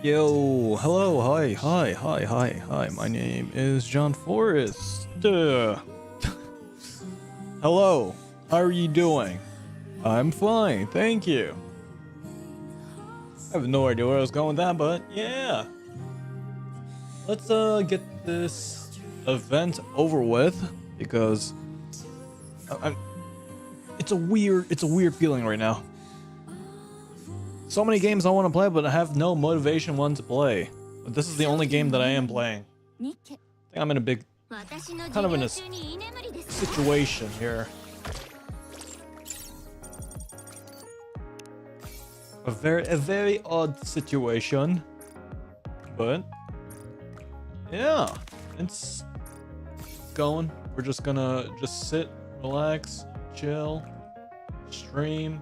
Yo, hello, hi. My name is John Forrest. Hello, how are you doing? I'm fine, thank you. I have no idea where I was going with that, but yeah. Let's get this event over with because it's a weird feeling right now. So many games I want to play, but I have no motivation one to play. But this is the only game that I am playing. I think I'm in a kind of in a situation here. A very odd situation. But yeah, it's going. We're just gonna sit, relax, chill, stream.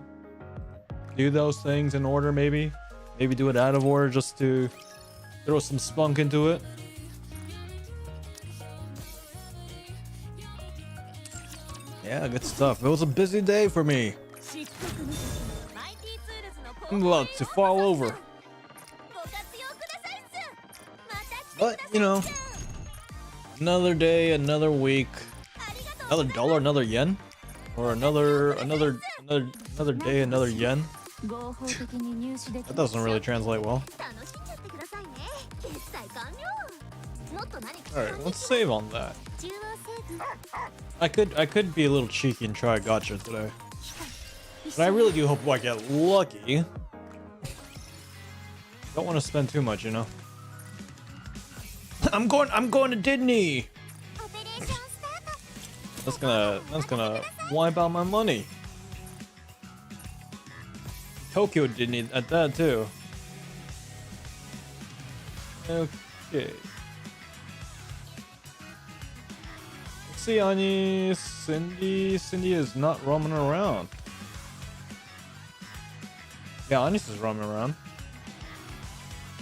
Do those things in order, maybe do it out of order just to throw some spunk into it. Yeah, good stuff. It was a busy day for me. I'm about to fall over, but you know, another day, another week, another dollar, another yen, or another day, another yen. That doesn't really translate well. Alright, let's save on that. I could be a little cheeky and try a gacha today. But I really do hope I get lucky. Don't want to spend too much, you know. I'm going to Disney. That's gonna wipe out my money. Tokyo Disney at that too. Okay. Let's see, Ani, Cindy is not roaming around. Yeah, Anis is roaming around.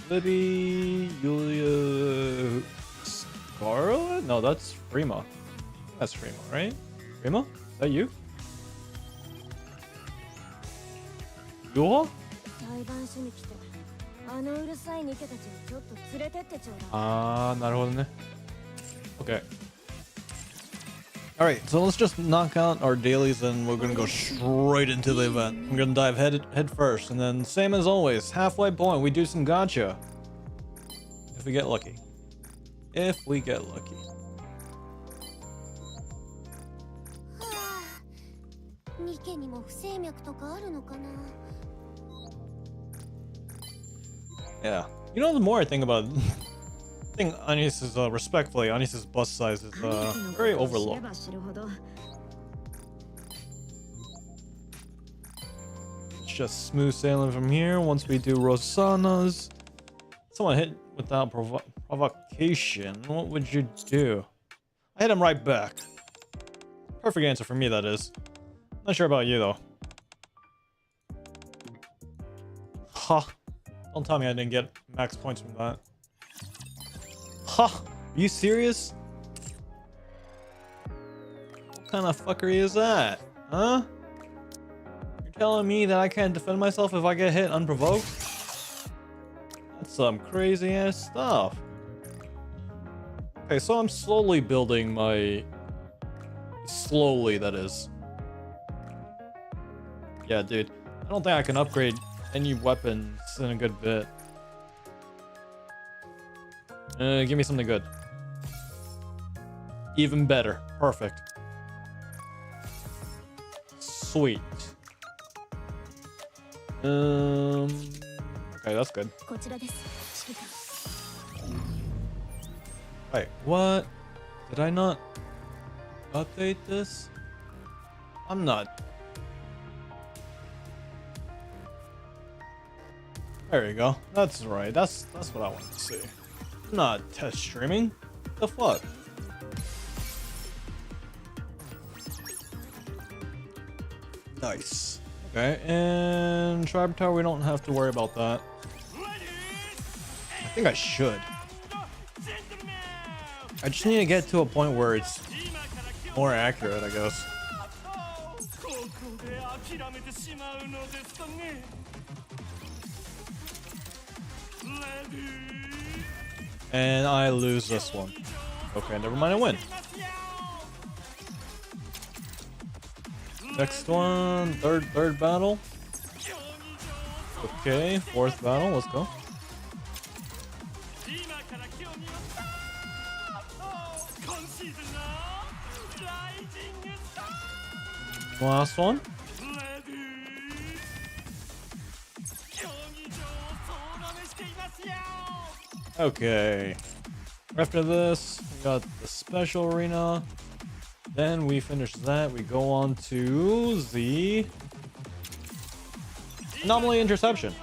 Libby, Yulia, Scarlet? No, that's Rima. That's Rima, right? Rima? Is that you? Yuha? Okay. Alright, so let's just knock out our dailies and we're gonna go straight into the event. I'm gonna dive head first, and then same as always, halfway point, we do some gacha. If we get lucky. If we get lucky. Yeah. You know, the more I think about it, I think Anis's, respectfully, Anis's bust size is, very overlooked. It's just smooth sailing from here. Once we do Rosanas, someone hit without provocation. What would you do? I hit him right back. Perfect answer for me, that is. Not sure about you, though. Ha! Don't tell me I didn't get max points from that. Ha! Are you serious? What kind of fuckery is that? Huh? You're telling me that I can't defend myself if I get hit unprovoked? That's some crazy ass stuff. Okay, so I'm slowly building my... Slowly, that is. Yeah, dude. I don't think I can upgrade any weapons in a good bit. Give me something good. Even better. Perfect. Sweet. Okay, that's good. Wait, what? Did I not update this? I'm not. There you go. That's right. That's what I want to see. I'm not test streaming. The fuck? Nice. Okay, and Tribe Tower, we don't have to worry about that. I think I should. I just need to get to a point where it's more accurate, I guess. And I lose this one. Okay, never mind, I win. Next one, third battle. Okay, fourth battle, let's go. Last one. Okay. After this, we got the special arena. Then we finish that. We go on to the anomaly interception.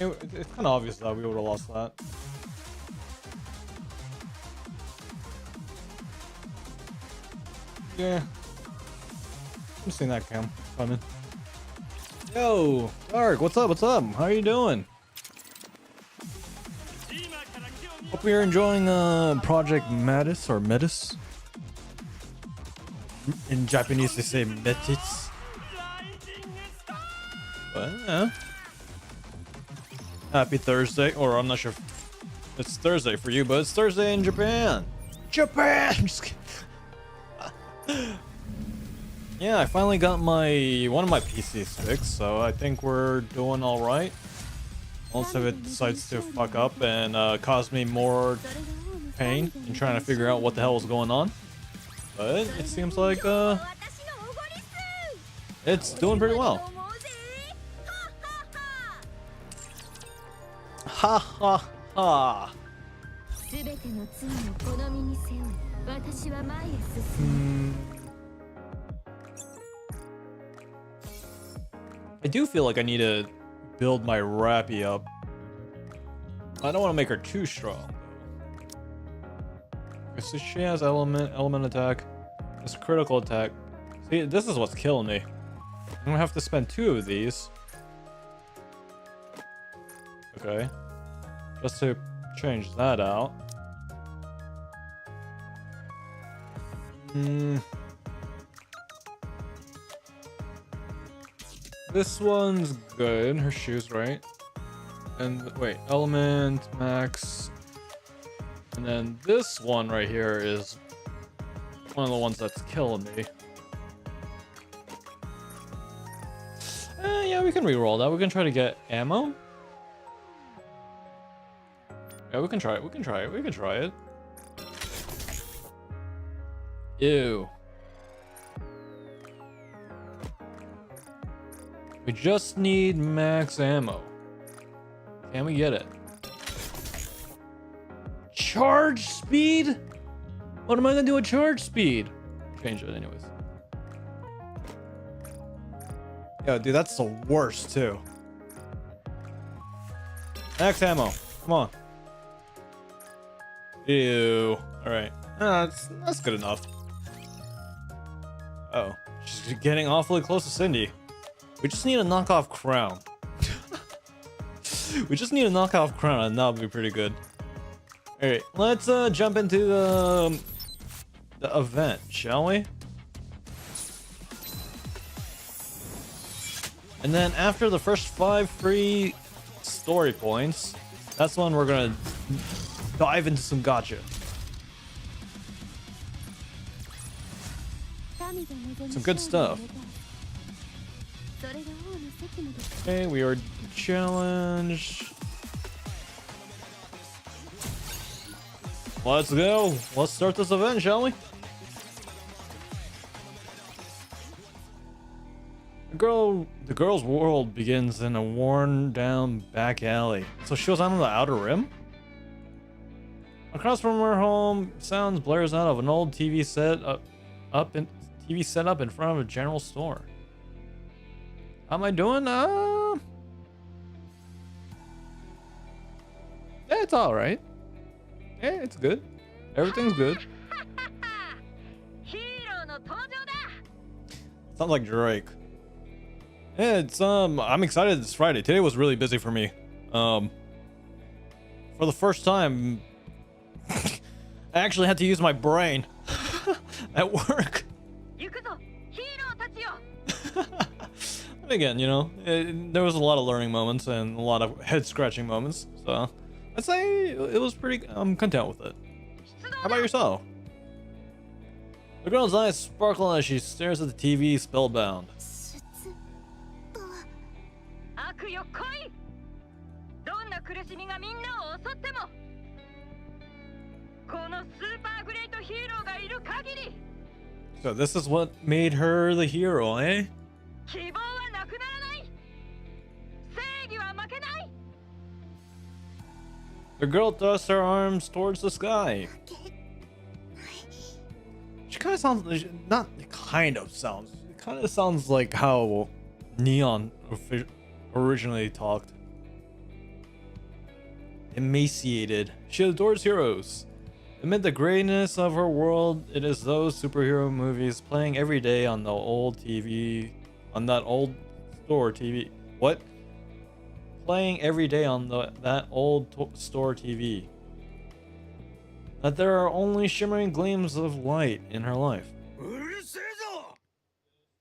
It's kind of obvious that we would have lost that. Yeah. I'm seeing that cam coming. Yo, Dark, what's up? What's up? How are you doing? Hope you're enjoying Project MATIS or METIS. In Japanese they say METIS. But yeah. Happy Thursday, or I'm not sure if it's Thursday for you, but it's Thursday in Japan. Japan! Just kidding. Yeah, I finally got one of my PCs fixed, so I think we're doing all right. Unless if it decides to fuck up and cause me more pain in trying to figure out what the hell is going on. But it seems like it's doing pretty well. Ha ha ha. I do feel like I need to build my Rappy up. I don't want to make her too strong though. So she has element attack. This critical attack. See, this is what's killing me. I'm gonna have to spend 2 of these. Okay. Just to change that out. This one's good. Her shoes, right? And wait, element max. And then this one right here is one of the ones that's killing me. Yeah, we can reroll that. We can try to get ammo. Yeah, we can try it. We can try it. We can try it. Ew. We just need max ammo. Can we get it? Charge speed? What am I gonna do with charge speed? Change it anyways. Yo, dude, that's the worst too. Max ammo. Come on. Ew. Alright. That's good enough. Oh. She's getting awfully close to Cindy. We just need a knockoff crown. We just need a knockoff crown and that'll be pretty good. Alright, let's jump into the event, shall we? And then after the first 5 free story points, that's when we're gonna dive into some gacha. Some good stuff. Okay, we are challenged. Let's go. Let's start this event, shall we? The girl's world begins in a worn-down back alley. So she was on the outer rim? Across from her home, sounds blares out of an old TV set up in front of a general store. How am I doing? Yeah, it's all right. Yeah, it's good. Everything's good. Sounds like Drake. Yeah, it's I'm excited this Friday. Today was really busy for me. For the first time, I actually had to use my brain. at work. And again, you know, there was a lot of learning moments and a lot of head scratching moments, so I'd say it was pretty. I'm content with it. How about yourself? The girl's eyes sparkle as she stares at the TV, spellbound. So this is what made her the hero, eh? The girl thrusts her arms towards the sky. She kind of sounds, not kind of sounds, it kind of sounds like how Neon originally talked. Emaciated, she adores heroes. Amid the greatness of her world, it is those superhero movies playing every day on the old TV, on that old store TV. What? Playing every day on that old store TV. That there are only shimmering gleams of light in her life.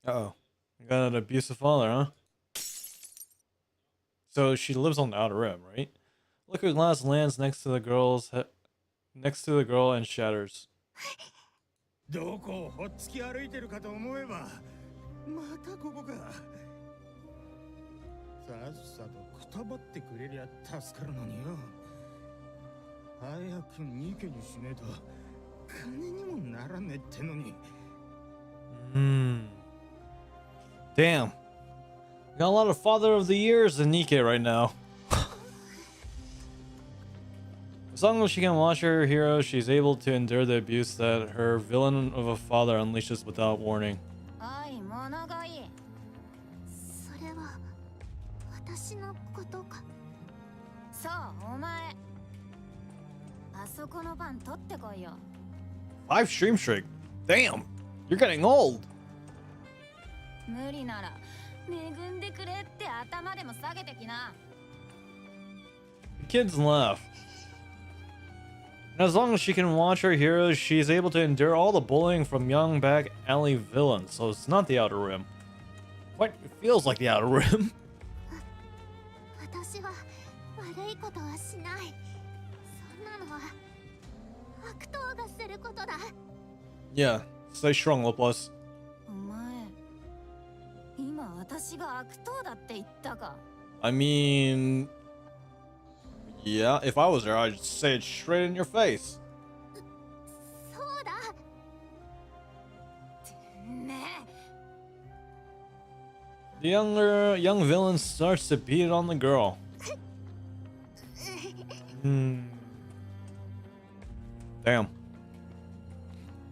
Uh-oh. You got an abusive father, huh? So she lives on the outer rim, right? Liquid glass lands next to the girl and shatters. Damn. We got a lot of Father of the Years in NIKKE right now. As long as she can watch her hero, she's able to endure the abuse that her villain of a father unleashes without warning. Five stream streak. Damn, you're getting old. The kids laugh. And as long as she can watch her heroes, she's able to endure all the bullying from young back alley villains. So it's not the outer rim. What? It feels like the outer rim. Yeah, stay strong, Loplus. I mean, yeah, if I was there, I'd say it straight in your face. The young villain starts to beat it on the girl. Damn.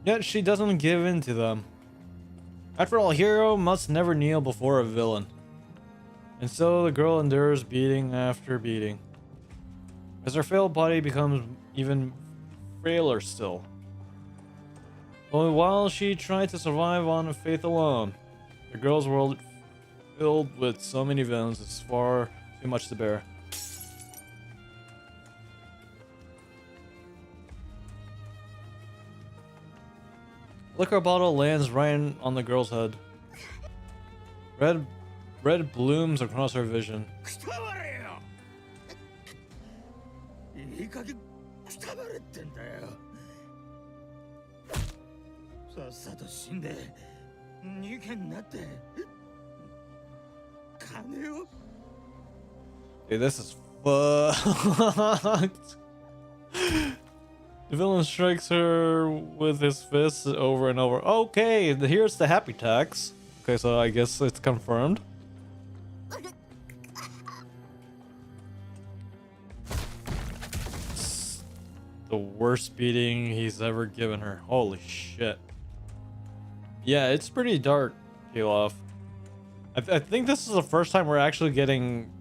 Yet she doesn't give in to them. After all, a hero must never kneel before a villain. And so the girl endures beating after beating, as her frail body becomes even frailer still. But while she tried to survive on faith alone, the girl's world, filled with so many villains, is far too much to bear. Liquor bottle lands right on the girl's head. Red blooms across her vision. Dude, this is fucked. The villain strikes her with his fists over and over. Okay, here's the happy tax. Okay, so I guess it's confirmed. It's the worst beating he's ever given her. Holy shit. Yeah, it's pretty dark, Pilaf. I think this is the first time we're actually getting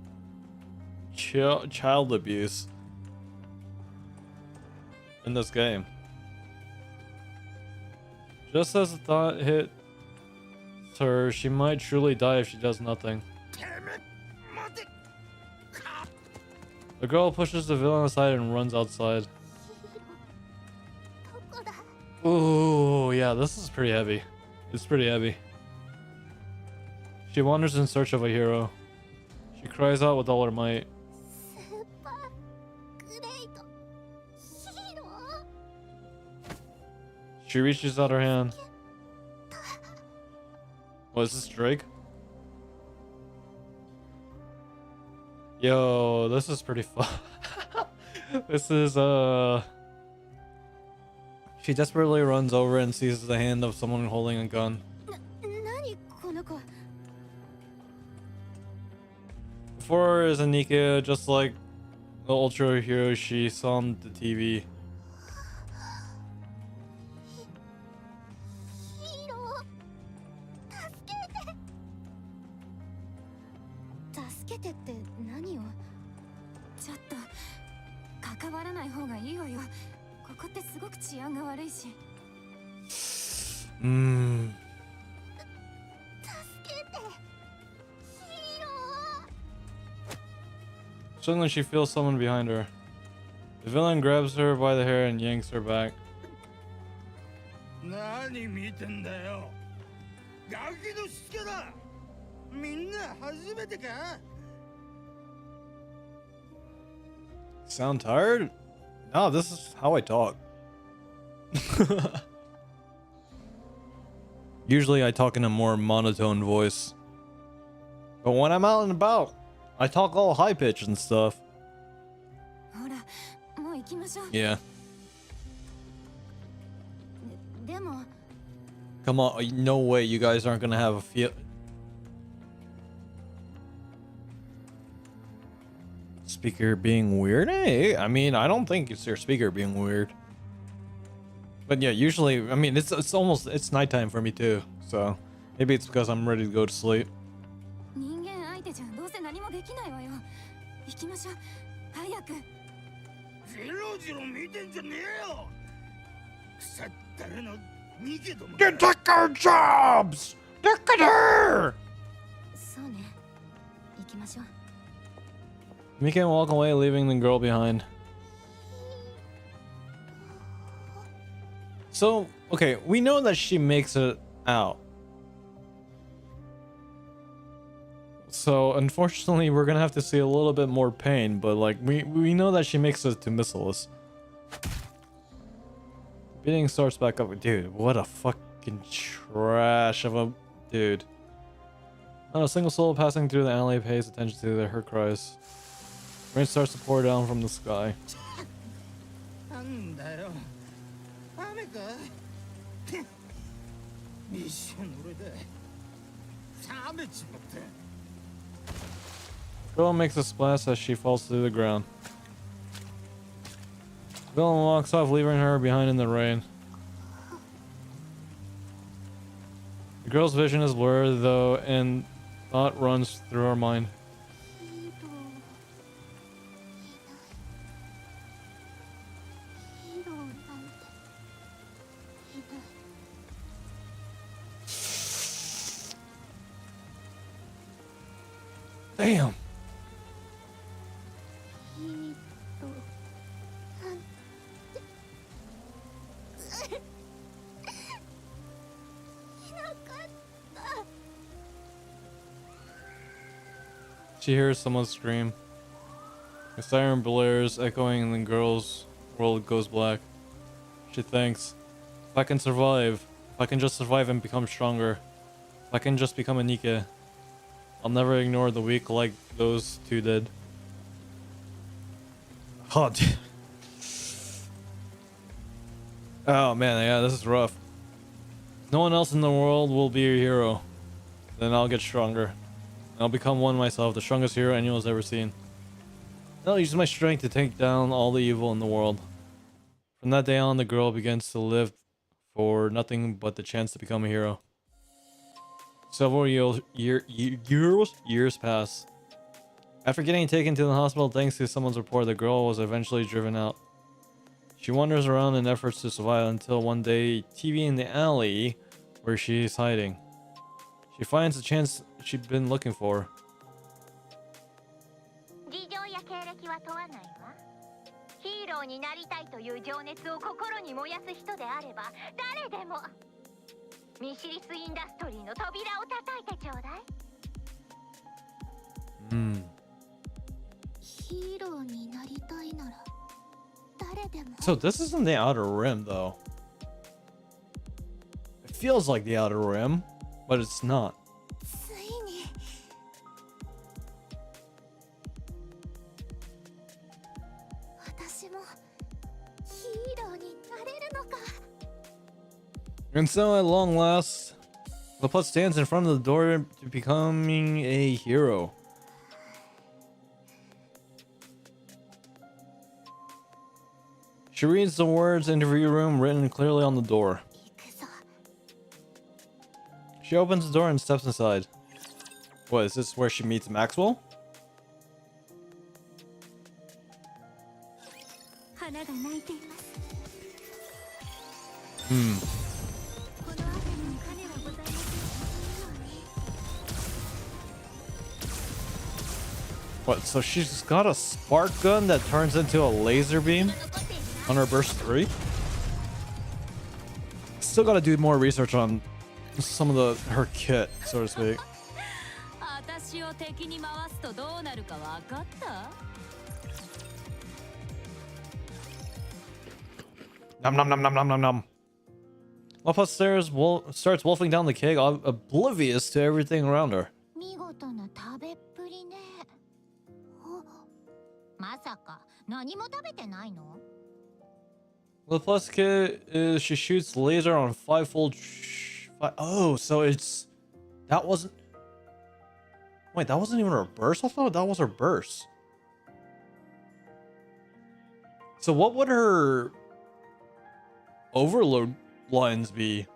child abuse in this game. Just as the thought hit her, she might truly die if she does nothing. The girl pushes the villain aside and runs outside. Oh, yeah, this is pretty heavy. It's pretty heavy. She wanders in search of a hero. She cries out with all her might. She reaches out her hand. What is this, Drake? Yo, this is pretty fun. This is, She desperately runs over and seizes the hand of someone holding a gun. Before her is a NIKKE, just like the ultra hero she saw on the TV. Suddenly she feels someone behind her. The villain grabs her by the hair and yanks her back. Sound tired? No, this is how I talk. Usually I talk in a more monotone voice. But when I'm out and about, I talk all high pitched and stuff. Yeah. Come on, no way you guys aren't gonna have a feel. Speaker being weird? Hey, I mean, I don't think it's your speaker being weird. But yeah, usually, I mean, it's nighttime for me too. So maybe it's because I'm ready to go to sleep. Get take our jobs! Look at her! Mika walk away, leaving the girl behind. So, okay, we know that she makes it out. So, unfortunately, we're gonna have to see a little bit more pain, but like, we know that she makes it to Missiles. Beating starts back up. Dude, what a fucking trash of a dude. Not a single soul passing through the alley pays attention to her cries. Rain starts to pour down from the sky. Girl makes a splash as she falls to the ground. Villain walks off, leaving her behind in the rain. The girl's vision is blurred, though, and thought runs through her mind. Damn. She hears someone scream. A siren blares, echoing, and the girl's world goes black. She thinks, if I can survive, if I can just survive and become stronger, if I can just become a NIKKE, I'll never ignore the weak like those two did. Oh, dude. Oh man, yeah, this is rough. No one else in the world will be a hero. Then I'll get stronger. I'll become one myself, the strongest hero anyone's ever seen. I'll use my strength to take down all the evil in the world. From that day on, the girl begins to live for nothing but the chance to become a hero. Several years pass. After getting taken to the hospital thanks to someone's report, the girl was eventually driven out. She wanders around in efforts to survive until one day, TV in the alley where she is hiding. She finds the chance she'd been looking for. So this isn't the Outer Rim, though. It feels like the Outer Rim, but it's not. And so, at long last, LaPlante stands in front of the door to becoming a hero. She reads the words "interview room" written clearly on the door. She opens the door and steps inside. What, is this where she meets Maxwell? What, so she's got a spark gun that turns into a laser beam on her burst 3? Still gotta do more research on some of her kit, so to speak. Nom nom nom nom nom nom nom. LaPlante starts wolfing down the cake, oblivious to everything around her. LaPlante kid she shoots laser on fivefold. Oh, so it's that wasn't. Wait, that wasn't even her burst. I thought that was her burst. So what would her overload lines be?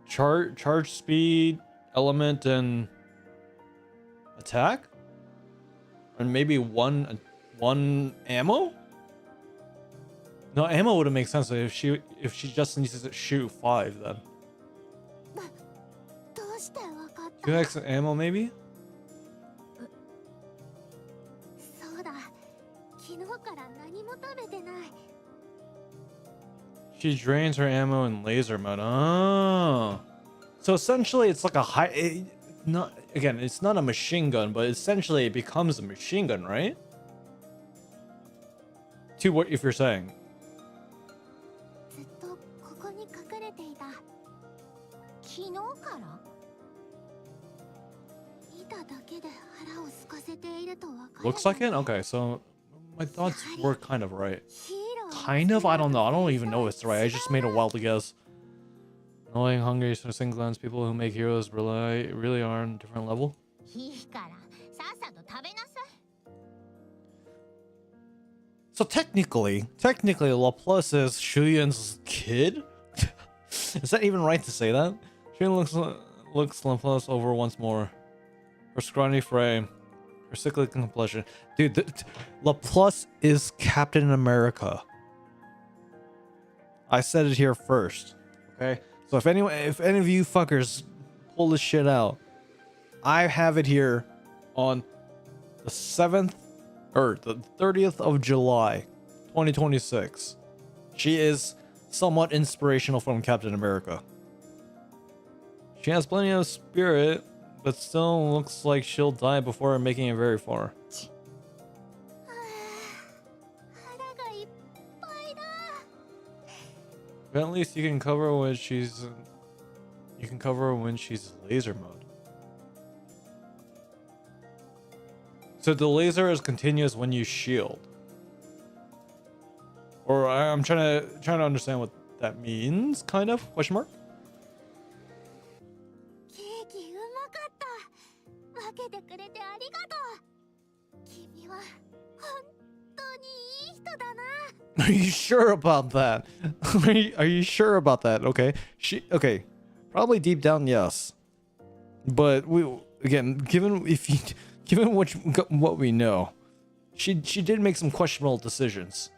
Charge speed, element, and attack, and maybe one ammo. No, ammo would have made sense if she just needs to shoot 5 then. 2x ammo maybe. She drains her ammo in laser mode. Oh, so essentially it's like a it's not a machine gun, but essentially it becomes a machine gun, right? To what if you're saying? Looks like it? Okay, so my thoughts were kind of right. Kind of? I don't know. I don't even know if it's right. I just made a wild guess. Annoying, hungry, single glance people who make heroes really are on a different level. So technically, LaPlante is Shuyin's kid? Is that even right to say that? Shuyin looks LaPlante over once more. Her scrawny frame, her cyclic complexion. Dude, LaPlante is Captain America. I said it here first, okay? So if any of you fuckers pull this shit out, I have it here on the 7th or the 30th of July, 2026. She is somewhat inspirational from Captain America. She has plenty of spirit, but still looks like she'll die before making it very far. But at least you can cover when she's laser mode. So the laser is continuous when you shield. Or I'm trying to understand what that means, kind of? Question mark? Are you sure about that? Are you sure about that? Okay. Okay. Probably deep down, yes. But given what we know, she did make some questionable decisions.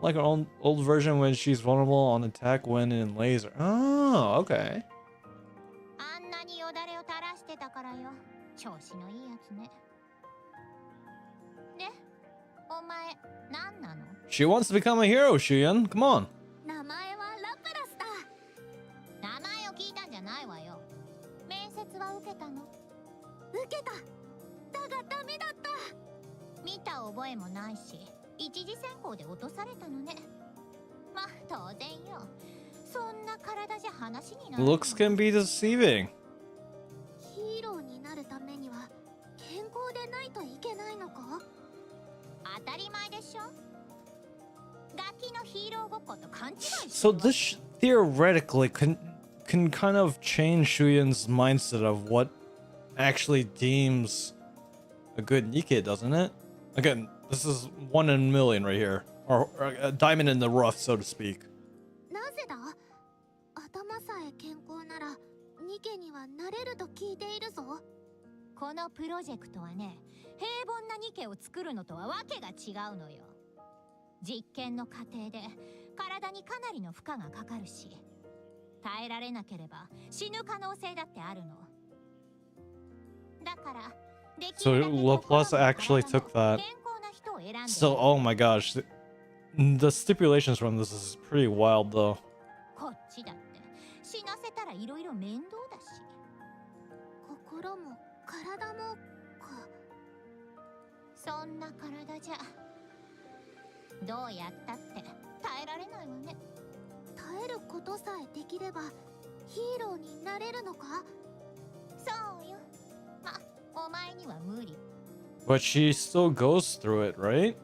Like her old version when she's vulnerable on attack when in laser. Oh, okay. お前何なの？ She wants to become a hero, Shuyan. Come on. 名前はラプラスだ。名前を聞いたんじゃないわよ。面接は受けたの？受けた。だがダメだった。見た覚えもないし、一次選考で落とされたのね。まあ当然よ。そんな体じゃ話になる。Looks can be deceiving. ヒーローになるためには健康でないといけないのか？当たり前でしょ。ガキのヒーローごっこと勘違いしてる。So this theoretically can kind of change Shuyan's mindset of what actually deems a good NIKKE, doesn't it? Again, this is 1 in a million right here, or a diamond in the rough, so to speak. なぜだ？頭さえ健康ならニケにはなれると聞いているぞ。このプロジェクトはね、平凡なニケを作るのとはわけが違うのよ。実験の過程で体にかなりの負荷がかかるし、耐えられなければ死ぬ可能性だってあるの。だからでき So るだけ Laplace actually took that. 健康な人を選んで。 So, oh my gosh, the stipulations from this is pretty wild, though. こっちだって死なせたらいろいろ面倒だし。心も体もか。そんな体じゃどうやったって耐えられないわね。耐えることさえできればヒーローになれるのか？そうよ。ま、お前には無理。 But she still goes through it, right?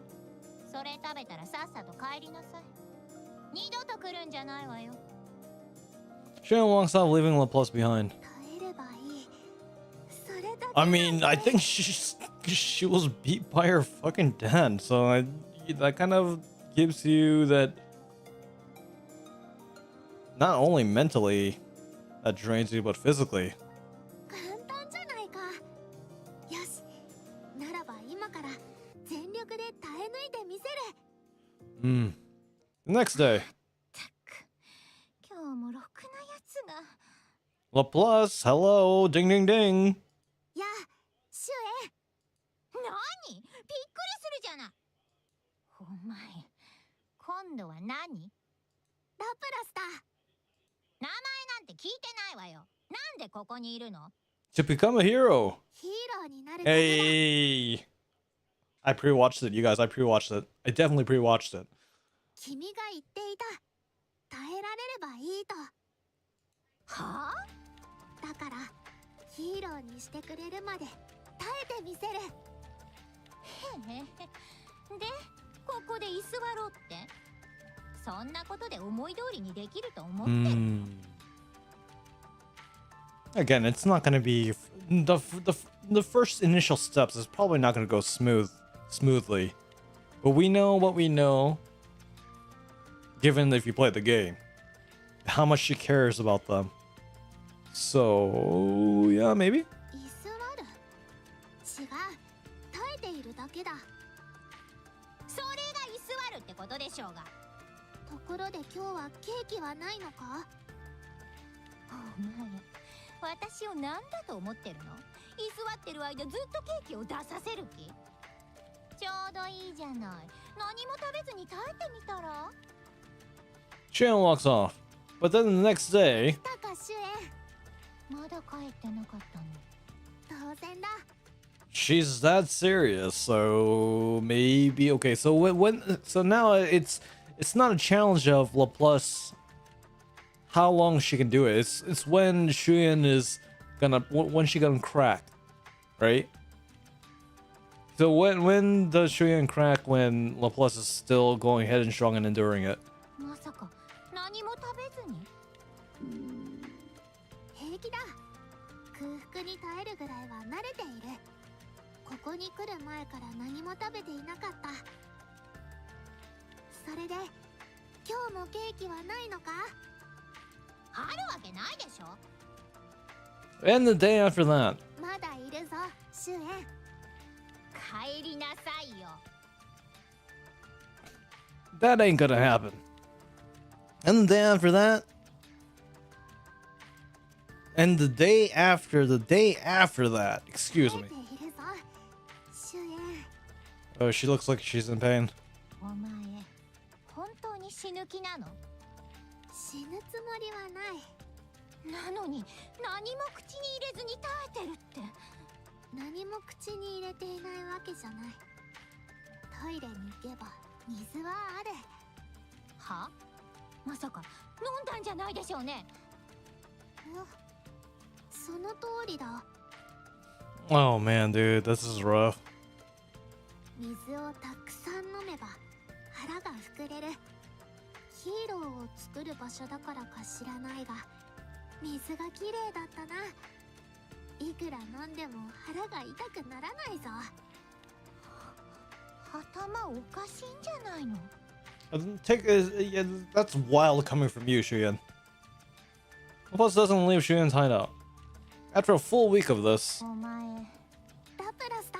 それ食べたらさっさと帰りなさい。二度と来るんじゃないわよ。 Shuyan walks off, leaving Laplace behind. 耐えればいい。それだけ。 I mean, I think she was beat by her fucking dad, so that kind of gives you that not only mentally that drains you, but physically. 簡単じゃないか。よし。ならば今から全力で耐え抜いてみせる。The next day. 今日もろくなやつが。 Laplace, hello, ding ding ding. やあ、シュエ。何？びっくりするじゃない。お前、今度は何？ラプラスだ。名前なんて聞いてないわよ。なんでここにいるの？ To become a hero. ヒーローになるためだ。 Hey. I pre-watched it, you guys. I pre-watched it. I definitely pre-watched it. 君が言っていた。耐えられればいいと。はあ？だからヒーローにしてくれるまで耐えてみせる。へえ。で、ここで居座ろうって？そんなことで思い通りにできると思ってる。Again, it's not going to be the first initial steps is probably not going to go smoothly. But we know what we know, given if you play the game, how much she cares about them. So, yeah, maybe? 居座る？違う。耐えているだけだ。それが居座るってことでしょうが。ところで今日はケーキはないのか？お前、私を何だと思ってるの？居座ってる間ずっとケーキを出させる気？ちょうどいいじゃない。何も食べずに耐えてみたら？ Shan walks off. But then the next day... たかシュエ。まだ帰ってなかったの？当然だ。 She's that serious, so maybe... Okay, so so now it's not a challenge of Laplace how long she can do it. It's when Shuyan is when she gonna crack, right? So when does Shuyan crack when Laplace is still going head and strong and enduring it? まさか何も食べずに？平気だ。空腹に耐えるぐらいは慣れている。ここに来る前から何も食べていなかった。それで今日もケーキはないのか？あるわけないでしょ。 And the day after that. まだいるぞ、シュエン。帰りなさいよ。 That ain't gonna happen. And the day after that. And the day after that. Excuse me. Oh, she looks like she's in pain. お前本当に死ぬ気なの？死ぬつもりはない。なのに何も口に入れずに耐えてるって。何も口に入れていないわけじゃない。トイレに行けば水はある。は？まさか飲んだんじゃないでしょうね。その通りだ。Oh man, dude, this is rough. 水をたくさん飲めば腹が膨れる。ヒーローを作る場所だからか知らないが、水がきれいだったな。いくら飲んでも腹が痛くならないぞ。頭おかしいんじゃないのYeah, that's wild coming from you, Shuyan. Plus doesn't leave Shuyan's hideout. After a full week of this. お前ラプラスだ。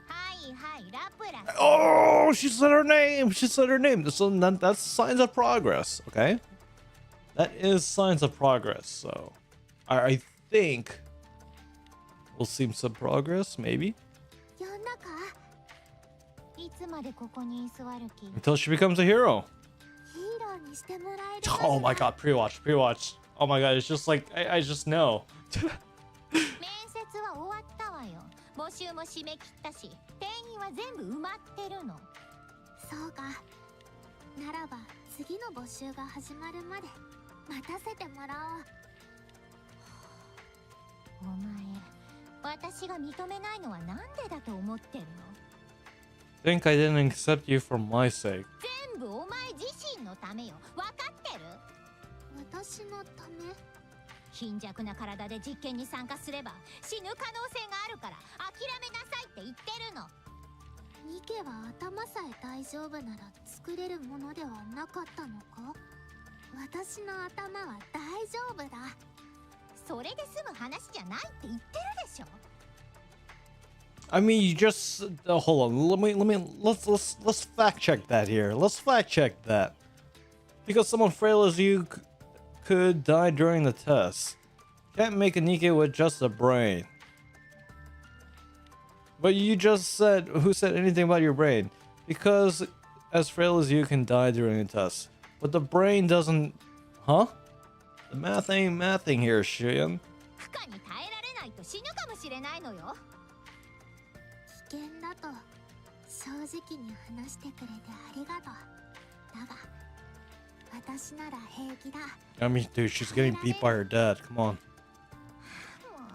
はいはいラプラス。 Oh, she said her name. She said her name. So that's signs of progress, okay? That is signs of progress. So I think we'll see some progress, maybe. 呼んだか？いつまでここに居座る気？ Until she becomes a hero. ヒーローにしてもらえる。 Oh my god, pre-watch. Oh my god, it's just like, I just know. 面接は終わったわよ。募集も締め切ったし、定員は全部埋まってるの。そうか。ならば次の募集が始まるまで待たせてもらおう。お前、私が認めないのはなんでだと思ってるの？ Think I didn't accept you for my sake. 全部お前自身のためよ。わかってる？私のため？貧弱な体で実験に参加すれば死ぬ可能性があるから諦めなさいって言ってるの。ニケは頭さえ大丈夫なら作れるものではなかったのか？私の頭は大丈夫だ。それで済む話じゃないって言ってるでしょ。 I mean, you just hold on. Let's fact check that here. Let's fact check that because someone frail as you could die during the test. Can't make a NIKKE with just a brain. But you just said, who said anything about your brain? Because as frail as you can die during the test, but the brain doesn't. Huh? The math ain't mathing here, Shion. 負荷に耐えられないと死ぬかもしれないのよ。危険だと正直に話してくれてありがとう。だが私なら平気だ。 I mean, dude, she's getting beat by her dad. Come on. も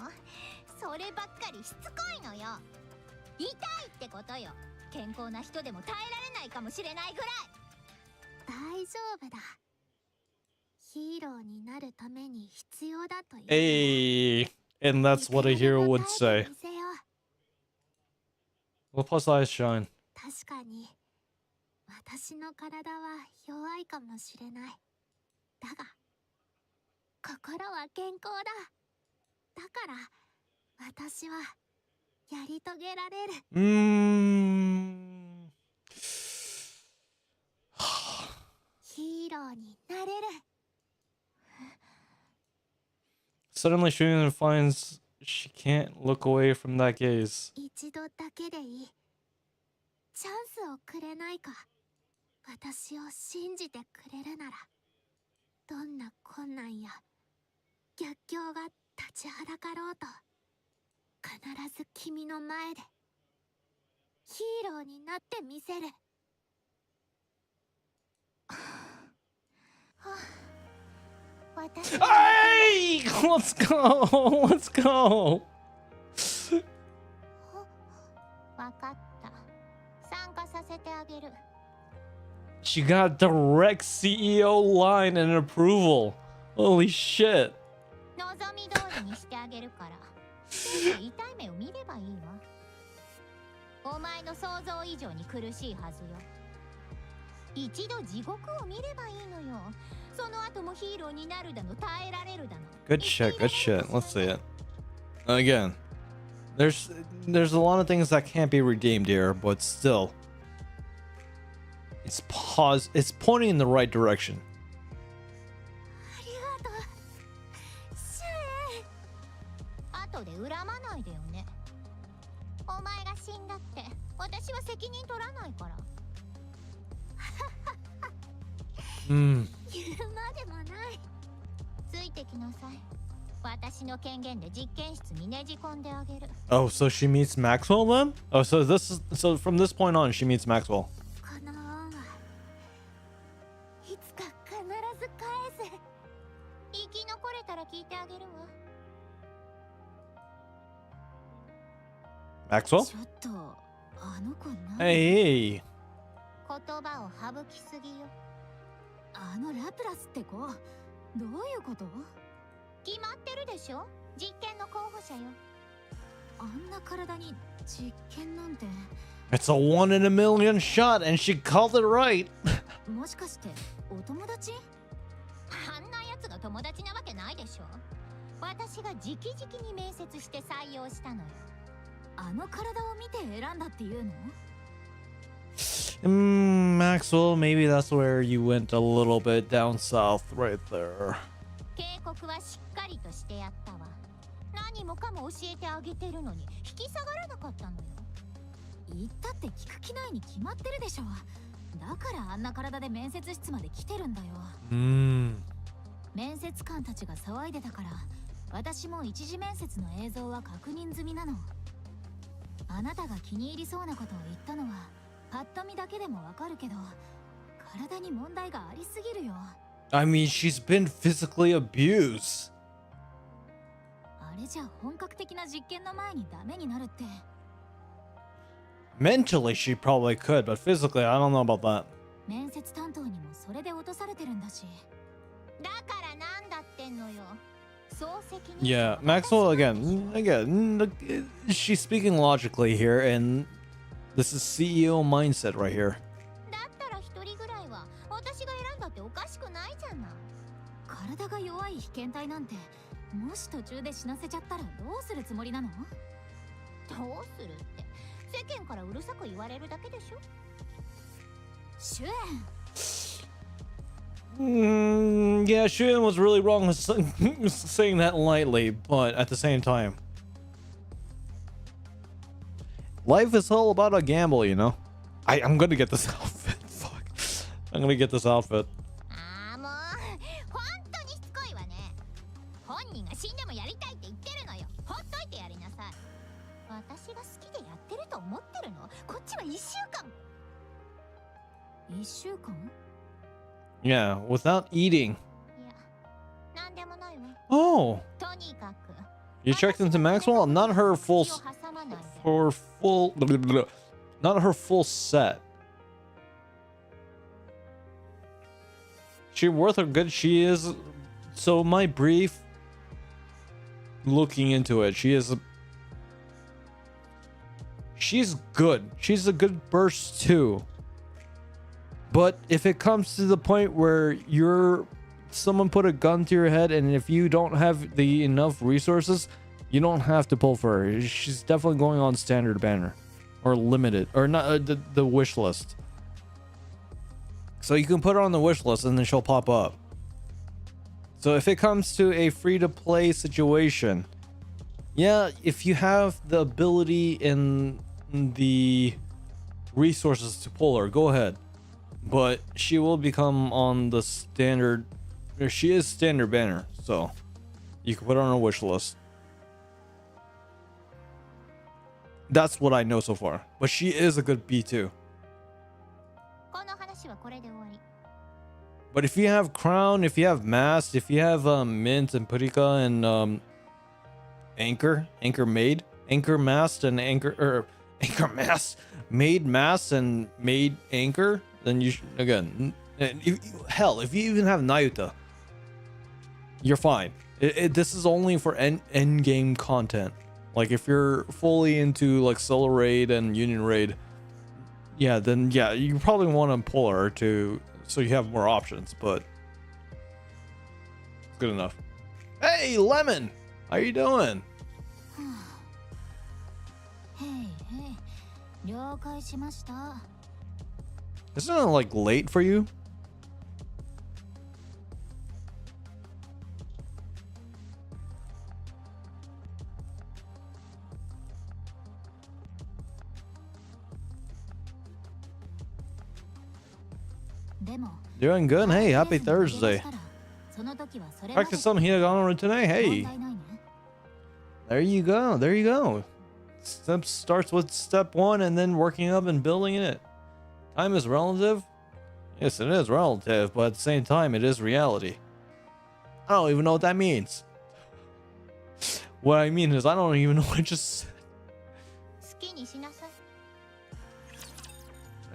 うそればっかりしつこいのよ。痛いってことよ。健康な人でも耐えられないかもしれないぐらい。大丈夫だ。ヒーローになるために必要だという。 Hey, and that's what a hero would say. Well, plus eyes shine. 確かに私の体は弱いかもしれない。だが心は健康だ。だから私はやり遂げられる。ヒーローになれる。 Suddenly, Shion finds she can't look away from that gaze. 一度だけでいい。チャンスをくれないか。私を信じてくれるなら、どんな困難や逆境が立ちはだかろうと、必ず君の前でヒーローになってみせる。私 Hey! Let's go! Let's go! わかった。参加させてあげる。 She got direct CEO line and approval. Holy shit. 望み通りにしてあげるから。痛い目を見ればいいわ。お前の想像以上に苦しいはずよ。一度地獄を見ればいいのよ。その後もヒーローになるだの耐えられるだの。 Good shit, good shit. Let's see it. Again, there's a lot of things that can't be redeemed here, but still. It's pointing in the right direction. ありがとう。シュエ。後で恨まないでよね。お前が死んだって私は責任取らないから。言うまでもない。ついてきなさい。私の権限で実験室にねじ込んであげる。 Oh, so she meets Maxwell then? Oh, so from this point on she meets Maxwell. この恩はいつか必ず返す。生き残れたら聞いてあげるわ。 Maxwell? ちょっとあの子な。 Hey. 言葉を省きすぎよ。あのラプラスって子、どういうこと？決まってるでしょ、実験の候補者よ。あんな体に実験なんて。 It's a 1 in a million shot and she called it right. もしかしてお友達？あんなやつが友達なわけないでしょ。私が直々に面接して採用したのよ。あの体を見て選んだっていうの？Maxwell, maybe that's where you went a little bit down south right there. 警告はしっかりとしてやったわ。何もかも教えてあげてるのに引き下がらなかったのよ。言ったって聞く気ないに決まってるでしょ。だからあんな体で面接室まで来てるんだよ。面接官たちが騒いでたから、私も一次面接の映像は確認済みなの。あなたが気に入りそうなことを言ったのはパッと見だけでもわかるけど、体に問題がありすぎるよ。 I mean, she's been physically abused. あれじゃ本格的な実験の前にダメになるって。 Mentally she probably could, but physically I don't know about that. 面接担当にもそれで落とされてるんだし。だからなんだってんのよ。 Yeah, Maxwell again, she's speaking logically here, and this is CEO mindset right here. だったら一人ぐらいは私が選んだっておかしくないじゃない。体が弱い被験体なんて、もし途中で死なせちゃったらどうするつもりなの？どうするって世間からうるさく言われるだけでしょ。シュエン。Yeah, Shuyan was really wrong with saying that lightly, but at the same time, life is all about a gamble, you know? I'm gonna get this outfit. Fuck. I'm gonna get this outfit. ああ、もう本当にしつこいわね。本人が死んでもやりたいって言ってるのよ。ほっといてやりなさい。私が好きでやってると思ってるの？こっちは1週間。1週間？ Yeah, without eating. いや、なんでもないわ。 Oh, とにかく you checked into Maxwell? Not her full, not her full set. She worth how good she is. So my brief looking into it, she's good. She's a good burst too. But if it comes to the point where someone put a gun to your head, and if you don't have the enough resources, you don't have to pull for her. She's definitely going on standard banner or limited, or not the wish list. So you can put her on the wish list and then she'll pop up. So if it comes to a free to play situation, yeah, if you have the ability and the resources to pull her, go ahead. But she will become on the standard, or she is standard banner, so you can put her on a wish list. That's what I know so far. But she is a good B2. But if you have Crown, if you have Mast, if you have Mint and Purika and Anchor Maid, Anchor Mast and Anchor Mast, Maid Mast and Maid Anchor, then you again, hell, if you even have Nayuta, you're fine. This is only for end game content. Like if you're fully into like Solo Raid and Union Raid, yeah, then yeah, you probably want to pull her to so you have more options, but it's good enough. Hey, Lemon, how you doing? Isn't it like late for you? Doing good. Hey, happy Thursday. その時はそれ Practice some Hinagon today. Hey, 問題ないね there you go. There you go. Step starts with step one and then working up and building it. Time is relative. Yes, it is relative, but at the same time, it is reality. I don't even know what that means. What I mean is, I don't even know what I just said. 好きにしなさい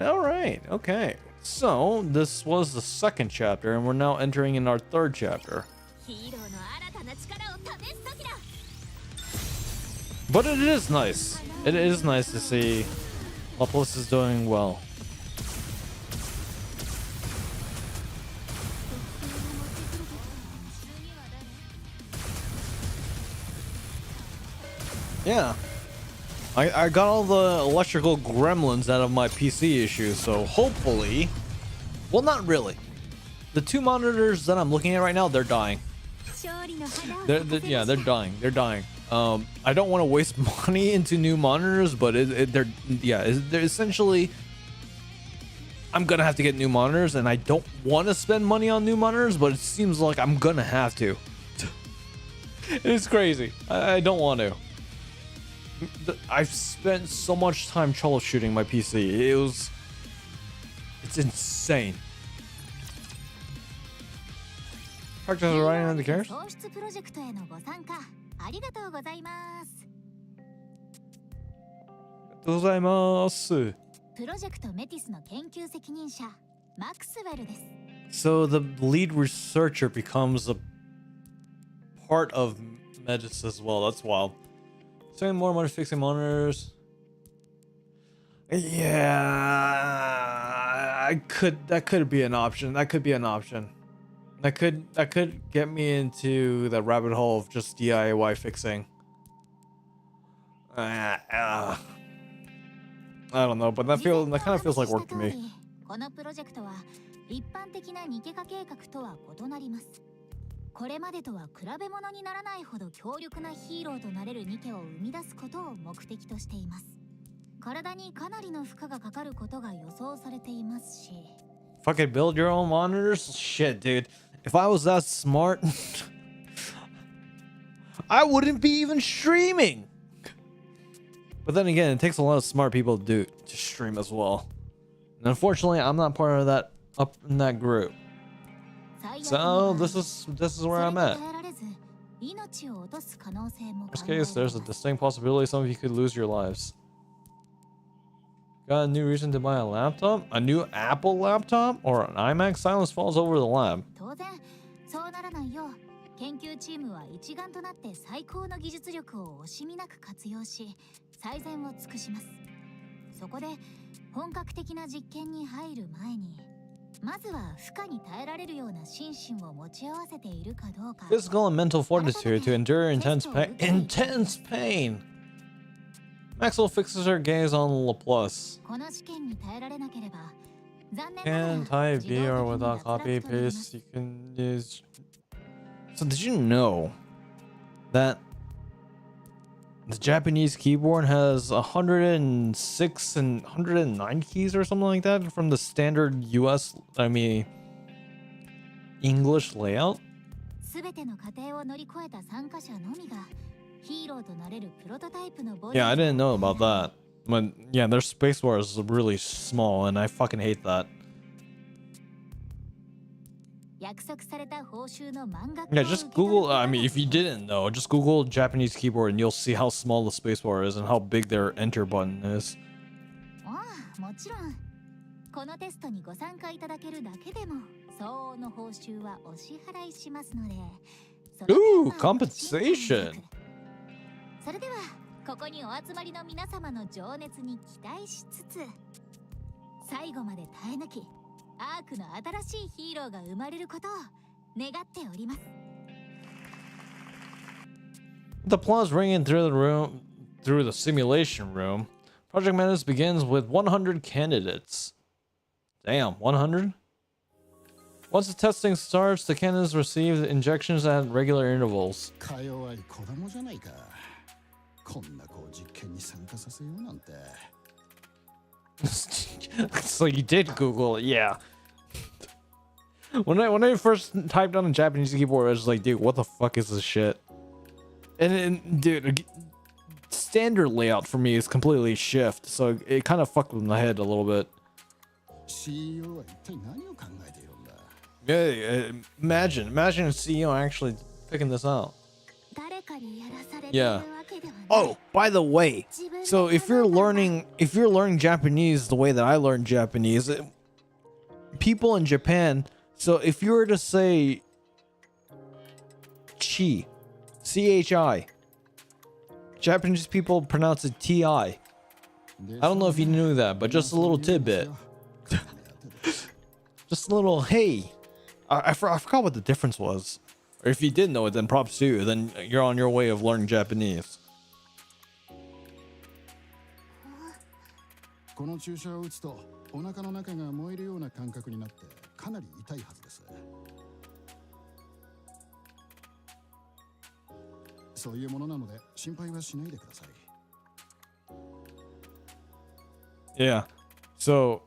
All right. Okay. So this was the second chapter, and we're now entering in our third chapter. ヒーローの新たな力を試す時だ But it is nice. It is nice to see MATIS is doing well. Yeah. I got all the electrical gremlins out of my PC issues, so hopefully... Well, not really. The two monitors that I'm looking at right now, they're dying. They're dying. They're dying. I don't want to waste money into new monitors, but they're essentially... I'm gonna have to get new monitors, and I don't want to spend money on new monitors, but it seems like I'm gonna have to. It's crazy. I don't want to. I've spent so much time troubleshooting my PC. It's insane. Practice writing on the cares? 創出プロジェクトへのご参加ありがとうございますございます。プロジェクトメティスの研究責任者マクスウェルです So the lead researcher becomes a part of MATIS as well. That's wild. Spending more money fixing monitors. Yeah, that could be an option. That could be an option. That could get me into the rabbit hole of just DIY fixing. I don't know, but that kind of feels like work to me. このプロジェクトは一般的なニケ化計画とは異なります。これまでとは比べ物にならないほど強力なヒーローとなれるニケを生み出すことを目的としています。体にかなりの負荷がかかることが予想されていますし。Fucking build your own monitors? Shit, dude. If I was that smart, I wouldn't be even streaming. But then again, it takes a lot of smart people to stream as well. And unfortunately, I'm not part of that up in that group. So this is where I'm at. In this case, there's a distinct possibility some of you could lose your lives. Got a new reason to buy a laptop? A new Apple laptop? Or an iMac? Silence falls over the lab. そうならないよう研究チームは一丸となって最高の技術力を惜しみなく活用し最善を尽くしますそこで本格的な実験に入る前にまずは負荷に耐えられるような心身を持ち合わせているかどうか Physical and mental fortitude to endure intense pain. Maxwell fixes her gaze on Laplace. この試験に耐えられなければ Can type V or without copy paste you can use. So did you know that the Japanese keyboard has 106 and 109 keys or something like that from the standard English layout? 全ての過程を乗り越えた参加者のみがヒーローとなれるプロトタイプのボディ Yeah, I didn't know about that. But yeah, their spacebar is really small, and I fucking hate that. Yeah, just Google. I mean, if you didn't know, just Google Japanese keyboard, and you'll see how small the spacebar is and how big their enter button is. Ooh, compensation. ここにお集まりの皆様の情熱に期待しつつ最後まで耐え抜きアークの新しいヒーローが生まれることを願っております The applause ringing through the simulation room. Project MATIS begins with 100 candidates. Damn, 100? Once the testing starts, the candidates receive injections at regular intervals. So you did Google it, yeah. When I first typed on a Japanese keyboard, I was like, dude, what the fuck is this shit? And dude, standard layout for me is completely shift, so it kind of fucked with my head a little bit. Yeah, imagine a CEO actually picking this out. Yeah. Oh, by the way, so if you're learning Japanese the way that I learned Japanese, people in Japan, so if you were to say chi, chi, Japanese people pronounce it ti. I don't know if you knew that, but just a little tidbit. Just a little, hey, I forgot what the difference was. Or if you did know it, then props to you. Then you're on your way of learning Japanese. Yeah. So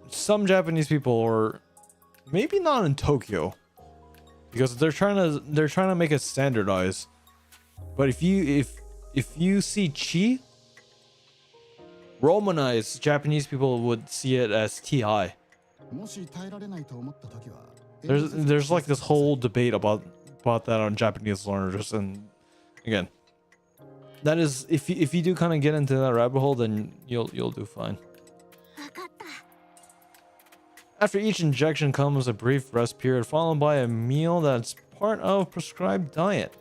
some Japanese people, or maybe not in Tokyo, because they're trying to make it standardized. But if you see chi, Romanized Japanese people would see it as ti. There's like this whole debate about that on Japanese learners, and again, that is, if you do kind of get into that rabbit hole, then you'll do fine. After each injection comes a brief rest period, followed by a meal that's part of prescribed diet.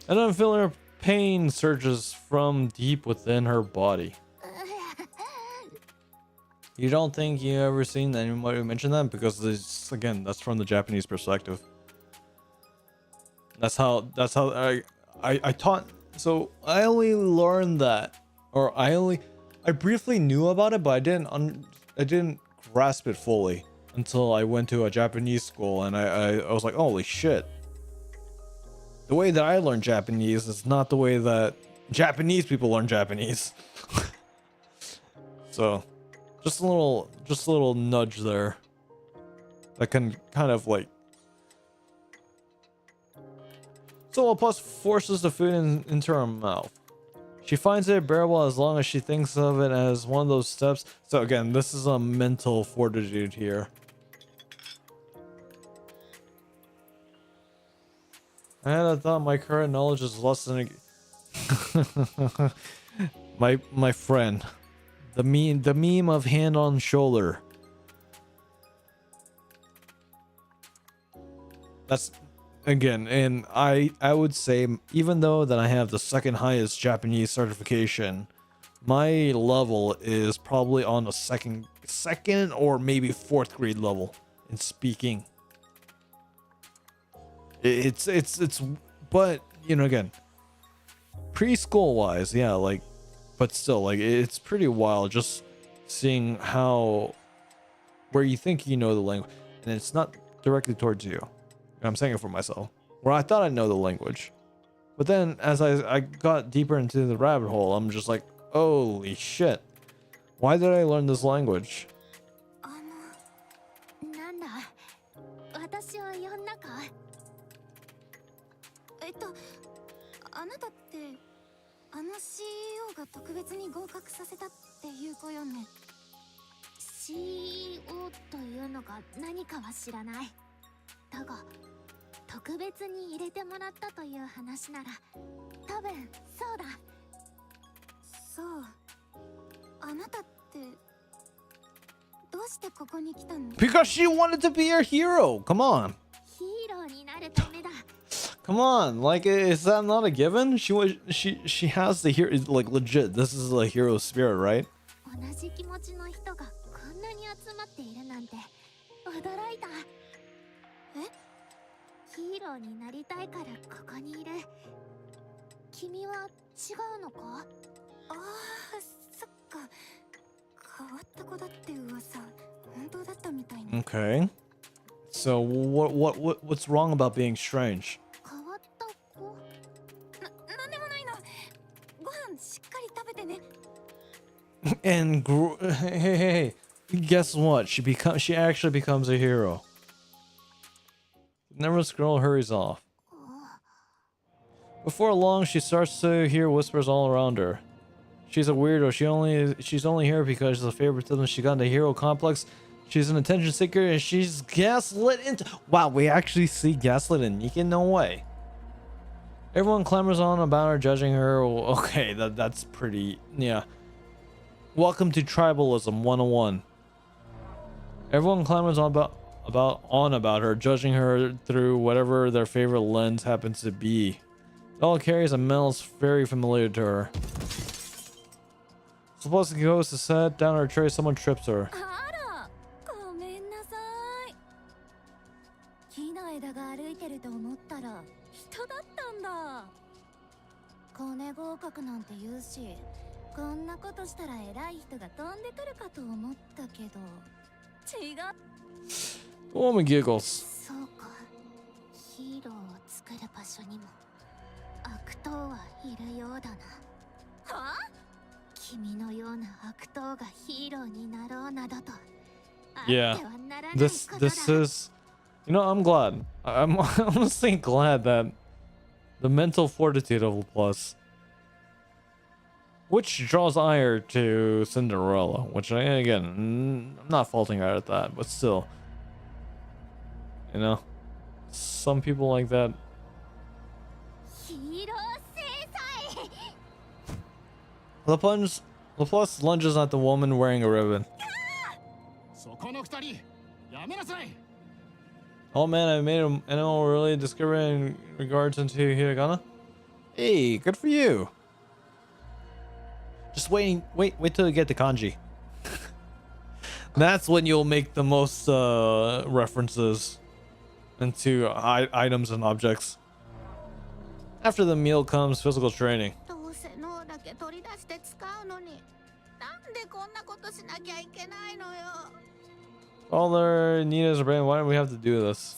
An unfamiliar pain surges from deep within her body. You don't think you ever seen anybody mention that? Because this, again, that's from the Japanese perspective. That's how I taught. So I only learned that, or I briefly knew about it, but I didn't grasp it fully until I went to a Japanese school, and I was like, holy shit. The way that I learned Japanese is not the way that Japanese people learn Japanese. So just a little nudge there that can kind of like. So plus forces the food into her mouth. She finds it bearable as long as she thinks of it as one of those steps. So again, this is a mental fortitude here. I had thought my current knowledge is less than my friend, the meme of hand on shoulder. That's again, and I would say, even though that I have the second highest Japanese certification, my level is probably on the second or maybe fourth grade level in speaking. It's but you know, again, preschool wise, yeah, like, but still, like, it's pretty wild just seeing how where you think you know the language, and it's not directly towards you. I'm saying it for myself, where I thought I know the language, but then as I got deeper into the rabbit hole, I'm just like, holy shit, why did I learn this language? CEO が特別に合格させたっていう子よね。CEO というのが何かは知らない。だが特別に入れてもらったという話なら多分そうだ。そう。あなたってどうしてここに来たの？ Because she wanted to be a hero. Come on. ヒーローになるためだ。Come on, like, is that not a given? She has the hero, like, legit. This is a hero spirit, right? 同じ気持ちの人がこんなに集まっているなんて驚いた。え？ヒーローになりたいからここにいる。君は違うのか？ああ、そっか。変わった子だって噂、本当だったみたいね。Okay. So what's wrong about being strange? なんでもないの。ご飯しっかり And hey, guess what? She actually becomes a hero. The nervous girl hurries off. Before long, she starts to hear whispers all around her. She's a weirdo. She's only here because of the favoritism she got in the hero complex. She's an attention seeker and she's gaslit into. Wow, we actually see gaslit in NIKKE? No way. Everyone clamors on about her, judging her. Okay, that's pretty. Yeah. Welcome to tribalism 101. Everyone clamors on about her, judging her through whatever their favorite lens happens to be. It all carries a smell very familiar to her. Supposed to go to set down her tray, someone trips her. The woman giggles. Yeah, this is, you know, I'm glad. I'm honestly glad that the mental fortitude of LaPlus, which draws ire to Cinderella, which again, I'm not faulting her at that, but still, you know, some people like that. LaPlus lunges at the woman wearing a ribbon. Oh man, I made an animal really discovery in regards into hiragana. Hey, good for you. Just wait till you get to kanji. That's when you'll make the most references into items and objects. After the meal comes physical training. All their need is a brain. Why do we have to do this?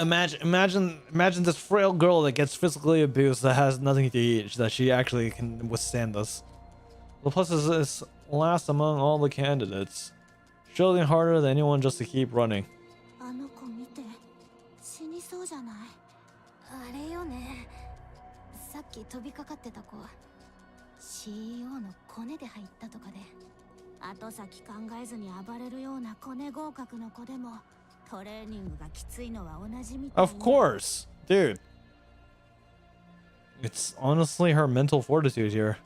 Imagine this frail girl that gets physically abused, that has nothing to eat, that she actually can withstand this. LaPlus is last among all the candidates, struggling harder than anyone just to keep running. Of course, dude. It's honestly her mental fortitude here.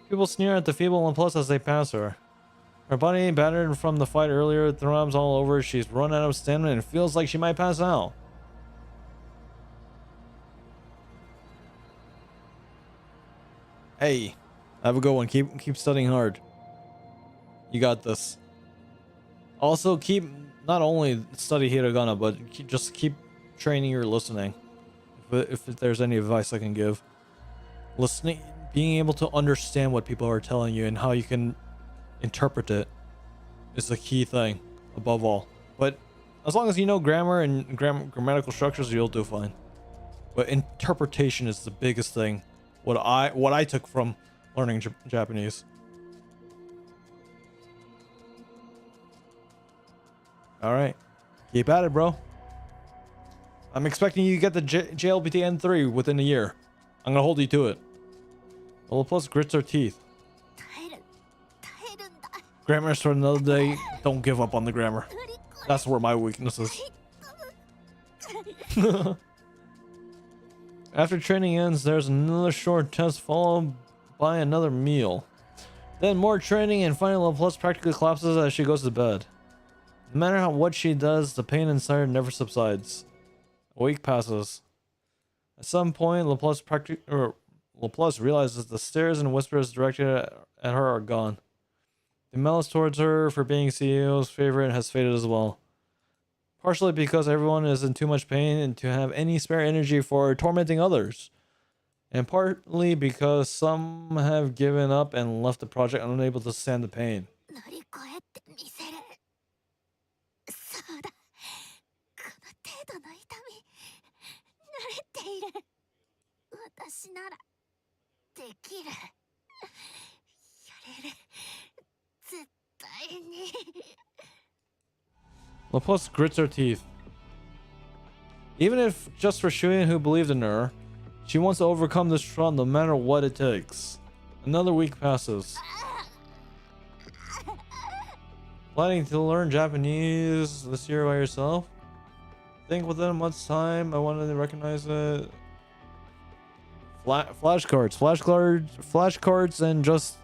People sneer at the feeble LaPlus as they pass her. Her body, battered from the fight earlier, throbs all over. She's run out of stamina and feels like she might pass out. Hey, have a good one. Keep studying hard. You got this. Also, not only study hiragana, but just keep training your listening. If there's any advice I can give, listening, being able to understand what people are telling you and how you can interpret it is the key thing above all. But as long as you know grammar and grammatical structures, you'll do fine. But interpretation is the biggest thing. What I took from learning Japanese. All right, keep at it, bro. I'm expecting you to get the JLPT N3 within a year. I'm gonna hold you to it. LaPlus grits her teeth. Grammar's for another day. Don't give up on the grammar. That's where my weakness is. After training ends, there's another short test followed by another meal. Then more training, and finally LaPlus practically collapses as she goes to bed. No matter what she does, the pain inside her never subsides. A week passes. At some point, LaPlus realizes the stares and whispers directed at her are gone. The malice towards her for being CEO's favorite has faded as well. Partially because everyone is in too much pain and to have any spare energy for tormenting others. And partly because some have given up and left the project unable to stand the pain. 慣れている。私ならできる。やれる。絶対に。LaPlus grits her teeth. Even if just for Shuyan who believed in her, she wants to overcome this trial no matter what it takes. Another week passes. Planning to learn Japanese this year by yourself? Think within a month's time I wanted to recognize it. Flashcards and just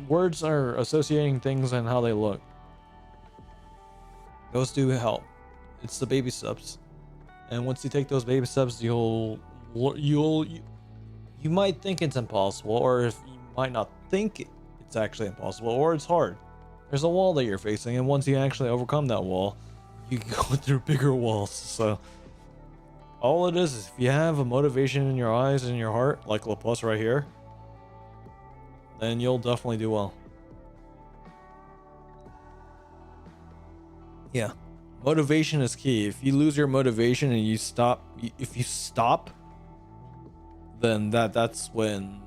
words are associating things and how they look. Those do help. It's the baby steps, and once you take those baby steps, you might think it's impossible, or if you might not think it's actually impossible, or it's hard. There's a wall that you're facing, and once you actually overcome that wall, you can go through bigger walls. So all it is if you have a motivation in your eyes and your heart, like LaPlus right here, then you'll definitely do well. Yeah, motivation is key. If you lose your motivation and you stop, if you stop, then that's when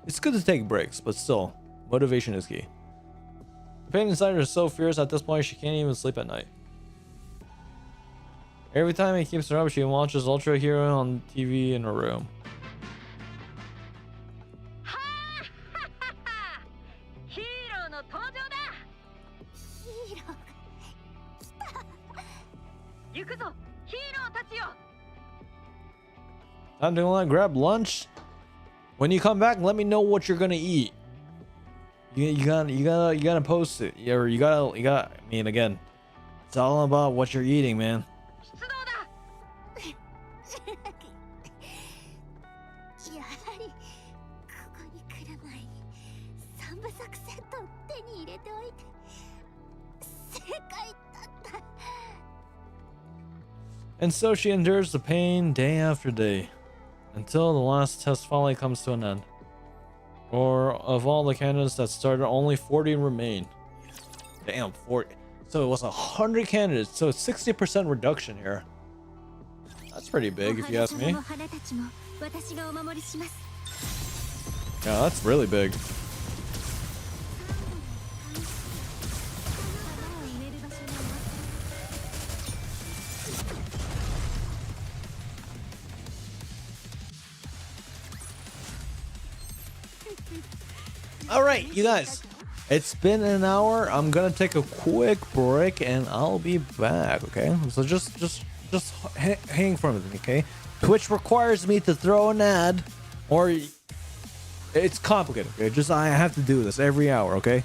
it's good to take breaks, but still, motivation is key. The pain inside her is so fierce at this point she can't even sleep at night. Every time he keeps her up, she watches Ultra Hero on TV in her room. Time to grab lunch. When you come back, let me know what you're gonna eat. You gotta post it. Or you gotta. I mean, again, it's all about what you're eating, man. And so she endures the pain day after day, until the last test finally comes to an end. Or of all the candidates that started, only 40 remain. Damn, 40. So it was 100 candidates, so 60% reduction here. That's pretty big if you ask me. Yeah, that's really big. All right, you guys, it's been an hour. I'm gonna take a quick break and I'll be back. Okay, so just hang for a minute. Okay, Twitch requires me to throw an ad, or it's complicated. Okay, just I have to do this every hour. Okay.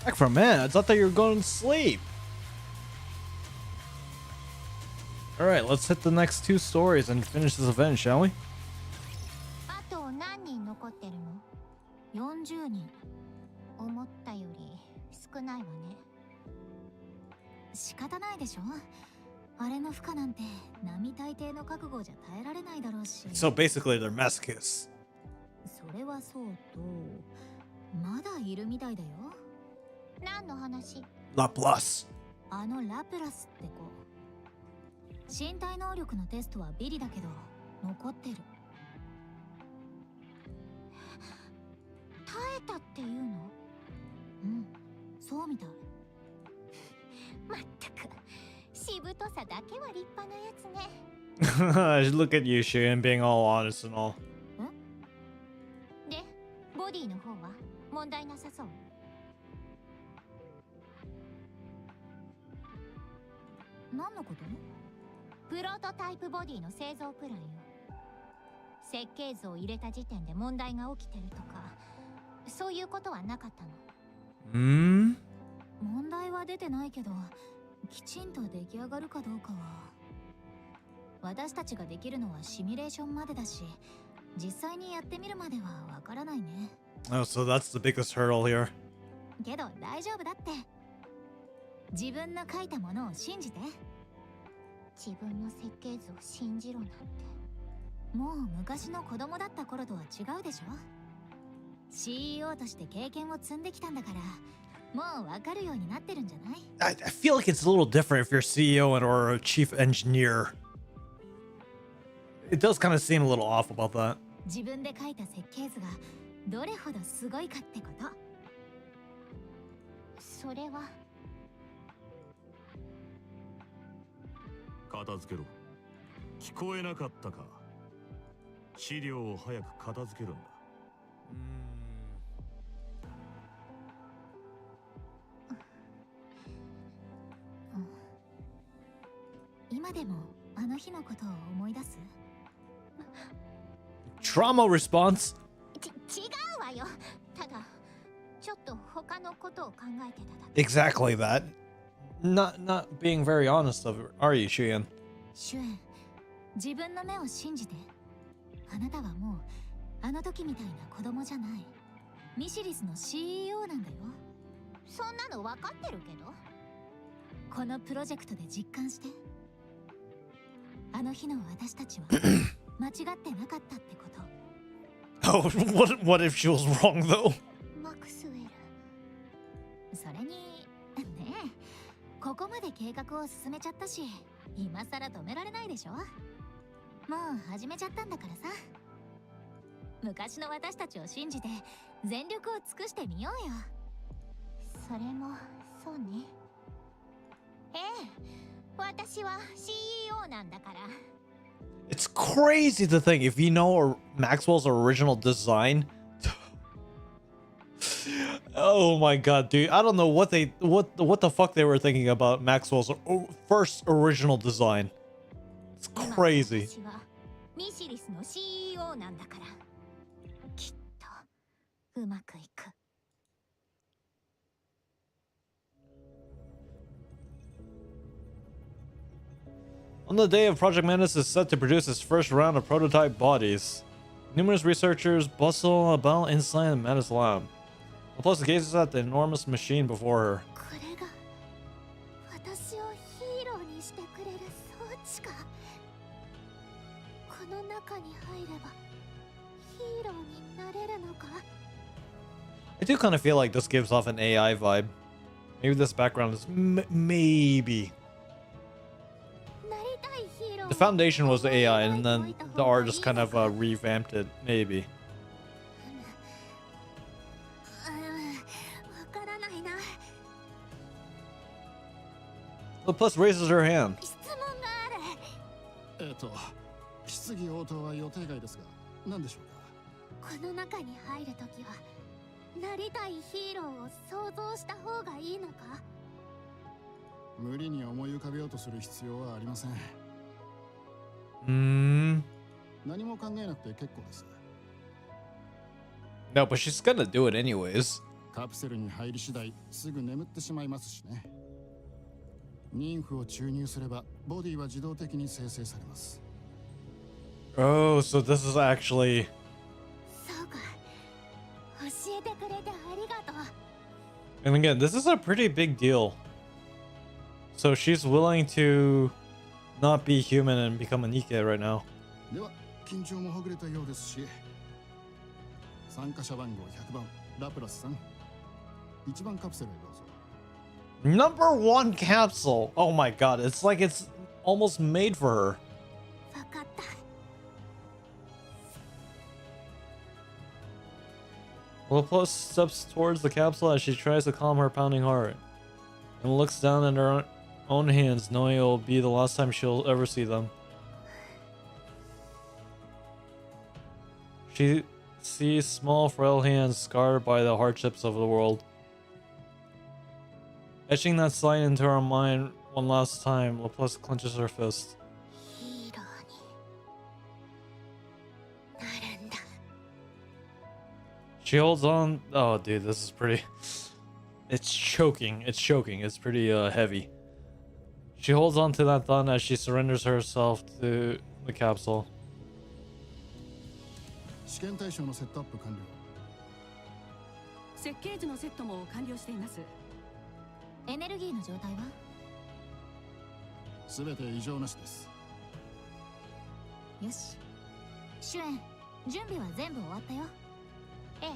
Back from meds? I thought you were going to sleep. Alright, let's hit the next 2 stories and finish this event, shall we? あと何人残ってるの ?40 人。思ったより少ないわね。仕方ないでしょ。あれの負荷なんて並大抵の覚悟じゃ耐えられないだろうし。So basically they're masochists. それはそうと、まだいるみたいだよ。何の話？ La Plus. あのラプラスって子。身体能力のテストはビリだけど残ってる。耐えたっていうの？うん、そうみたい。まったく、しぶとさだけは立派なやつね。Look at you, Shane, being all honest and all. で、ボディの方は問題なさそう？何のこと？プロトタイプボディの製造プランよ。設計図を入れた時点で問題が起きてるとか、そういうことはなかったの？問題は出てないけど、きちんと出来上がるかどうかは。私たちができるのはシミュレーションまでだし、実際にやってみるまではわからないね。Oh, so that's the biggest hurdle here. けど大丈夫だって。自分の書いたものを信じて。自分の設計図を信じろなんて。もう昔の子供だった頃とは違うでしょ。CEO として経験を積んできたんだから、もうわかるようになってるんじゃない？ I feel like it's a little different if you're CEO or a chief engineer. It does kind of seem a little off about that. 自分で書いた設計図がどれほどすごいかってこと。それは。片付けろ。聞こえなかったか。資料を早く片付けるんだ。今でもあの日のことを思い出す？ Trauma response. 違うわよ。ただちょっと他のことを考えてただけ。 Exactly that. Not being very honest of it, are you, Shian? シュエン、自分の目を信じて。あなたはもうあの時みたいな子供じゃない。ミシリスの CEO なんだよ。そんなの分かってるけど。このプロジェクトで実感して。あの日の私たちは間違ってなかったってこと。Oh, what if she was wrong though? マクスウェル。それにねえ、ここまで計画を進めちゃったし、今さら止められないでしょ。もう始めちゃったんだからさ。昔の私たちを信じて全力を尽くしてみようよ。それもそうね。ええ、私は CEO なんだから。 It's crazy to think if you know Maxwell's original design. Oh my god, dude. I don't know what the fuck they were thinking about Maxwell's first original design. It's crazy. 私はミシリスの CEO なんだから。きっとうまくいく。On the day of Project MATIS is set to produce its first round of prototype bodies. Numerous researchers bustle about inside the MATIS lab. Plus gazes at the enormous machine before her. これが私をヒーローにしてくれる装置か。この中に入ればヒーローになれるのか。 I do kind of feel like this gives off an AI vibe. Maybe this background is maybe. なりたいヒーロー。 The foundation was AI and then the artist kind of revamped it, maybe. わからないな。 The plus raises her hand. 質問がある。質疑応答は予定外ですが、何でしょうか。この中に入るときはなりたいヒーローを想像した方がいいのか。無理に思い浮かべようとする必要はありません。何も考えなくて結構です。 No, but she's gonna do it anyways. カプセルに入り次第すぐ眠ってしまいますしね。妊婦を注入すればボディは自動的に生成されます。 Oh, so this is actually... そうか。教えてくれてありがとう。 And again, this is a pretty big deal. So she's willing to not be human and become a NIKKE right now. では緊張もほぐれたようですし、参加者番号100番ラプラスさん、1番カプセルへどうぞ。 Number 1 capsule. Oh my god, it's like it's almost made for her. わかった。 Laplace steps towards the capsule as she tries to calm her pounding heart and looks down at her own hands, knowing it will be the last time she'll ever see them. She sees small, frail hands scarred by the hardships of the world. Etching that sight into her mind one last time, Laplace clenches her fist. ヒーローになるんだ。 She holds on. Oh, dude, this is pretty. It's choking. It's choking. It's pretty heavy. She holds on to that thought as she surrenders herself to the capsule. 試験対象のセットアップ完了。設計図のセットも完了しています。エネルギーの状態は？すべて異常なしです。よし。主演、準備は全部終わったよ。ええ。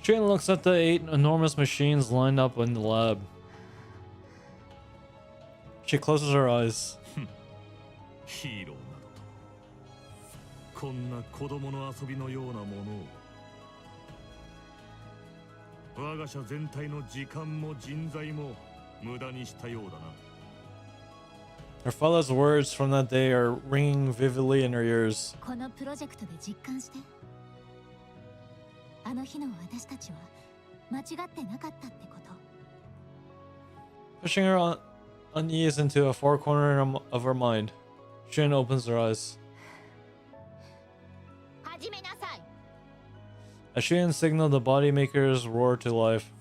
Shane looks at the 8 enormous machines lined up in the lab. She closes her eyes. ヒーローなどとこんな子供の遊びのようなものを我が社全体の時間も人材も無駄にしたようだな。 Her father's words from that day are ringing vividly in her ears. このプロジェクトで実感して。あの日の私たちは間違ってなかったってこと。 Pushing her unease into a far corner of her mind, Shane opens her eyes. 始めなさい。 As Shane signaled, the body makers roar to life.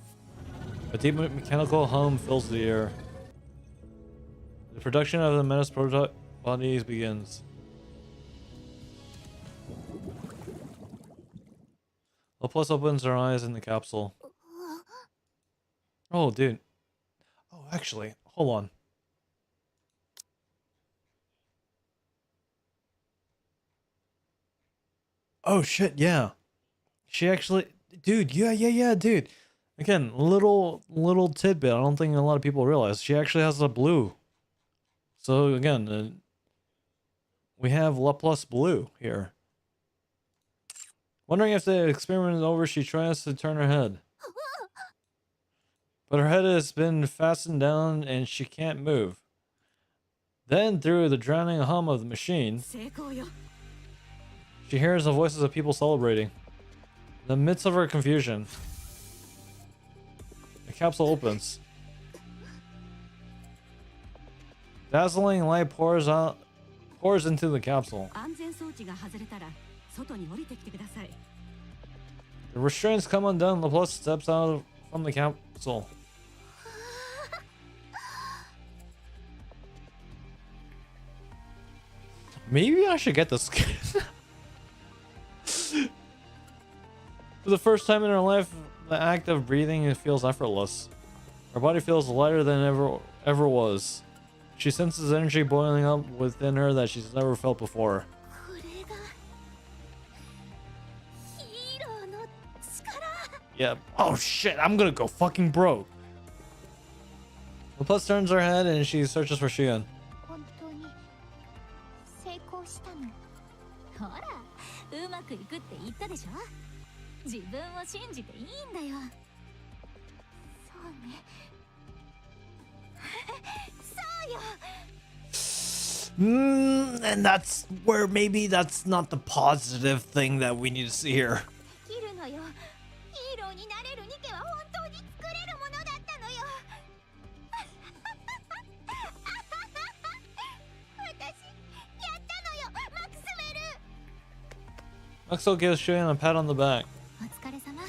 A deep mechanical hum fills the air. The production of the MATIS prototype bodies begins. Laplace opens her eyes in the capsule. Oh, dude. Oh, actually, hold on. Oh shit, yeah. She actually, dude, yeah, dude. Again, little tidbit. I don't think a lot of people realize she actually has a blue. So again, we have Laplace blue here. Wondering if the experiment is over, she tries to turn her head. But her head has been fastened down and she can't move. Then, through the drowning hum of the machine, she hears the voices of people celebrating. In the midst of her confusion, the capsule opens. Dazzling light pours into the capsule. The restraints come undone. Laplace steps out from the capsule. Maybe I should get this. For the first time in her life, the act of breathing feels effortless. Her body feels lighter than ever was. She senses energy boiling up within her that she's never felt before. Yeah. Oh shit, I'm gonna go fucking broke. Laplace turns her head and she searches for Shion. ほら、うまくいくって言ったでしょ。自分を信じていいんだよ。そうね。そうよ。And that's where maybe that's not the positive thing that we need to see here. できるのよ。ヒーローになれるニケは本当に作れるものだったのよ。私、やったのよ、マクスウェル。Maxwell gives Shion a pat on the back. お疲れ様。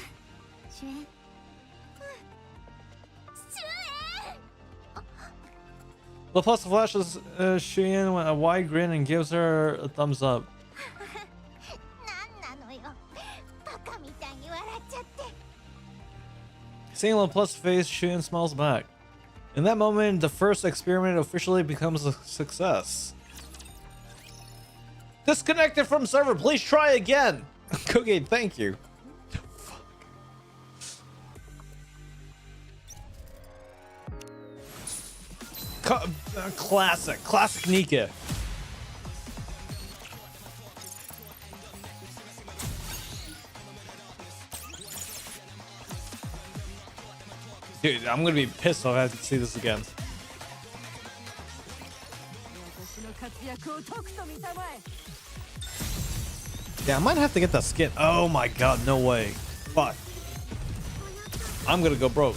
主演。LaPlus flashes Xuan with a wide grin and gives her a thumbs up. なんなのよ。バカみたいに笑っちゃって。Seeing LaPlus' face, Xuan smiles back. In that moment, the first experiment officially becomes a success. Disconnected from server. Please try again. Cookie, thank you. Classic NIKKE. Dude, I'm gonna be pissed if I have to see this again. Yeah, I might have to get that skin. Oh my god, no way. Fuck. I'm gonna go broke.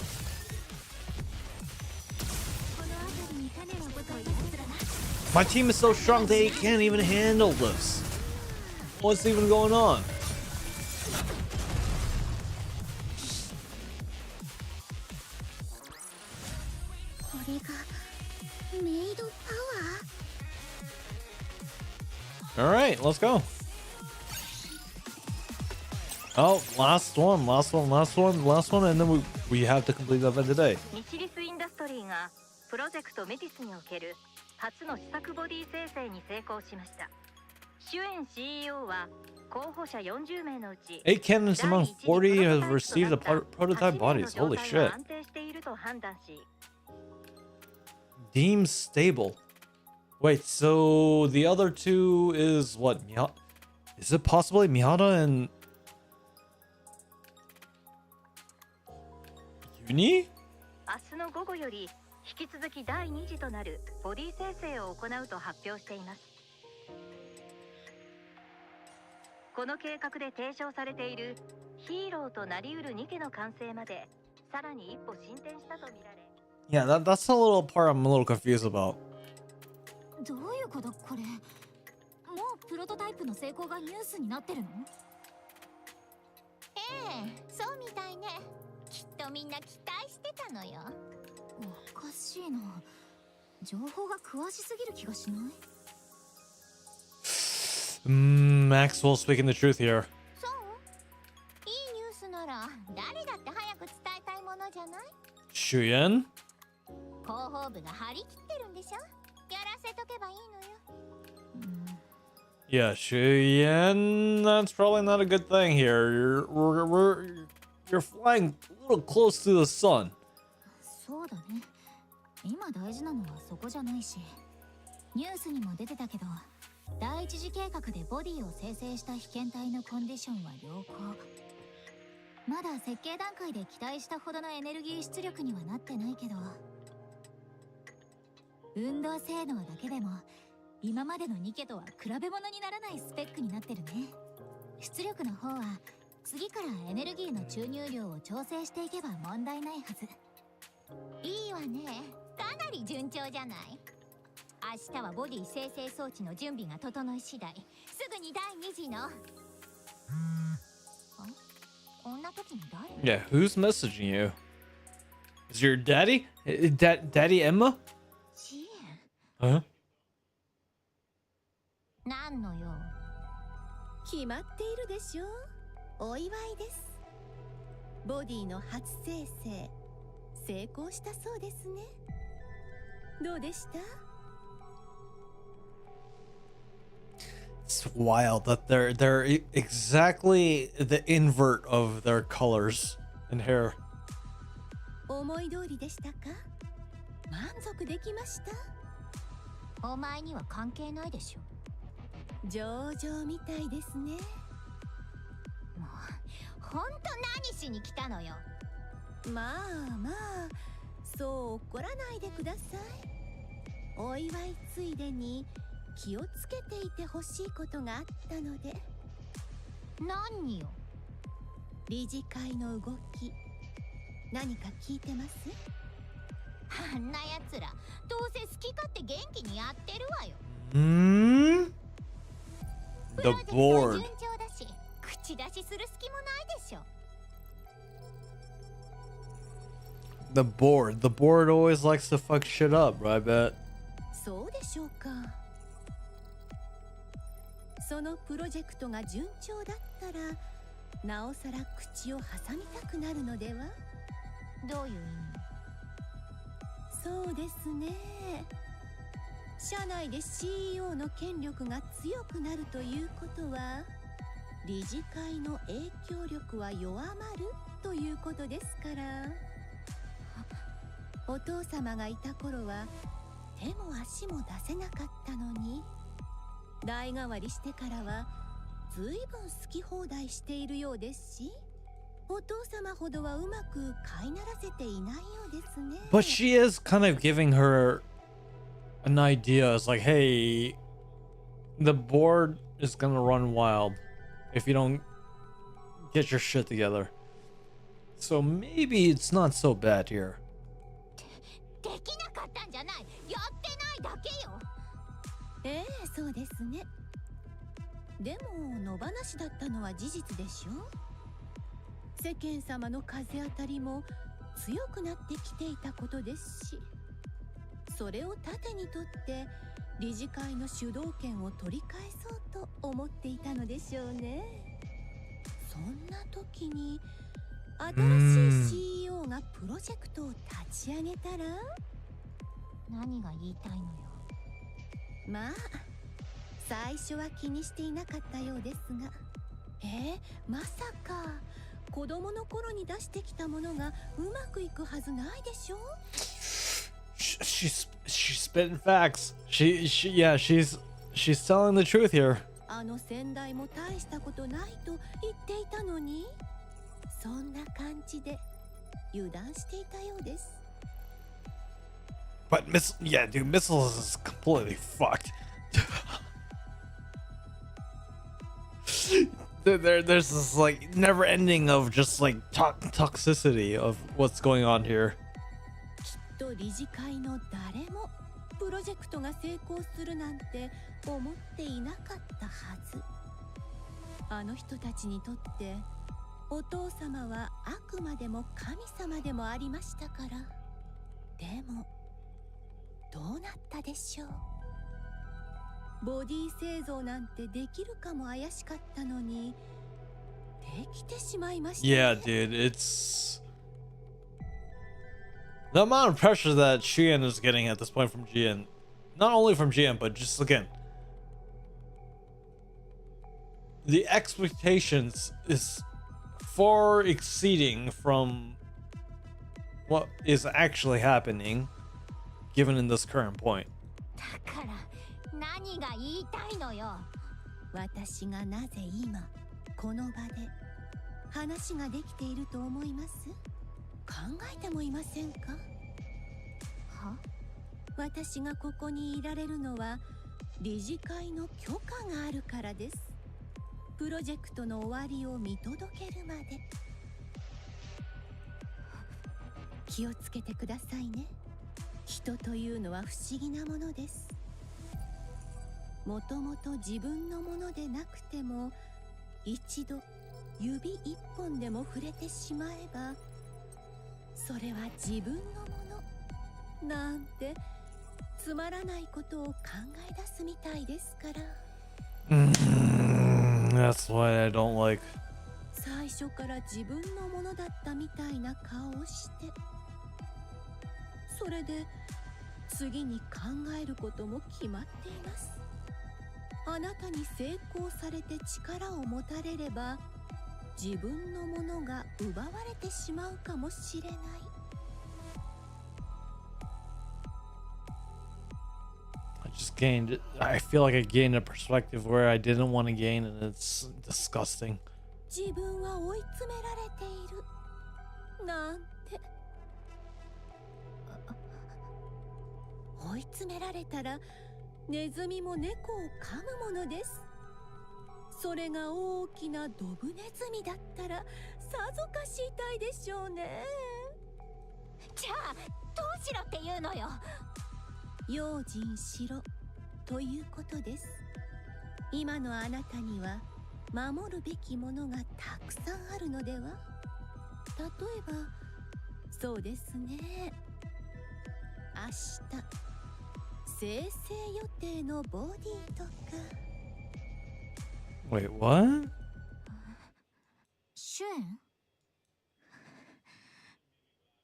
My team is so strong they can't even handle this. What's even going on? All right, let's go. Oh, last one, and then we have to complete the event today. ミシリスインダストリーがプロジェクトメティスにおける初の試作ボディ生成に成功しました。シュエン CEO は候補者40名のうち 8 cannons among 40 have received the prototype bodies. Holy shit. 安定していると判断し Deemed stable. Wait, so the other two is what? Is it possibly Mihara and Uni? 明日の午後より引き続き第2次となるボディ生成を行うと発表しています。この計画で提唱されているヒーローとなりうるニケの完成までさらに一歩進展したとみられ。Yeah, that's a little part I'm a little confused about. どういうことこれ？もうプロトタイプの成功がニュースになってるの？ええ、そうみたいね。きっとみんな期待してたのよ。おかしいな。情報が詳しすぎる気がしない？ Maxwell speaking the truth here. そう？いいニュースなら誰だって早く伝えたいものじゃない？ Shuyen? 広報部が張り切ってるんでしょ？やらせとけばいいのよ。Yeah, Shuyen, that's probably not a good thing here. You're flying a little close to the sun. そうだね。今大事なのはそこじゃないし、ニュースにも出てたけど、第一次計画でボディを生成した被験体のコンディションは良好。まだ設計段階で期待したほどのエネルギー出力にはなってないけど、運動性能だけでも今までのニケとは比べ物にならないスペックになってるね。出力の方は次からエネルギーの注入量を調整していけば問題ないはず。いいわね。かなり順調じゃない？明日はボディ生成装置の準備が整い次第、すぐに第2次の。こんな時に誰？ Yeah, who's messaging you? Is your daddy? Daddy Emma? 支援。Huh? なんのよ。決まっているでしょう。お祝いです。ボディの初生成成功したそうですね。どうでした？ It's wild that they're exactly the invert of their colors and hair. 思い通りでしたか？満足できました？お前には関係ないでしょ。上々みたいですね。もうほんと何しに来たのよ。まあまあ、そう怒らないでください。お祝いついでに気をつけていてほしいことがあったので。何よ？理事会の動き、何か聞いてます？あんなやつらどうせ好き勝手元気にやってるわよ。The board. 順調だし、口出しする隙もないでしょ。The board always likes to fuck shit up, I bet. そうでしょうか。そのプロジェクトが順調だったらなおさら口を挟みたくなるのでは。どういう意味？そうですね。社内で CEO の権力が強くなるということは理事会の影響力は弱まるということですから。お父様がいた頃は手も足も出せなかったのに、代替わりしてからはずいぶん好き放題しているようですし、お父様ほどはうまく飼いならせていないようですね。 But she is kind of giving her an idea. It's like, hey, the board is gonna run wild if you don't get your shit together. So maybe it's not so bad here. できなかったんじゃない、やってないだけよ。ええ、そうですね。でも野放しだったのは事実でしょ。世間様の風当たりも強くなってきていたことですし、それを盾にとって理事会の主導権を取り返そうと思っていたのでしょうね。そんな時に新しい CEO がプロジェクトを立ち上げたら、何が言いたいのよ。まあ最初は気にしていなかったようですが、まさか子供の頃に出してきたものがうまくいくはずないでしょ。She's spitting facts. She's telling the truth here. あの先代も大したことないと言っていたのに、そんな感じで油断していたようです。 But dude, Missiles is completely fucked. There's this like never ending of just like toxicity of what's going on here. きっと理事会の誰もプロジェクトが成功するなんて思っていなかったはず。あの人たちにとってお父様はあくまでも神様でもありましたから。でもどうなったでしょう。ボディ製造なんてできるかも怪しかったのにできてしまいましたね。 Yeah, dude, it's the amount of pressure that Sheehan is getting at this point from GN. Not only from GN, but just again, the expectations is far exceeding from what is actually happening given in this current point. だから何が言いたいのよ。私がなぜ今この場で話ができていると思います？考えてもいませんか？は？私がここにいられるのは理事会の許可があるからです。プロジェクトの終わりを見届けるまで。気をつけてくださいね。人というのは不思議なものです。もともと自分のものでなくても一度指一本でも触れてしまえばそれは自分のものなんてつまらないことを考え出すみたいですから。That's why I don't like. 最初から自分のものだったみたいな顔をして、それで次に考えることも決まっています。あなたに成功されて力を持たれれば自分のものが奪われてしまうかもしれない。I feel like I gained a perspective where I didn't want to gain, and it's disgusting. 自分は追い詰められているなんて。追い詰められたらネズミも猫を噛むものです。それが大きなドブネズミだったらさぞかし痛いでしょうね。じゃあどうしろっていうのよ。用心しろということです。今のあなたには守るべきものがたくさんあるのでは。例えばそうですね。明日生成予定のボディとか。 Wait, what? シュエン？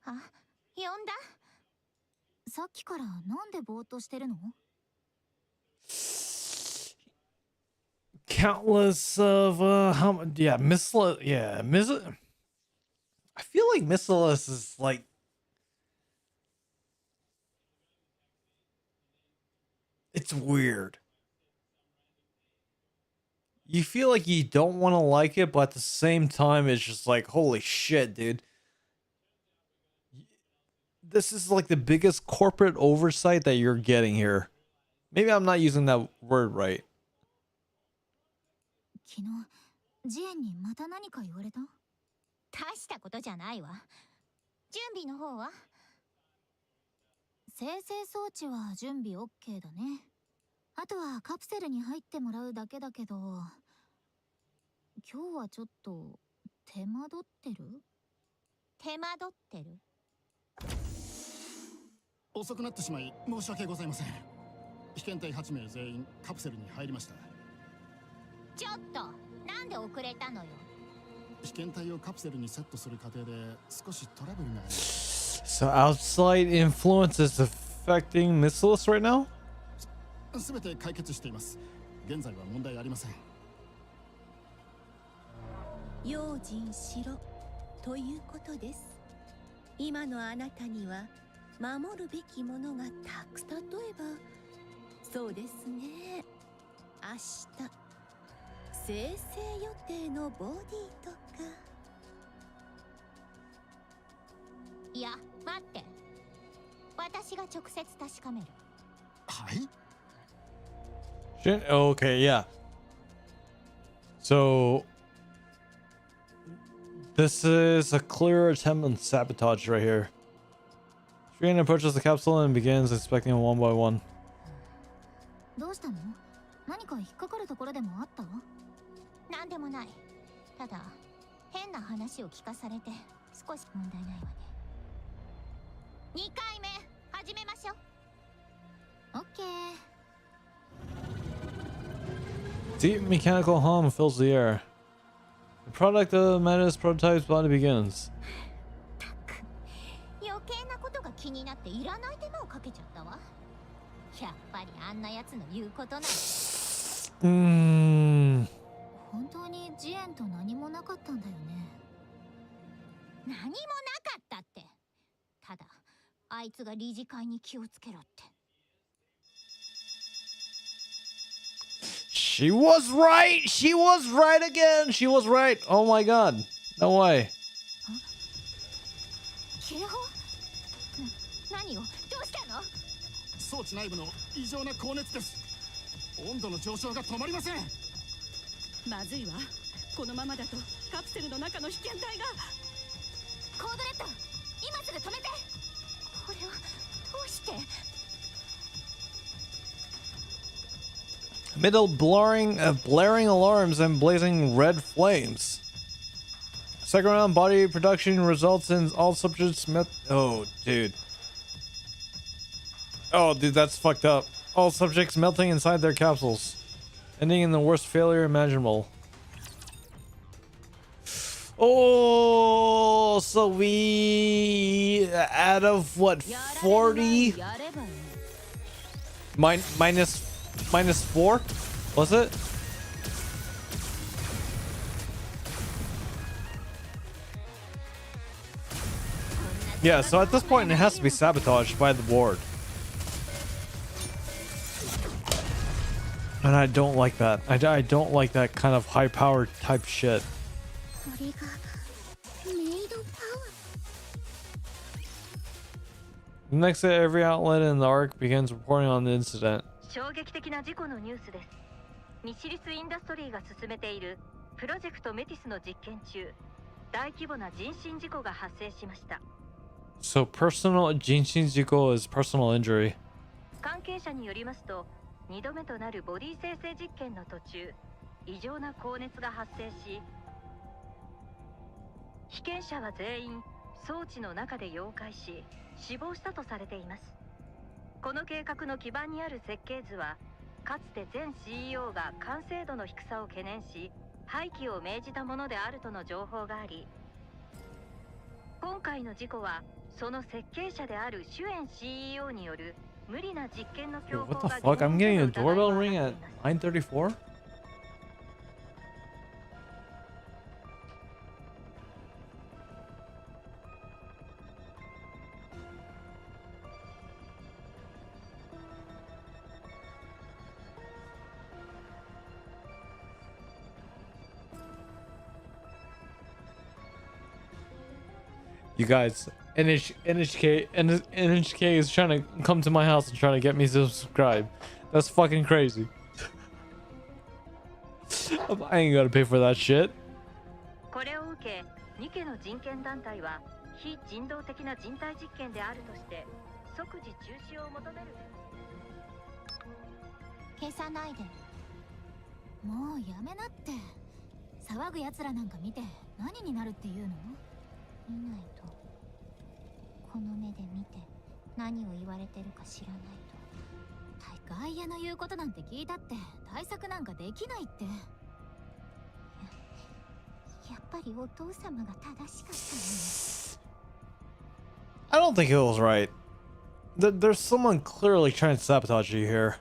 あ、呼んだ？さっきからなんでぼーっとしてるの？ Countless of yeah, Missless, yeah, I feel like Missless is like it's weird. You feel like you don't want to like it, but at the same time it's just like, holy shit, dude. This is like the biggest corporate oversight that you're getting here. Maybe I'm not using that word right. 昨日ジエンにまた何か言われた？大したことじゃないわ。準備の方は？生成装置は準備 OK だね。あとはカプセルに入ってもらうだけだけど、今日はちょっと手間取ってる？手間取ってる？遅くなってしまい申し訳ございません。被験体8名全員カプセルに入りました。ちょっとなんで遅れたのよ。被験体をカプセルにセットする過程で少しトラブルがありまし So outside influence is affecting Missless right now? た。すべて解決しています。現在は問題ありません。用心しろということです。今のあなたには守るべきものがたくさん。例えばそうですね、明日生成予定のボディとか。いや、待って。私が直接確かめる。はい。Okay, yeah. So this is a clear attempt on sabotage right here. Shireen approaches the capsule and begins inspecting it one by one. どうしたの？何か引っかかるところでもあった？なんでもない。ただ変な話を聞かされて少し問題ないわね。2回目始めましょう。オッケー。Deep mechanical hum fills the air. The product of MATIS prototype's body begins. 余計なことが気になっていらない手間をかけちゃったわ。やっぱりあんなやつの言うことなんて。本当にジエンと何もなかったんだよね。何もなかったって。ただあいつが理事会に気をつけろって。She was right! She was right again! She was right! Oh my god. No way. 警報？何を？どうしたの？装置内部の異常な高熱です。温度の上昇が止まりません。まずいわ。このままだとカプセルの中の被験体が。コードレッド、今すぐ止めて。これはどうして？ Middle blaring alarms and blazing red flames. Second round body production results in all subjects met. Oh, dude. Oh, dude, that's fucked up. All subjects melting inside their capsules, ending in the worst failure imaginable. Oh, so we out of what 40 minus 4 was it? Yeah, so at this point it has to be sabotaged by the board. And I don't like that. I don't like that kind of high power type shit. Next, every outlet in the ARC begins reporting on the incident. 衝撃的な事故のニュースです。ミシリスインダストリーが進めているプロジェクトメティスの実験中、大規模な人身事故が発生しました。So personal 人身事故 is personal injury. 関係者によりますと、2度目となるボディ生成実験の途中、異常な高熱が発生し、被験者は全員装置の中で溶解し死亡したとされています。この計画の基盤にある設計図はかつて前 CEO が完成度の低さを懸念し廃棄を命じたものであるとの情報があり、今回の事故はその設計者である主演 CEO による無理な実験の強 What 行 the が fuck? I'm 原 getting 因 a との疑い doorbell を ring 放 at っています。 9:34? You guys, NHK is trying to come to my house and trying to get me to subscribe. That's fucking crazy. I ain't gotta pay for that shit. これを受け、ニケの人権団体は非人道的な人体実験であるとして即時中止を求める。消さないで。もうやめなって。騒ぐ奴らなんか見て何になるっていうの？見ないと。この目で見て何を言われてるか知らないと。外野の言うことなんて聞いたって対策なんかできないって。やっぱりお父様が正しかったの。 I don't think it was right. There's someone clearly trying to sabotage you here.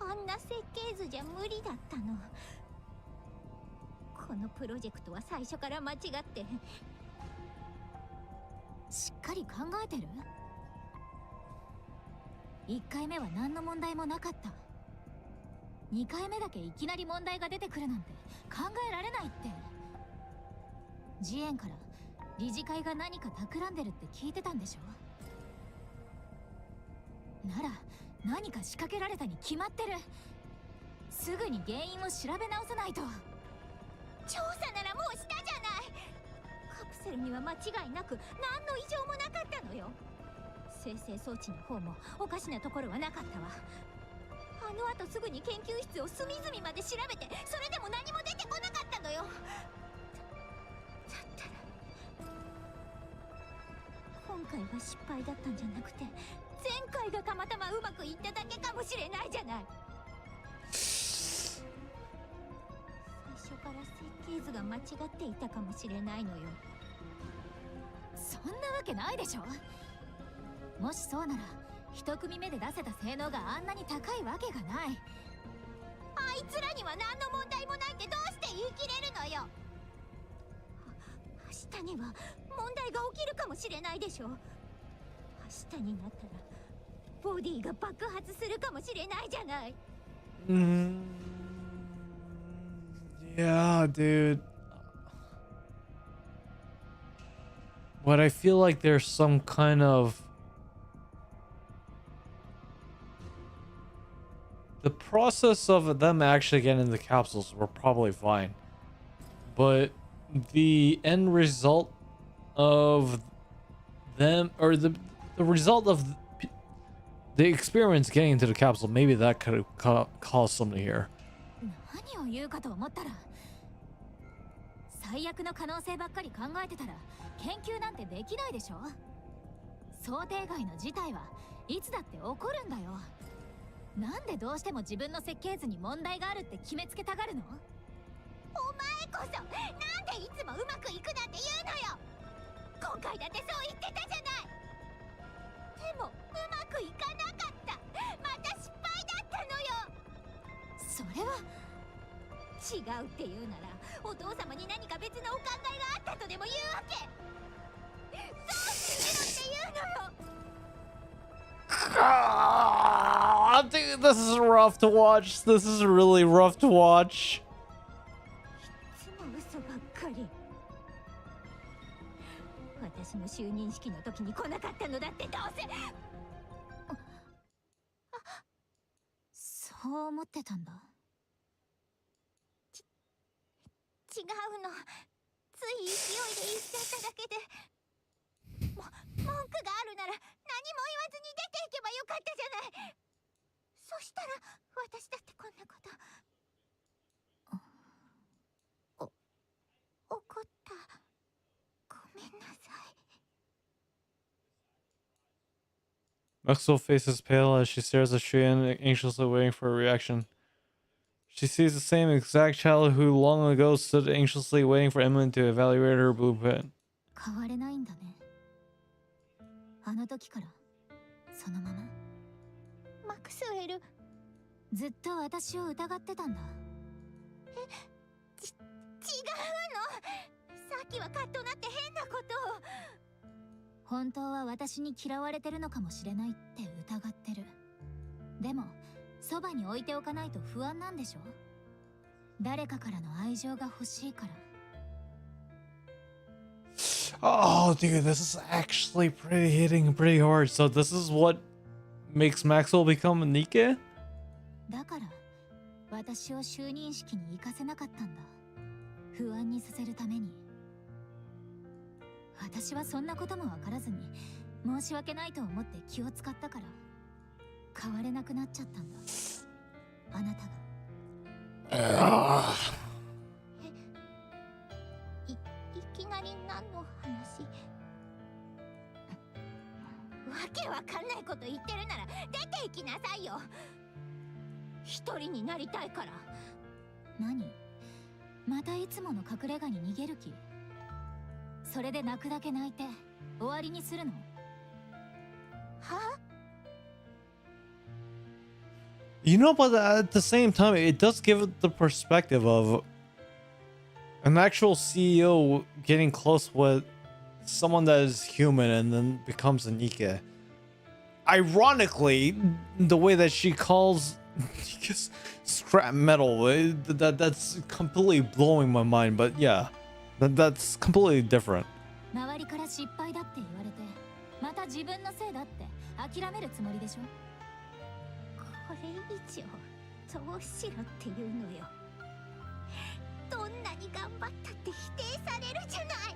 あんな設計図じゃ無理だったの。このプロジェクトは最初から間違ってしっかり考えてる？ 1回目は何の問題もなかった。2回目だけいきなり問題が出てくるなんて考えられないって。ジエンから理事会が何か企んでるって聞いてたんでしょ？なら何か仕掛けられたに決まってる。すぐに原因を調べ直さないと。調査ならもうしたじゃない。カプセルには間違いなく何の異常もなかったのよ。生成装置の方もおかしなところはなかったわ。あの後すぐに研究室を隅々まで調べて、それでも何も出てこなかったのよ。だったら今回は失敗だったんじゃなくて前回がたまたまうまくいっただけかもしれないじゃない。最初から設計図が間違っていたかもしれないのよ。そんなわけないでしょ。もしそうなら一組目で出せた性能があんなに高いわけがない。あいつらには何の問題もないってどうして言い切れるのよ。明日には問題が起きるかもしれないでしょ。明日になったらボディが爆発するかもしれないじゃない。Yeah, dude. But I feel like there's some kind of... The process of them actually getting the capsules were probably fine. But the end result of them, or the result of the experiments getting into the capsule, maybe that could have caused something here. 何を言うかと思ったら、最悪の可能性ばっかり考えてたら研究なんてできないでしょ。想定外の事態はいつだって起こるんだよ。なんでどうしても自分の設計図に問題があるって決めつけたがるの？お前こそなんでいつもうまくいくなんて言うのよ。今回だってそう言ってたじゃない。でもうまくいかなかった。また失敗だったのよ。それは違うって言うならお父様に何か別のお考えがあったとでも言うわけ。そう信じろって言うのよ。Dude, this is rough to watch. This is really rough to watch. いつも嘘ばっかり。私の就任式の時に来なかったのだってどうせ。そう思ってたんだ。違うの。つい勢いで言っちゃっただけで。文句があるなら何も言わずに出ていけばよかったじゃない。そしたら私だってこんなこと。怒った。ごめんなさい。Maxwell faces pale as she stares at Shuyan, anxiously waiting for a reaction. She sees the same exact child who long ago stood anxiously waiting for Emily to evaluate her blueprint. 変われないんだね。あの時からそのまま。マクスウェル、ずっと私を疑ってたんだ。違うの。さっきはカッとなって変なことを。本当は私に嫌われてるのかもしれないって疑ってる。でもそばに置いておかないと不安なんでしょ。誰かからの愛情が欲しいから。Oh, dude, this is actually hitting pretty hard. So this is what makes Maxwell become a NIKKE? だから私を就任式に行かせなかったんだ。不安にさせるために。私はそんなことも分からずに申し訳ないと思って気を使ったから変われなくなっちゃったんだ。あなたが。いきなり何の話？わけわかんないこと言ってるなら出て行きなさいよ。一人になりたいから。何？またいつもの隠れ家に逃げる気？それで泣くだけ泣いて終わりにするの？は？ You know, but at the same time, it does give it the perspective of an actual CEO getting close with someone that is human and then becomes a NIKKE. Ironically, the way that she calls scrap metal, that's completely blowing my mind. But yeah, that's completely different. 周りから失敗だって言われて、また自分のせいだって諦めるつもりでしょ。これ以上どうしろっていうのよ。どんなに頑張ったって否定されるじゃない。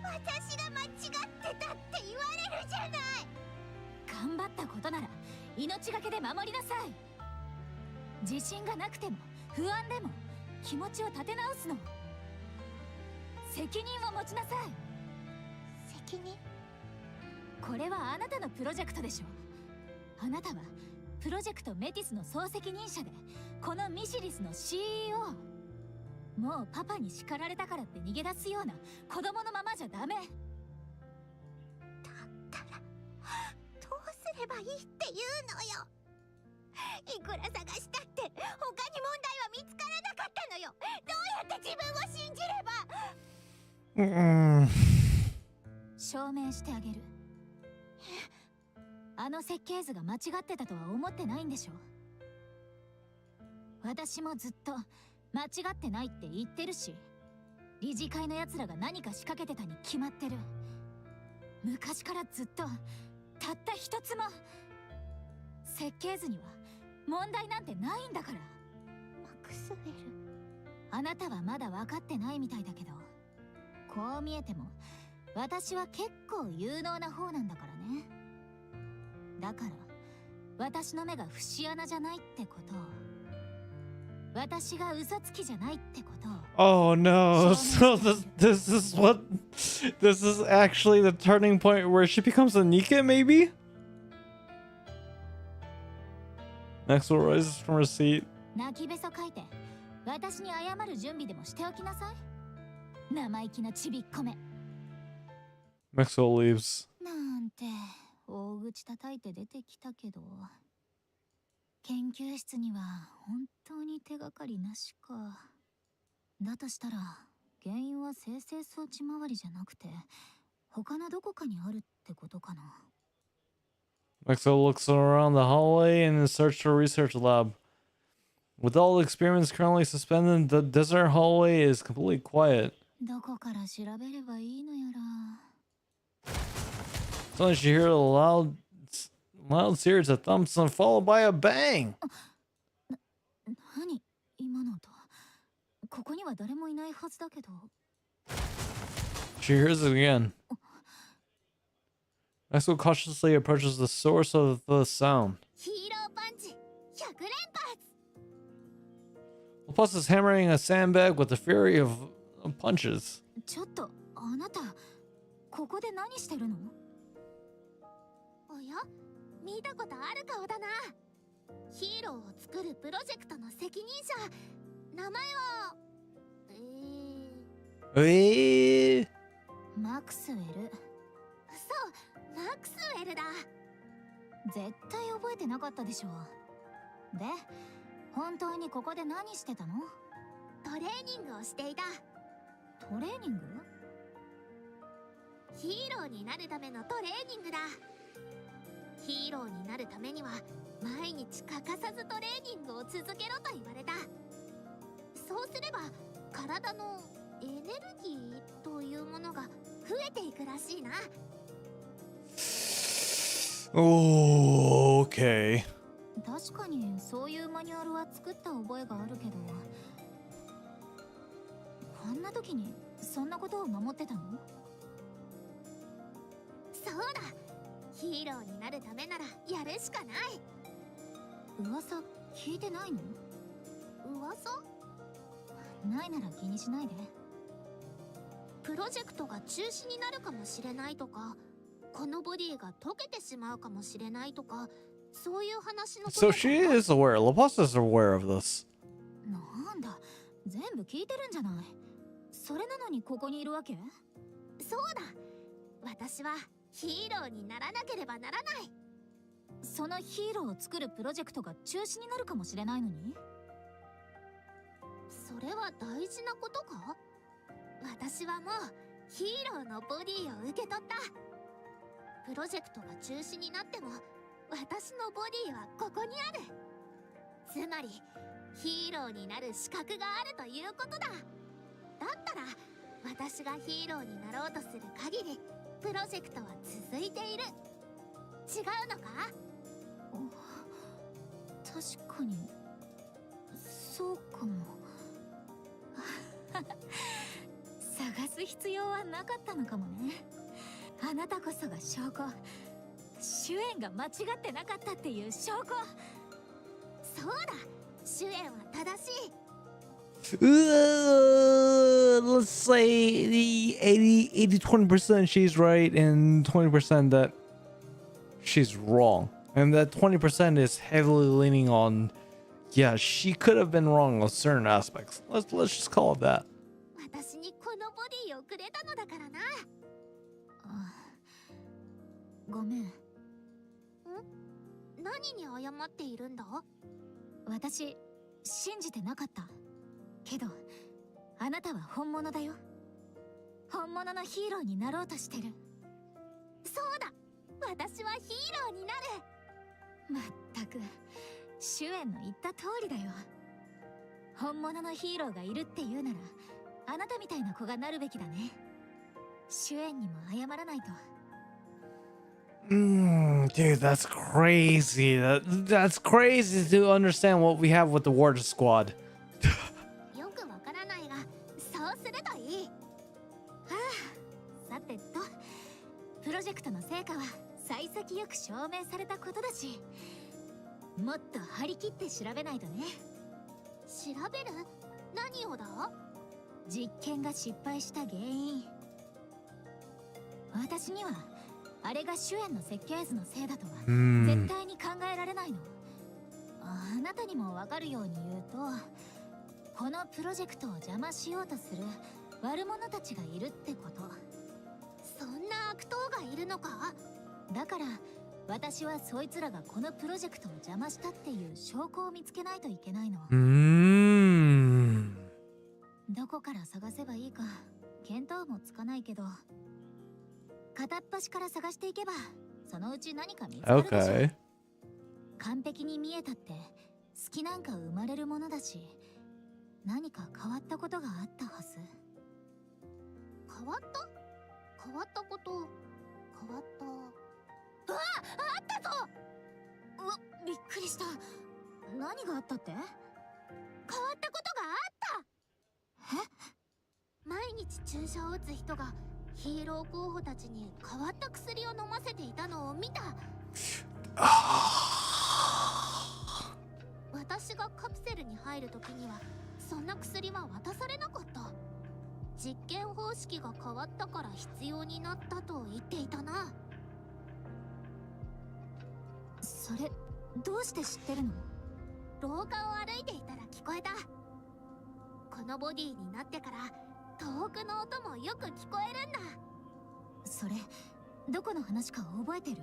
私が間違ってたって言われるじゃない。頑張ったことなら命がけで守りなさい。自信がなくても不安でも気持ちを立て直すの。責任を持ちなさい。責任？これはあなたのプロジェクトでしょ。あなたはプロジェクトメティスの総責任者で、このミシリスの CEO。 もうパパに叱られたからって逃げ出すような子供のままじゃダメだったらどうすればいいっていうのよ。いくら探したって他に問題は見つからなかったのよ。どうやって自分を信じれば。証明してあげる。あの設計図が間違ってたとは思ってないんでしょ。私もずっと間違ってないって言ってるし、理事会のやつらが何か仕掛けてたに決まってる。昔からずっとたった一つも設計図には問題なんてないんだから。マクスウェル、あなたはまだ分かってないみたいだけど、こう見えても私は結構有能な方なんだからね。だから私の目が節穴じゃないってことを、私が嘘つきじゃないってことを。 Oh no, so this is actually the turning point where she becomes a NIKKE, maybe? Maxwell rises from her seat. 泣きべそ書いて私に謝る準備でもしておきなさい。生意気なちびっこめ。 Maxwell leaves. なんて大口叩いて出てきたけど、研究室には本当に手がかりなしか。だとしたら原因は生成装置周りじゃなくて他のどこかにあるってことかな。 Maxwell looks around the hallway in a search for a research lab. With all experiments currently suspended, the desert hallway is completely quiet. どこから調べればいいのやら。 Suddenly she hears a loud series of thumps and followed by a bang. 何今の音。ここには誰もいないはずだけど。 She hears it again. Maxwell cautiously approaches the source of the sound. ヒーローパンチ100連発。 Plus is hammering a sandbag with the fury of punches. ちょっとあなたここで何してるの？おや、見たことある顔だな。ヒーローを作るプロジェクトの責任者。名前はマクスウェル。そう、マクスウェルだ。絶対覚えてなかったでしょ。で、本当にここで何してたの？トレーニングをしていた。トレーニング？ヒーローになるためのトレーニングだ。ヒーローになるためには毎日欠かさずトレーニングを続けろと言われた。そうすれば体のエネルギーというものが増えていくらしいな。Okay. 確かにそういうマニュアルは作った覚えがあるけど、こんな時にそんなことを守ってたの？そうだ、ヒーローになるためならやるしかない。噂聞いてないの？噂？ないなら気にしないで。プロジェクトが中止になるかもしれないとか、このボディが溶けてしまうかもしれないとか、そういう話のこと So she is aware. La Paz is aware of this. なんだ、全部聞いてるんじゃない。それなのにここにいるわけ？そうだ、私はヒーローにならなければならない。そのヒーローを作るプロジェクトが中止になるかもしれないのに？それは大事なことか？私はもうヒーローのボディを受け取った。プロジェクトが中止になっても私のボディはここにある。つまりヒーローになる資格があるということだ。だったら私がヒーローになろうとする限りプロジェクトは続いている。違うのか？確かにそうかも。探す必要はなかったのかもね。あなたこそが証拠。主演が間違ってなかったっていう証拠。そうだ、主演は正しい。Let's say the 20% she's right and 20% that she's wrong. And that 20% is heavily leaning on, yeah, she could have been wrong on certain aspects. Let's just call it that. 私にこのボディをくれたのだからな。ごめん。何に謝っているんだ？私信じてなかったけど、あなたは本物だよ。本物のヒーローになろうとしてる。そうだ、私はヒーローになる。まったく主演の言った通りだよ。本物のヒーローがいるって言うならあなたみたいな子がなるべきだね。主演にも謝らないと。Dude, that's crazy. That's crazy to understand what we have with the Water Squad. よくわからないが、そうするといい。さてと、プロジェクトの成果は幸先よく証明されたことだし、もっと張り切って調べないとね。調べる？何をだ？実験が失敗した原因。私にはあれが主演の設計図のせいだとは絶対に考えられないの。あなたにもわかるように言うと、このプロジェクトを邪魔しようとする悪者たちがいるってこと。そんな悪党がいるのか？だから私はそいつらがこのプロジェクトを邪魔したっていう証拠を見つけないといけないの。どこから探せばいいか見当もつかないけど、片っ端から探していけばそのうち何か見つかるでしょ。Okay. 完璧に見えたって好きなんか生まれるものだし、何か変わったことがあったはず。変わった？変わったこと、変わった。あったぞ！うわ、びっくりした。何があったって？変わったことがあった！毎日注射を打つ人がヒーロー候補たちに変わった薬を飲ませていたのを見た。私がカプセルに入るときにはそんな薬は渡されなかった。実験方式が変わったから必要になったと言っていたな。それどうして知ってるの？廊下を歩いていたら聞こえた。このボディになってから遠くの音もよく聞こえるんだ。それどこの話か覚えてる？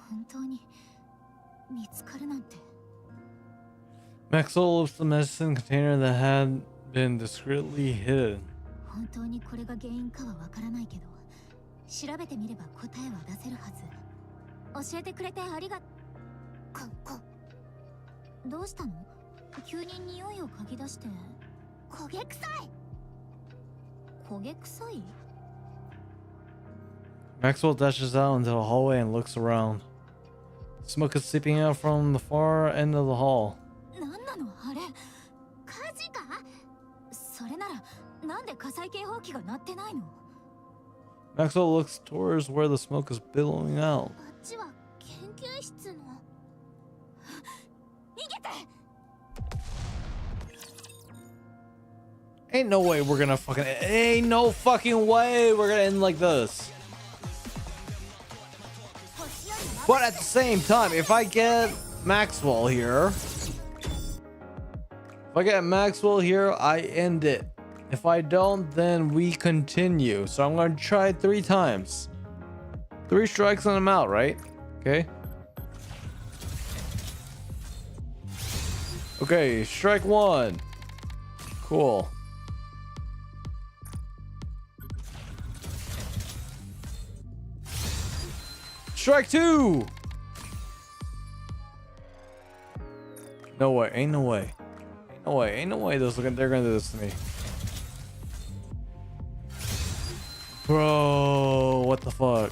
本当に見つかるなんて。 Maxwell lifts the medicine container that had been discreetly hidden. 本当にこれが原因かはわからないけど、調べてみれば答えは出せるはず。教えてくれてありが。コンコン。どうしたの？急に匂いを嗅ぎ出して。焦げ臭い。焦げ臭い？ Maxwell dashes out into the hallway and looks around. Smoke is seeping out from the far end of the hall. なんなのあれ？火事か？それならなんで火災警報器が鳴ってないの？ Maxwell looks towards where the smoke is billowing out. あっちは研究室の。逃げて！ Ain't no way we're gonna fucking. Ain't no fucking way we're gonna end like this. But at the same time, if I get Maxwell here, I end it. If I don't, then we continue. So I'm gonna try 3 times. 3 strikes and I'm out, right? Okay. Okay, strike 1. Cool. Strike 2. No way, ain't no way. Ain't no way they're gonna do this to me. Bro, what the fuck?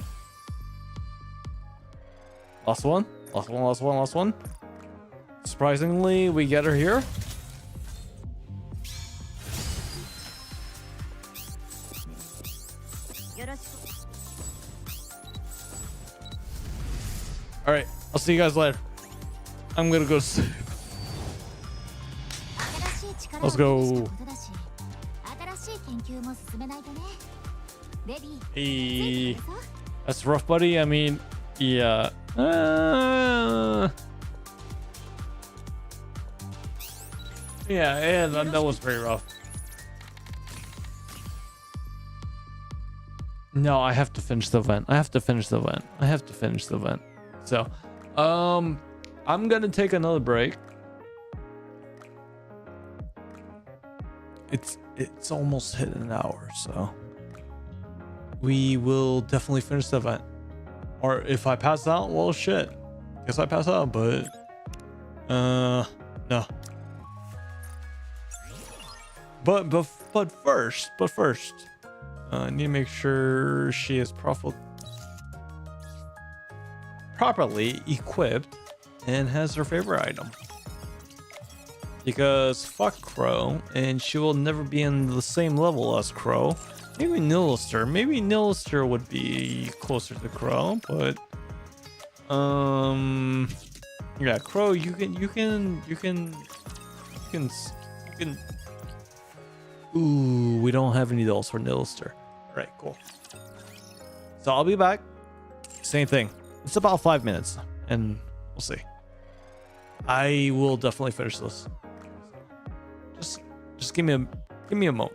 Last one. Surprisingly, we get her here. Alright, I'll see you guys later. I'm gonna go sleep. Let's go. Hey, that's rough, buddy. I mean, yeah. Yeah, that was pretty rough. No, I have to finish the event. So, I'm gonna take another break. It's almost hit an hour, so we will definitely finish the event. Or if I pass out, well, shit. Guess I pass out, but no. But first, I need to make sure she is properly equipped and has her favorite item. Because fuck Crow, and she will never be in the same level as Crow. Maybe Nilister would be closer to Crow, but yeah, Crow, you can. Ooh, we don't have any dolls for Nilister. All right, cool. So I'll be back. Same thing. It's about 5 minutes, and we'll see. I will definitely finish this. Just give me a moment.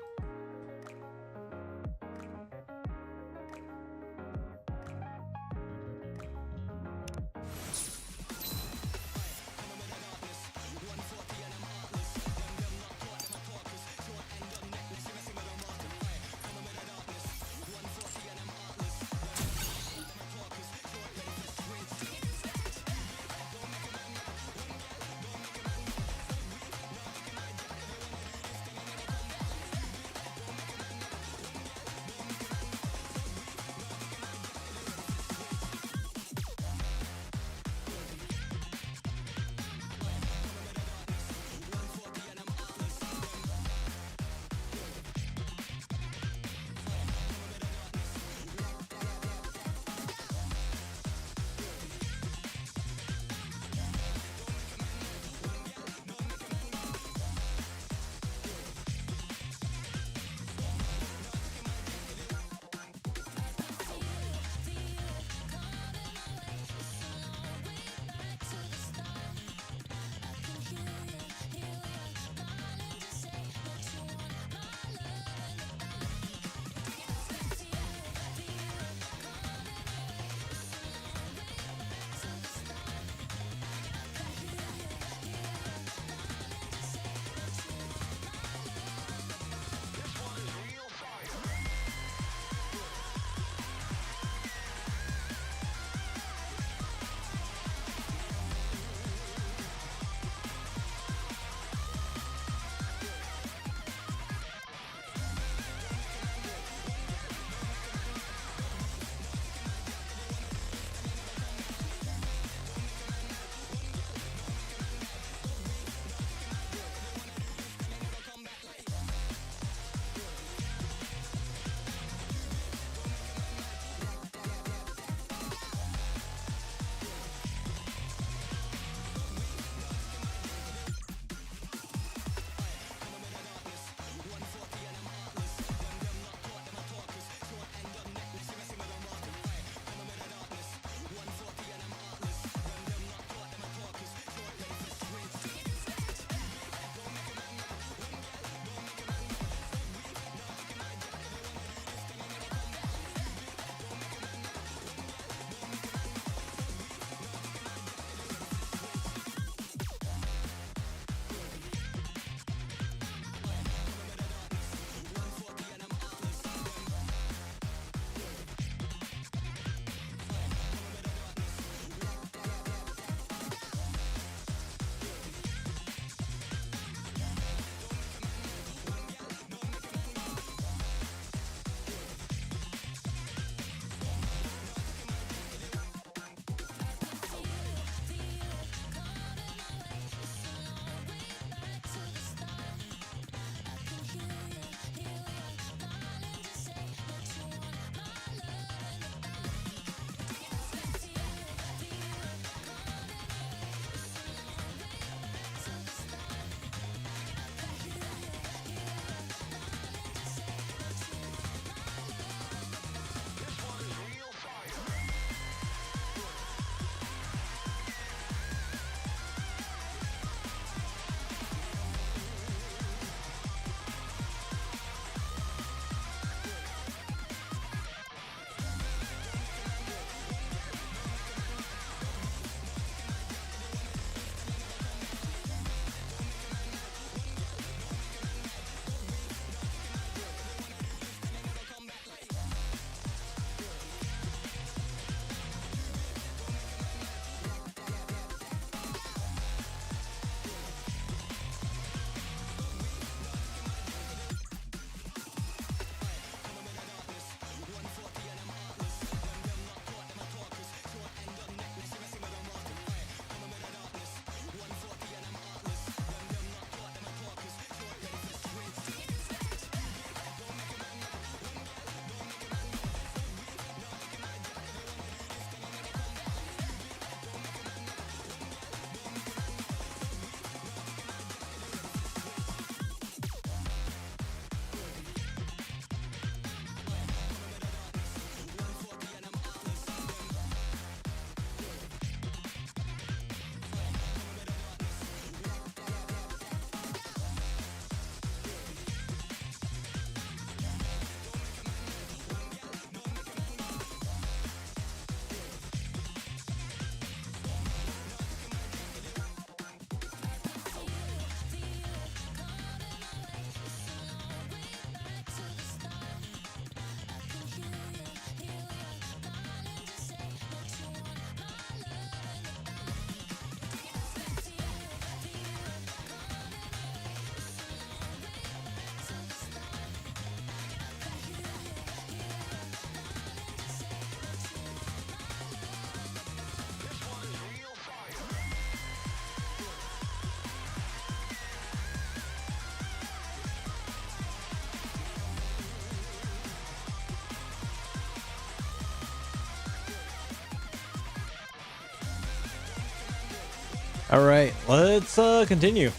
All right, let's continue.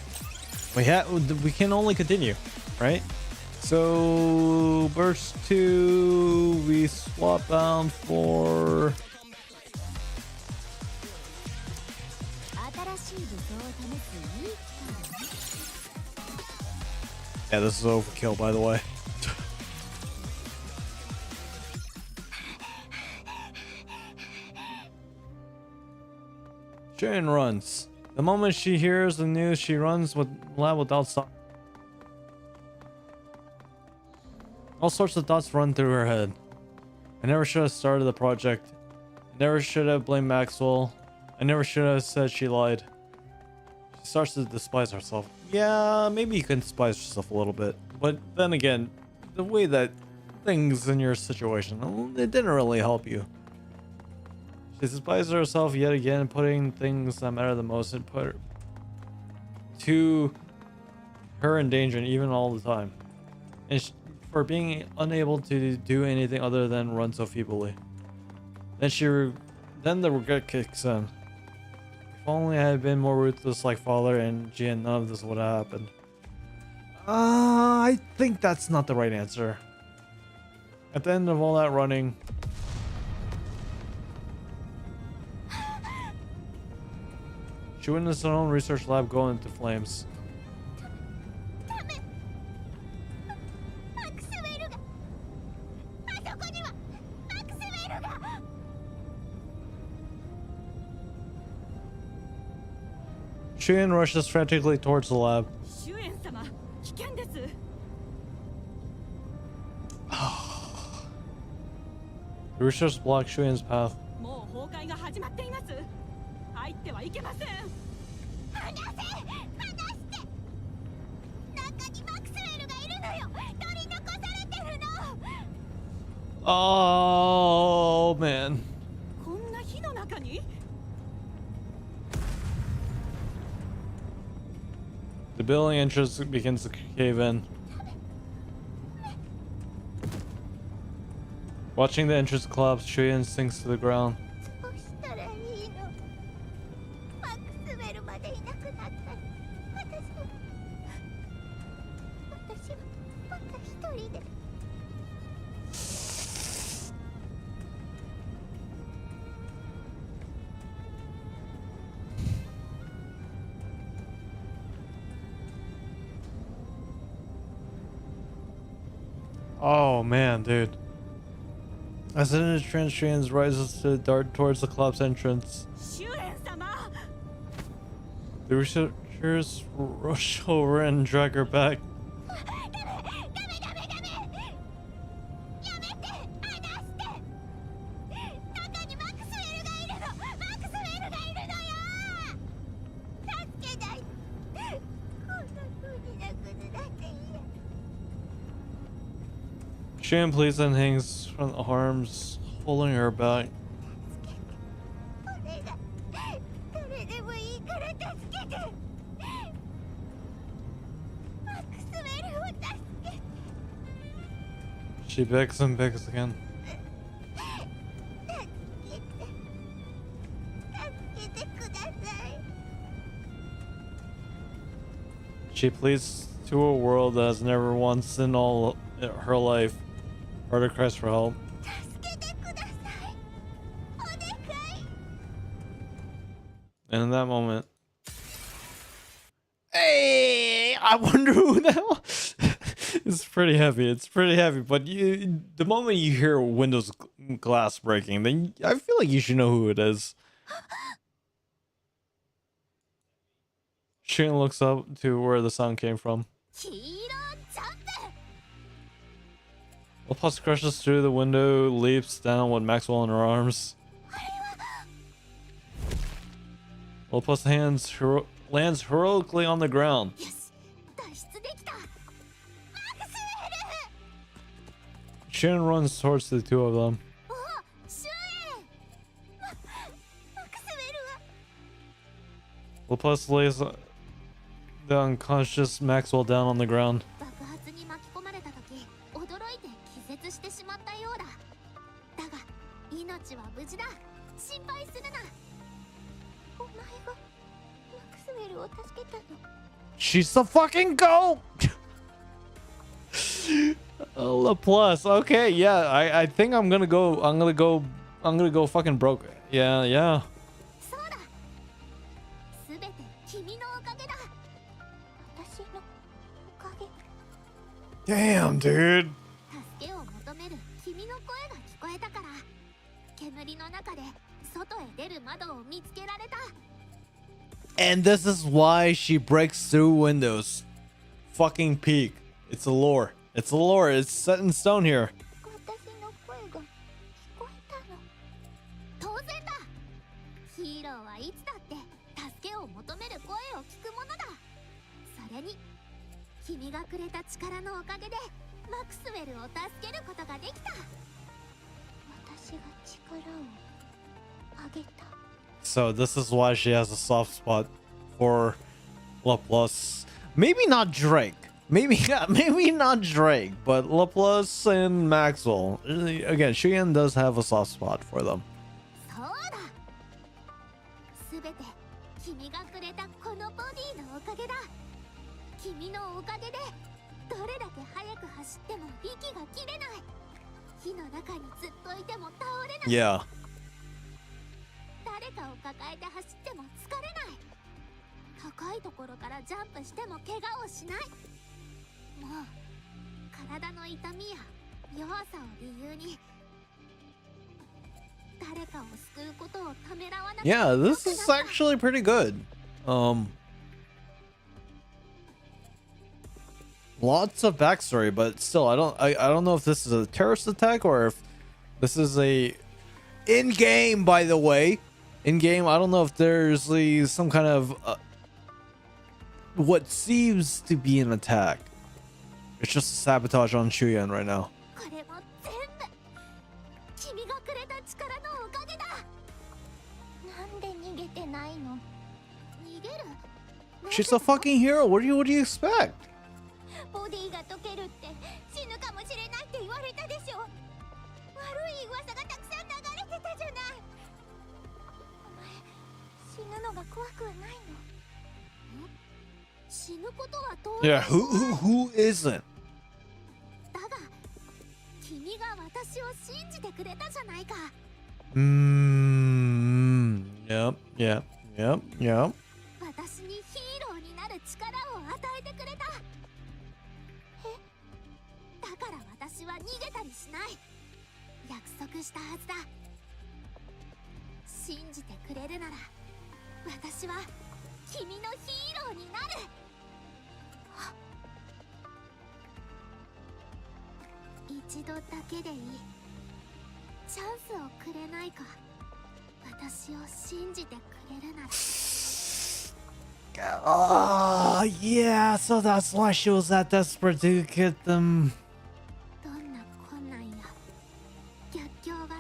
We can only continue, right? So burst 2, we swap bound for. Yeah, this is overkill, by the way. Sharon runs. The moment she hears the news, she runs with lab without stop. All sorts of thoughts run through her head. I never should have started the project. I never should have blamed Maxwell. I never should have said she lied. She starts to despise herself. Yeah, maybe you can despise yourself a little bit. But then again, the way that things in your situation, it didn't really help you. She despises herself yet again, putting things that matter the most and put to her in danger, and even all the time. And for being unable to do anything other than run so feebly. Then the regret kicks in. If only I had been more ruthless like father and Jian, none of this would have happened. I think that's not the right answer. At the end of all that running, she witnessed her own research lab go into flames. Shuyan rushes frantically towards the lab. The research blocks Shuyan's path. Oh man. The building entrance begins to cave in. Watching the entrance collapse, Shuyan sinks to the ground. Oh man, dude. As an entrance, Shuyan rises to dart towards the club's entrance. The researchers rush over and drag her back. Shuyan pleads and hangs from the arms, holding her back. She begs and begs again. She pleads to a world that has never once in all her life heard her cries for help. And in that moment, hey, I wonder who that was. It's pretty heavy. It's pretty heavy. But the moment you hear Windows glass breaking, then I feel like you should know who it is. Shuyan looks up to where the sound came from. Lopus crushes through the window, leaps down with Maxwell in her arms. Lopus lands heroically on the ground. Shuyan runs towards the two of them. Lopus lays the unconscious Maxwell down on the ground. ウェルを助けたの。 She's the fucking goat. Plus, okay, yeah, I think I'm gonna go fucking broke. Yeah, yeah. そうだ。すべて君のおかげだ。私のおかげ。 Damn, dude. 助けを求める君の声が聞こえたから、煙の中で外へ出る窓を見つけられた。 And this is why she breaks through windows. Fucking peak. It's a lore. It's a lore. It's set in stone here. 私の声が聞こえたの。当然だ。ヒーローはいつだって助けを求める声を聞くものだ。それに君がくれた力のおかげでマクスウェルを助けることができた。私が力をあげた。 So this is why she has a soft spot for Laplace. Maybe not Drake. Maybe not Drake, but Laplace and Maxwell. Again, Shuyan does have a soft spot for them. そうだ。すべて君がくれたこのボディのおかげだ。君のおかげでどれだけ速く走っても息が切れない。火の中にずっといても倒れない。 Yeah. 誰かを抱えて走っても疲れない。高いところからジャンプしても怪我をしない。もう体の痛みや弱さを理由に誰かを救うことをためらわなくて Yeah, よ this くなっ is た。 actually pretty good. Lots of backstory, but still, I don't know if this is a terrorist attack or if this is a in-game, by the way. In-game, I don't know if there's some kind of what seems to be an attack. It's just a sabotage on Shuyan right now. これも全部君がくれた力のおかげだ。なんで逃げてないの？逃げる？ She's a fucking hero. What do you expect? ボディが溶けるって死ぬかもしれないって言われたでしょ。悪い噂がたくさん流れてたじゃない。お前死ぬのが怖くはないの？死ぬことは当然。 Yeah, who isn't? だが君が私を信じてくれたじゃないか。 Yep. 私にヒーローになる力を与えてくれた。だから私は逃げたりしない。約束したはずだ。信じてくれるなら私は君のヒーローになる。一度だけでいい。チャンスをくれないか。私を信じてくれるなら。 Oh, yeah, so that's why she was that desperate to get them. どんな困難や逆境が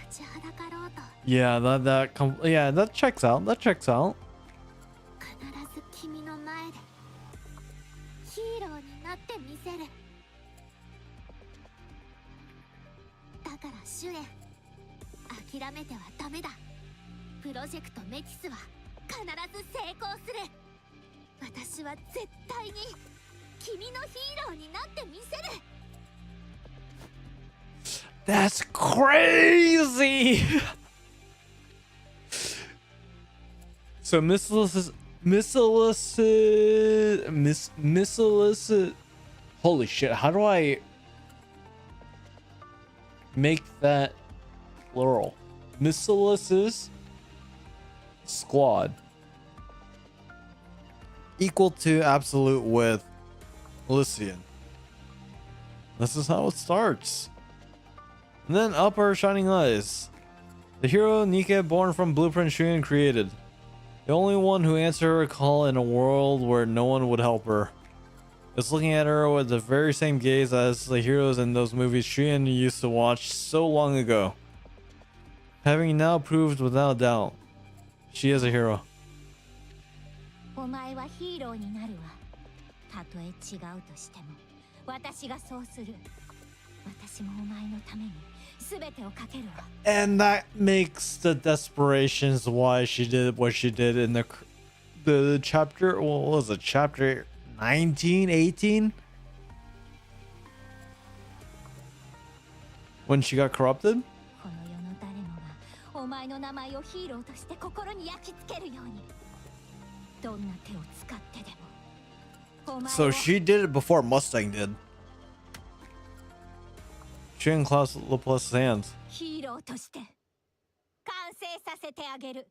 立ちはだかろうと Yeah, that checks out. That checks out. 必ず君の前でヒーローになってみせる。だからシュエン、諦めてはダメだ。プロジェクトメティスは必ず成功する。私は絶対に君のヒーローになってみせる。 That's crazy. So Miscellaneous. Holy shit! How do I make that plural? Miscellaneous squad equal to absolute with Lycian. This is how it starts. And then upper shining eyes. The hero NIKKE, born from Blueprint Shuyan, created. The only one who answered her call in a world where no one would help her. It's looking at her with the very same gaze as the heroes in those movies Shuyan used to watch so long ago. Having now proved without doubt, she is a hero. お前はヒーローになるわ。たとえ違うとしても私がそうする。私もお前のために全てをかけるわ。 And that makes the desperations why she did what she did in the the chapter, what was it, chapter 19, 18? When she got corrupted? この世の誰もがお前の名前をヒーローとして心に焼き付けるように、どんな手を使ってでもお前を So she did it before Mustang did. She didn't clasp Laplace's hands. ヒーローとして完成させてあげる。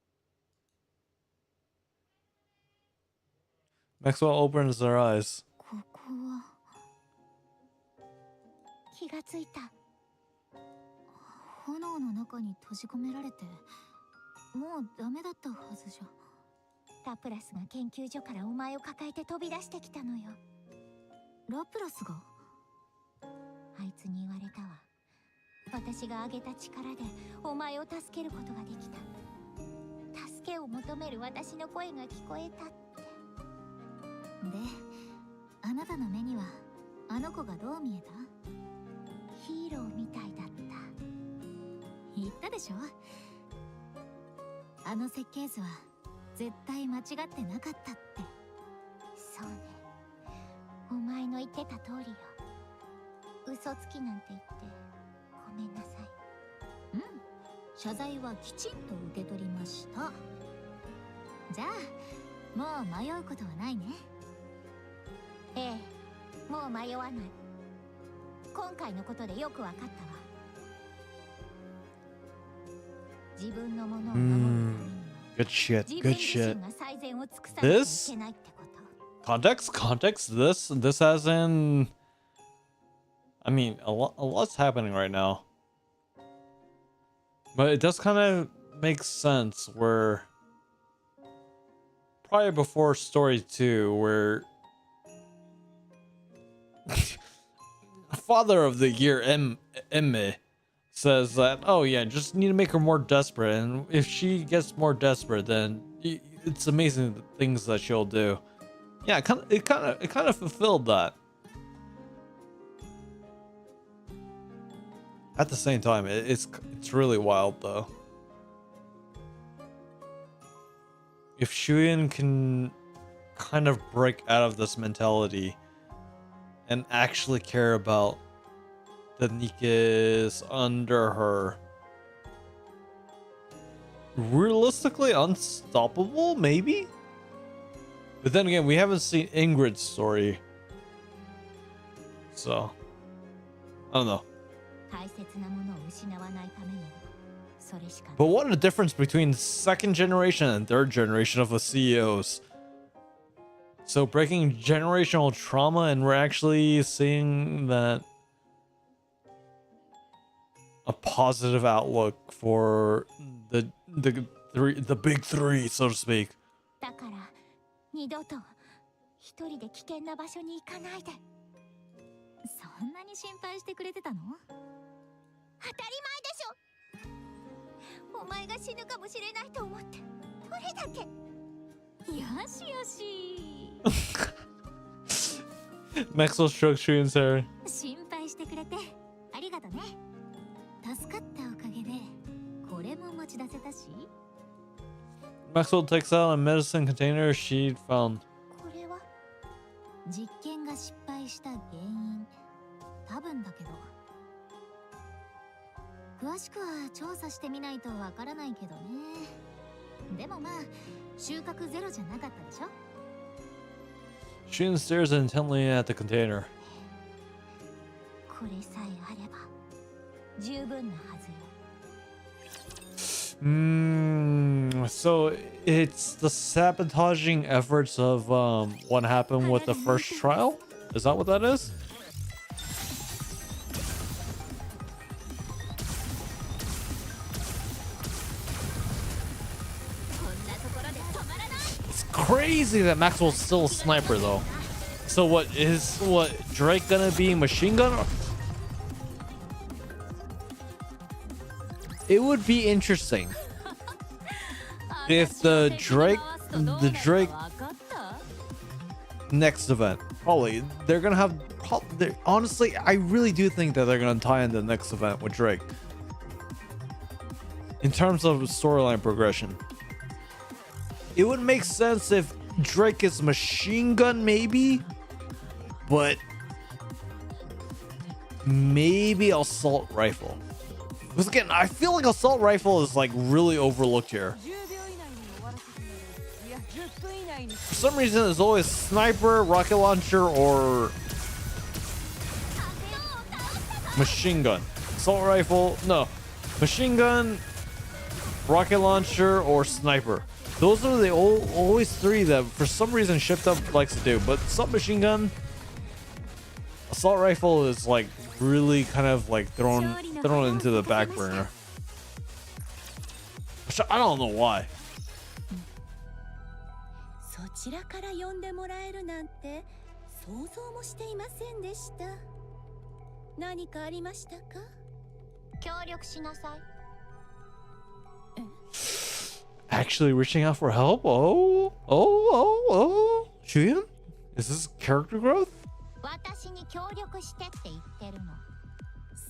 Maxwell opens their eyes. ここは気がついた。炎の中に閉じ込められてもうダメだったはずじゃ。ラプラスが研究所からお前を抱えて飛び出してきたのよ。ラプラスが？あいつに言われたわ。私があげた力でお前を助けることができた。助けを求める私の声が聞こえたって。で、あなたの目にはあの子がどう見えた？ヒーローみたいだった。言ったでしょ？あの設計図は絶対間違ってなかったって。そうね。お前の言ってた通りよ。嘘つきなんて言ってごめんなさい。うん。謝罪はきちんと受け取りました。じゃあ、もう迷うことはないね。ええ、もう迷わない。今回のことでよくわかったわ。自分のものを守るためには Good shit. 自 Good 分自 shit. 身が最善を尽くさなきゃい This けないってこと。 context. This as in, I mean, a lot's happening right now, but it does kind of make sense where probably before story 2 where Father of the Year Emme says that, oh yeah, just need to make her more desperate, and if she gets more desperate, then it's amazing the things that she'll do. Yeah, it kind of fulfilled that. At the same time, it's really wild though. If Shuyin can kind of break out of this mentality and actually care about the NIKKEs under her, realistically unstoppable, maybe? But then again, we haven't seen Ingrid's story, so I don't know. But what a difference between second generation and third generation of the CEOs. So breaking generational trauma, and we're actually seeing that a positive outlook for the big three, so to speak. だから二度と一人で危険な場所に行かないで。そんなに心配してくれてたの？当たり前でしょ。お前が死ぬかもしれないと思ってどれだけ。よしよし。Maxwell strokes Shuyin's hair. 心配してくれてありがとね。助かったおかげでこれも持ち出せたし。 Maxwell takes out a medicine container she found. これは実験が失敗した原因。多分だけど。詳しくは調査してみないとわからないけどね。でもまあ収穫ゼロじゃなかったでしょ。 Shuyin stares intently at the container. これさえあれば十分なはずよ。So it's the sabotaging efforts of what happened with the first trial? Is that what that is? It's crazy that Maxwell's still a sniper though. So what Drake gonna be machine gun? It would be interesting if the Drake next event, probably they're gonna have. Honestly, I really do think that they're gonna tie in the next event with Drake in terms of storyline progression. It would make sense if Drake is machine gun, maybe, but maybe assault rifle. Because again, I feel like assault rifle is like really overlooked here. For some reason, it's always sniper, rocket launcher, or machine gun. Assault rifle, no. Machine gun, rocket launcher, or sniper. Those are the always three that for some reason Shift Up likes to do. But submachine gun, assault rifle is like really kind of like thrown into the back burner. Which I don't know why. そちらから呼んでもらえるなんて想像もしていませんでした。何かありましたか？協力しなさい。 Actually reaching out for help? Julian? Is this character growth? 私に協力してって言ってるの。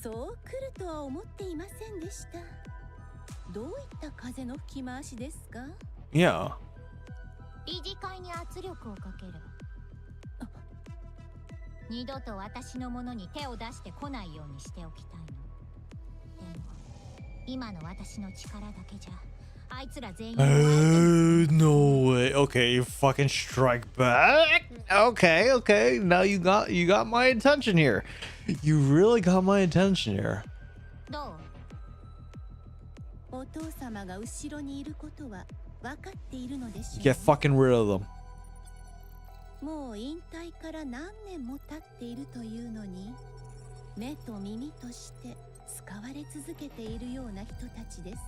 そう来るとは思っていませんでした。どういった風の吹き回しですか？ Yeah. 理事会に圧力をかける。二度と私のものに手を出してこないようにしておきたいの。でも今の私の力だけじゃあいつら全員 No way. Okay, you fucking strike back. Okay. Now you got my attention here. You really got my attention here. どう？お父様が後ろにいることは分かっているのでしょう。 Get fucking rid of them. もう引退から何年も経っているというのに、目と耳として使われ続けているような人たちです。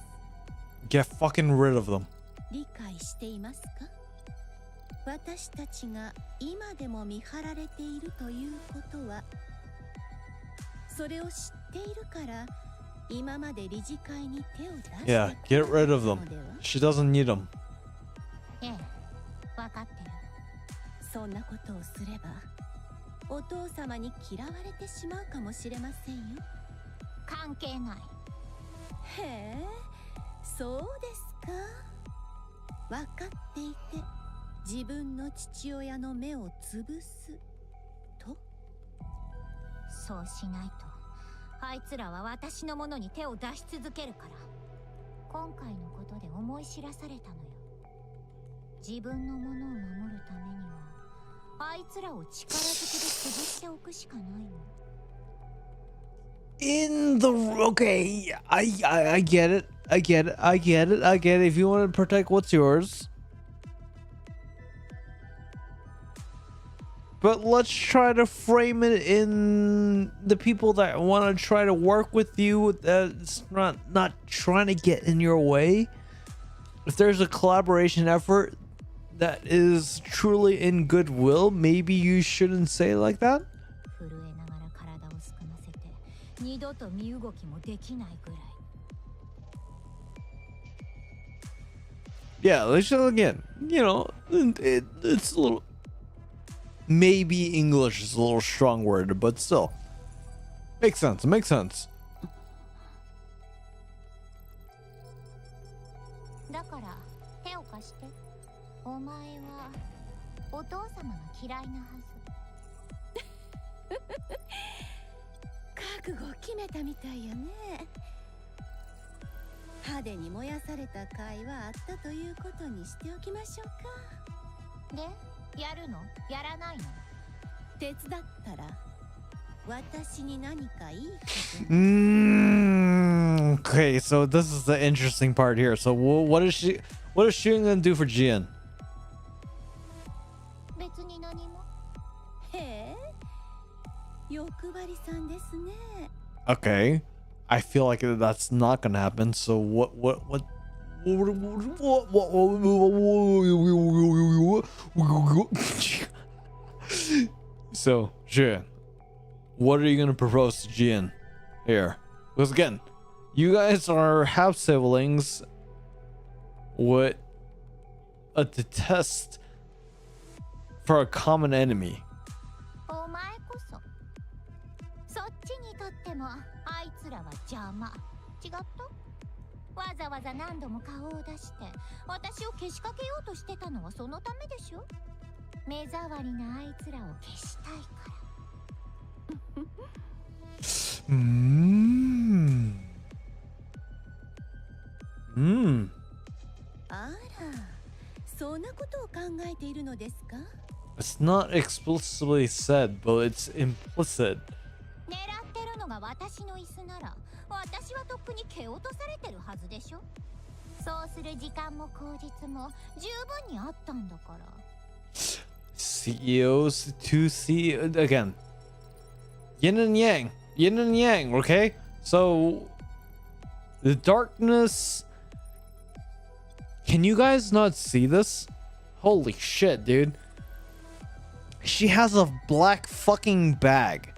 Get fucking rid of them. 理解していますか？私たちが今でも見張られているということは、それを知っているから今まで理事会に手を出して Yeah, get rid of them. She doesn't need them. ええ、分かってる。そんなことをすればお父様に嫌われてしまうかもしれませんよ。関係ない。へえ、そうですか。分かっていて自分の父親の目を潰すと。そうしないとあいつらは私のものに手を出し続けるから。今回のことで思い知らされたのよ。自分のものを守るためにはあいつらを力ずくで潰しておくしかないの。In the okay, I get it. I get it. If you want to protect what's yours. But let's try to frame it in the people that want to try to work with you, that's not trying to get in your way. If there's a collaboration effort that is truly in goodwill, maybe you shouldn't say it like that. 震えながら体をすくませて二度と身動きもできないぐらい。 Yeah, let's just again, you know, it's a little, maybe English is a little strong word, but still makes sense. だから手を貸して。お前はお父様が嫌いなはず。覚悟を決めたみたいよね。派手に燃やされた甲斐はあったということにしておきましょうか。で、やるの？やらないの？手伝ったら私に何かいいこと。Okay, so this is the interesting part here. So what is she gonna do for Jian? 別に何も。へえ、欲張りさんですね。 Okay, I feel like that's not gonna happen. So what? So Jian, what are you gonna propose to Jian here? Because again, you guys are half siblings with a detest for a common enemy. お前こそ。そっちにとってもあいつらは邪魔。違った？わざわざ何度も顔を出して私をけしかけようとしてたのはそのためでしょ。目障りなあいつらを消したいから。あら、そんなことを考えているのですか？ It's not explicitly said, but it's implicit. 狙ってるのが私の椅子なら私はとっくに蹴落とされてるはずでしょ。そうする時間も口実も十分にあったんだから。CEOs to see again. Yin and yang. Yin and yang, okay? So the darkness. Can you guys not see this? Holy shit, dude. She has a black fucking bag.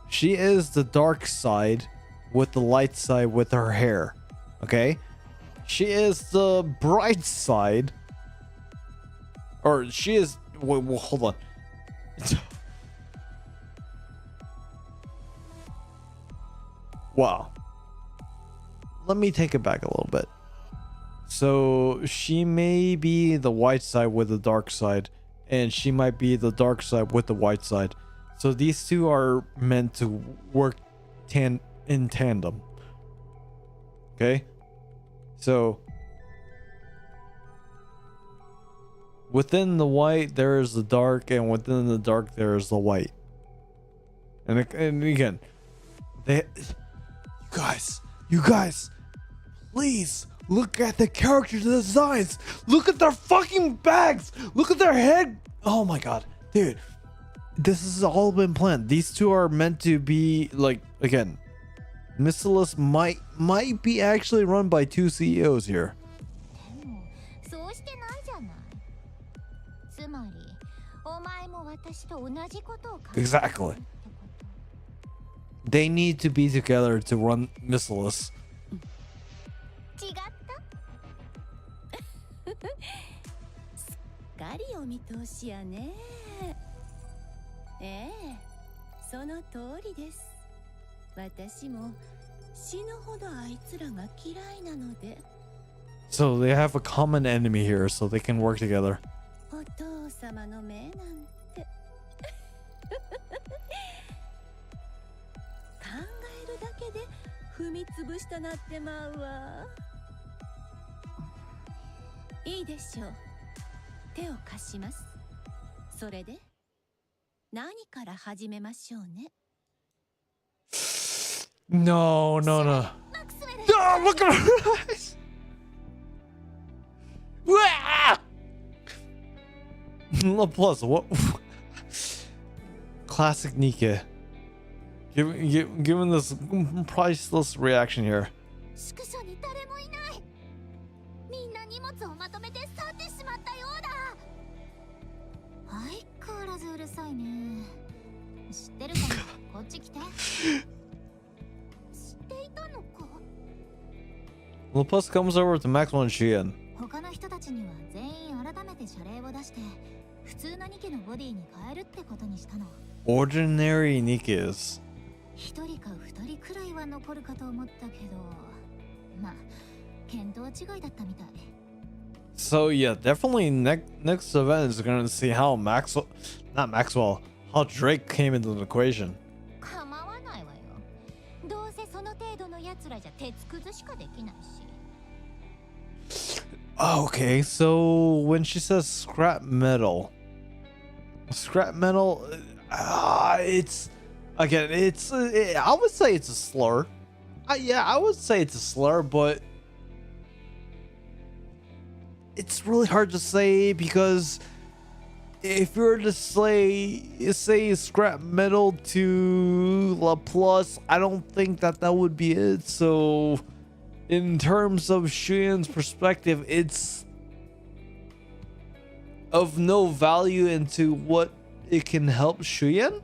She is the dark side with the light side with her hair. Okay? She is the bright side. Or she is. Wait, well, hold on. Wow. Let me take it back a little bit. So she may be the white side with the dark side, and she might be the dark side with the white side. So these two are meant to work in tandem. Okay? So within the white there is the dark, and within the dark there is the white. And again, you guys, please look at the character designs. Look at their fucking bags. Look at their head. Oh my god, dude, this has all been planned. These two are meant to be like, again, Missilus might be actually run by two CEOs here. そうしてないじゃない。つまりお前も私と同じことを考えてるってこと。 Exactly. They need to be together to run Missilus. 違った？すっかりお見通しやね。ええ、その通りです。私も死ぬほどあいつらが嫌いなので。 So they have a common enemy here, so they can work together. お父様の目なんて考えるだけで踏みつぶしたなってまうわ。いいでしょう。手を貸します。それで何から始めましょうね。 No. No, look at her eyes. Plus, what? Classic NIKKE. Given this priceless reaction here. 宿舎に誰もいない。みんな荷物をまとめて去ってしまったようだ。相変わらずうるさいね。知ってるかな？こっち来て。知っていたのか？ Plus comes over to Maxwell and Xian. 他の人たちには全員改めて謝礼を出して普通のニケのボディに変えるってことにしたの。 Ordinary NIKKEs. 一人か二人くらいは残るかと思ったけど、まあ見当違いだったみたい。 So yeah, definitely next event is gonna see how how Drake came into the equation. 構わないわよ。どうせその程度の奴らじゃ鉄くずしかできないし。 Okay, so when she says scrap metal, it's again, I would say it's a slur. Yeah, I would say it's a slur, but it's really hard to say because if you were to say scrap metal to Laplace, I don't think that would be it. So in terms of Xian's perspective, it's of no value into what it can help Xian.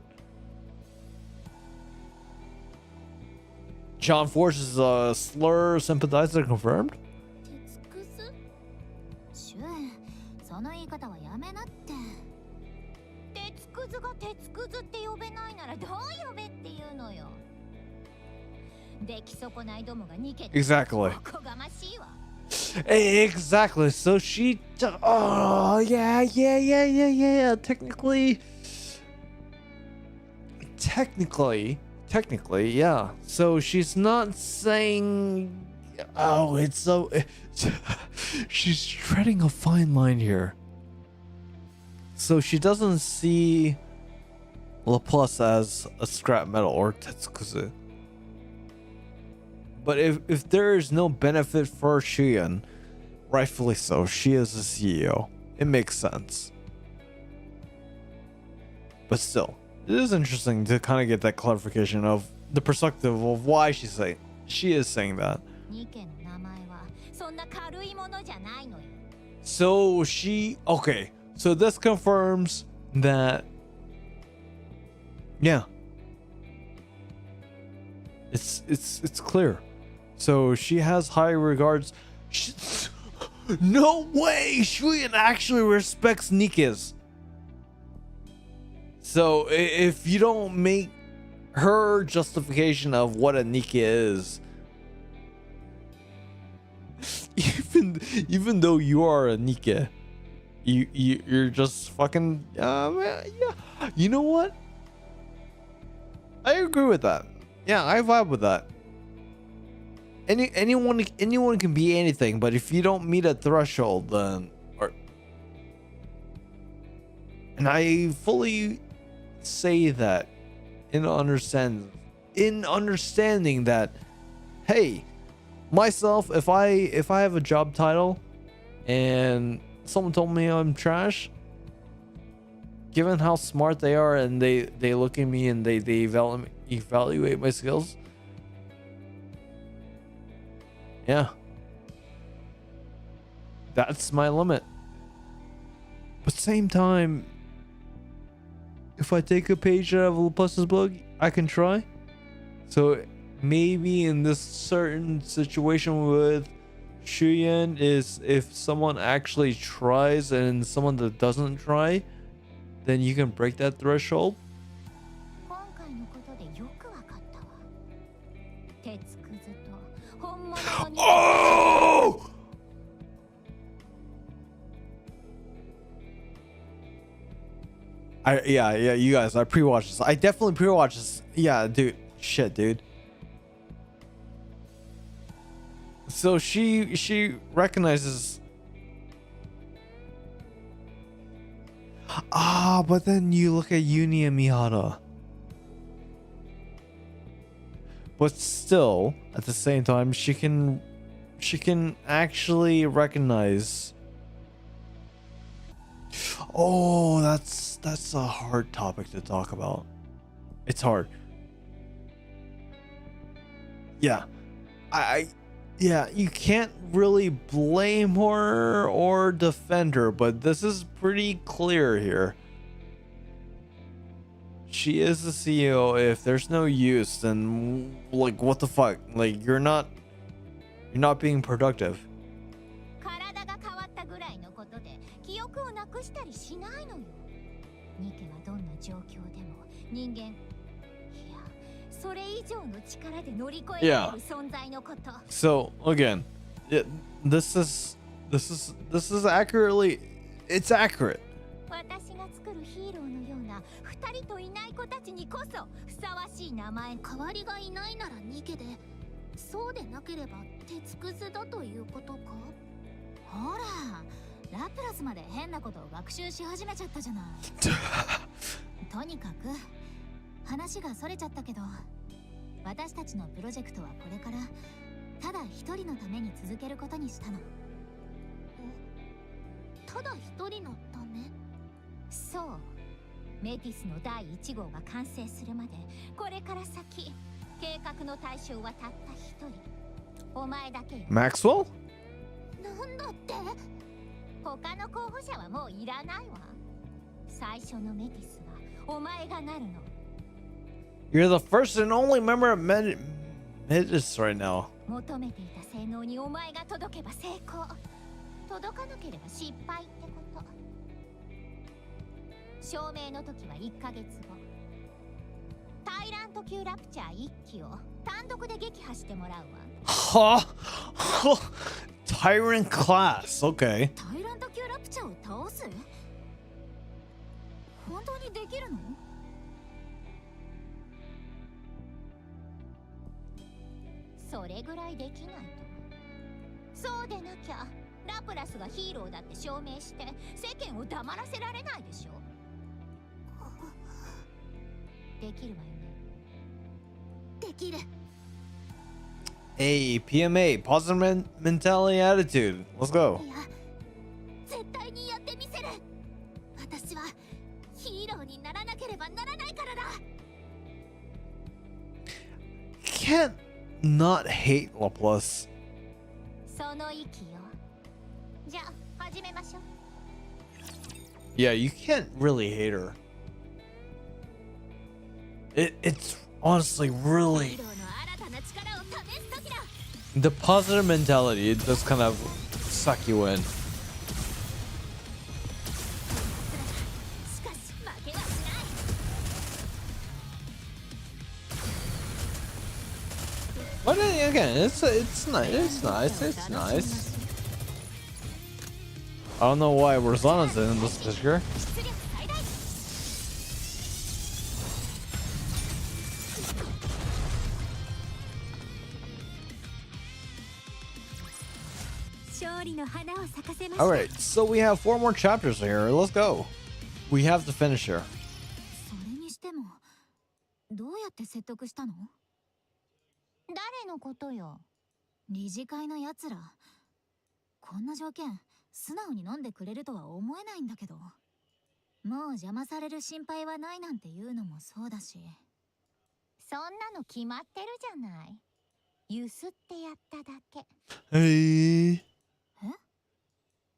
John Force's slur sympathizer confirmed. 鉄くず？シュエン、その言い方はやめなって。鉄くずが鉄くずって呼べないならどう呼べっていうのよ。Exactly. Exactly. So she. Oh yeah. Technically, yeah. So she's not saying. Oh, it's so. She's treading a fine line here. So she doesn't see Laplace as a scrap metal or Tetsukuzu. But if there is no benefit for Shuyan, rightfully so, she is the CEO. It makes sense. But still, it is interesting to kind of get that clarification of the perspective of why she is saying that. So she, okay, so this confirms that, yeah, it's clear. So she has high regards. No way! Shuyan actually respects Nikke's. So if you don't make her justification of what a Nikke is, even though you are a Nikke, you're just fucking yeah. You know what? I agree with that. Yeah, I vibe with that. Anyone can be anything, but if you don't meet a threshold, then and I fully say that in understanding that, hey, myself, if I have a job title and someone told me I'm trash, given how smart they are and they look at me and they evaluate my skills, yeah, that's my limit. But same time, if I take a page out of Laplace's book, I can try. So maybe in this certain situation with Shuyan is if someone actually tries and someone that doesn't try, then you can break that threshold. Oh! Yeah, you guys, I pre-watched this. I definitely pre-watched this. Yeah, dude. Shit, dude. So she recognizes. But then you look at Uni and Mihara. But still, at the same time, she can actually recognize. Oh, that's a hard topic to talk about. It's hard. Yeah. Yeah, you can't really blame her or defend her, but this is pretty clear here. She is the CEO. If there's no use, then like what the fuck? Like you're not being productive. Yeah. So again, this is accurately, it's accurate. MATIS の第1号が完成するまでこれから先計画の対象はたった一人お前だけよ Maxwell? なんだって他の候補者はもういらないわ最初のMATISはお前がなるの You're the first and only member of MATIS right now 求めていた性能にお前が届けば成功届かなければ失敗ってこと証明の時は1ヶ月後タイラント級ラプチャー1機を単独で撃破してもらうわ。はTyrant class. Okay. タイラント級ラプチャーを倒す？本当にできるの？それぐらいできないと。そうでなきゃラプラスがヒーローだって証明して世間を黙らせられないでしょ。できるわよね。できる。Hey, PMA, positive mentality attitude. Let's go. いや、絶対にやってみせる。私はヒーローにならなければならないからだ。 Can't not hate Laplace. その息よ。じゃあ始めましょう。 Yeah, you can't really hate her. It's honestly really ヒーローの新たな力を試す時だ。 the positive mentality. It does kind of suck you in. しかし負けはしない。 But again, it's nice. It's nice. I don't know why Rosana's in this picture. 出力最大。 勝利の花を咲かせました。 All right, so we have 4 more chapters here. Let's go. We have to finish here. それにしてもどうやって説得したの？誰のことよ？理事会のやつら。こんな条件素直に飲んでくれるとは思えないんだけど。もう邪魔される心配はないなんて言うのもそうだし。そんなの決まってるじゃない。ゆすってやっただけ。 Hey.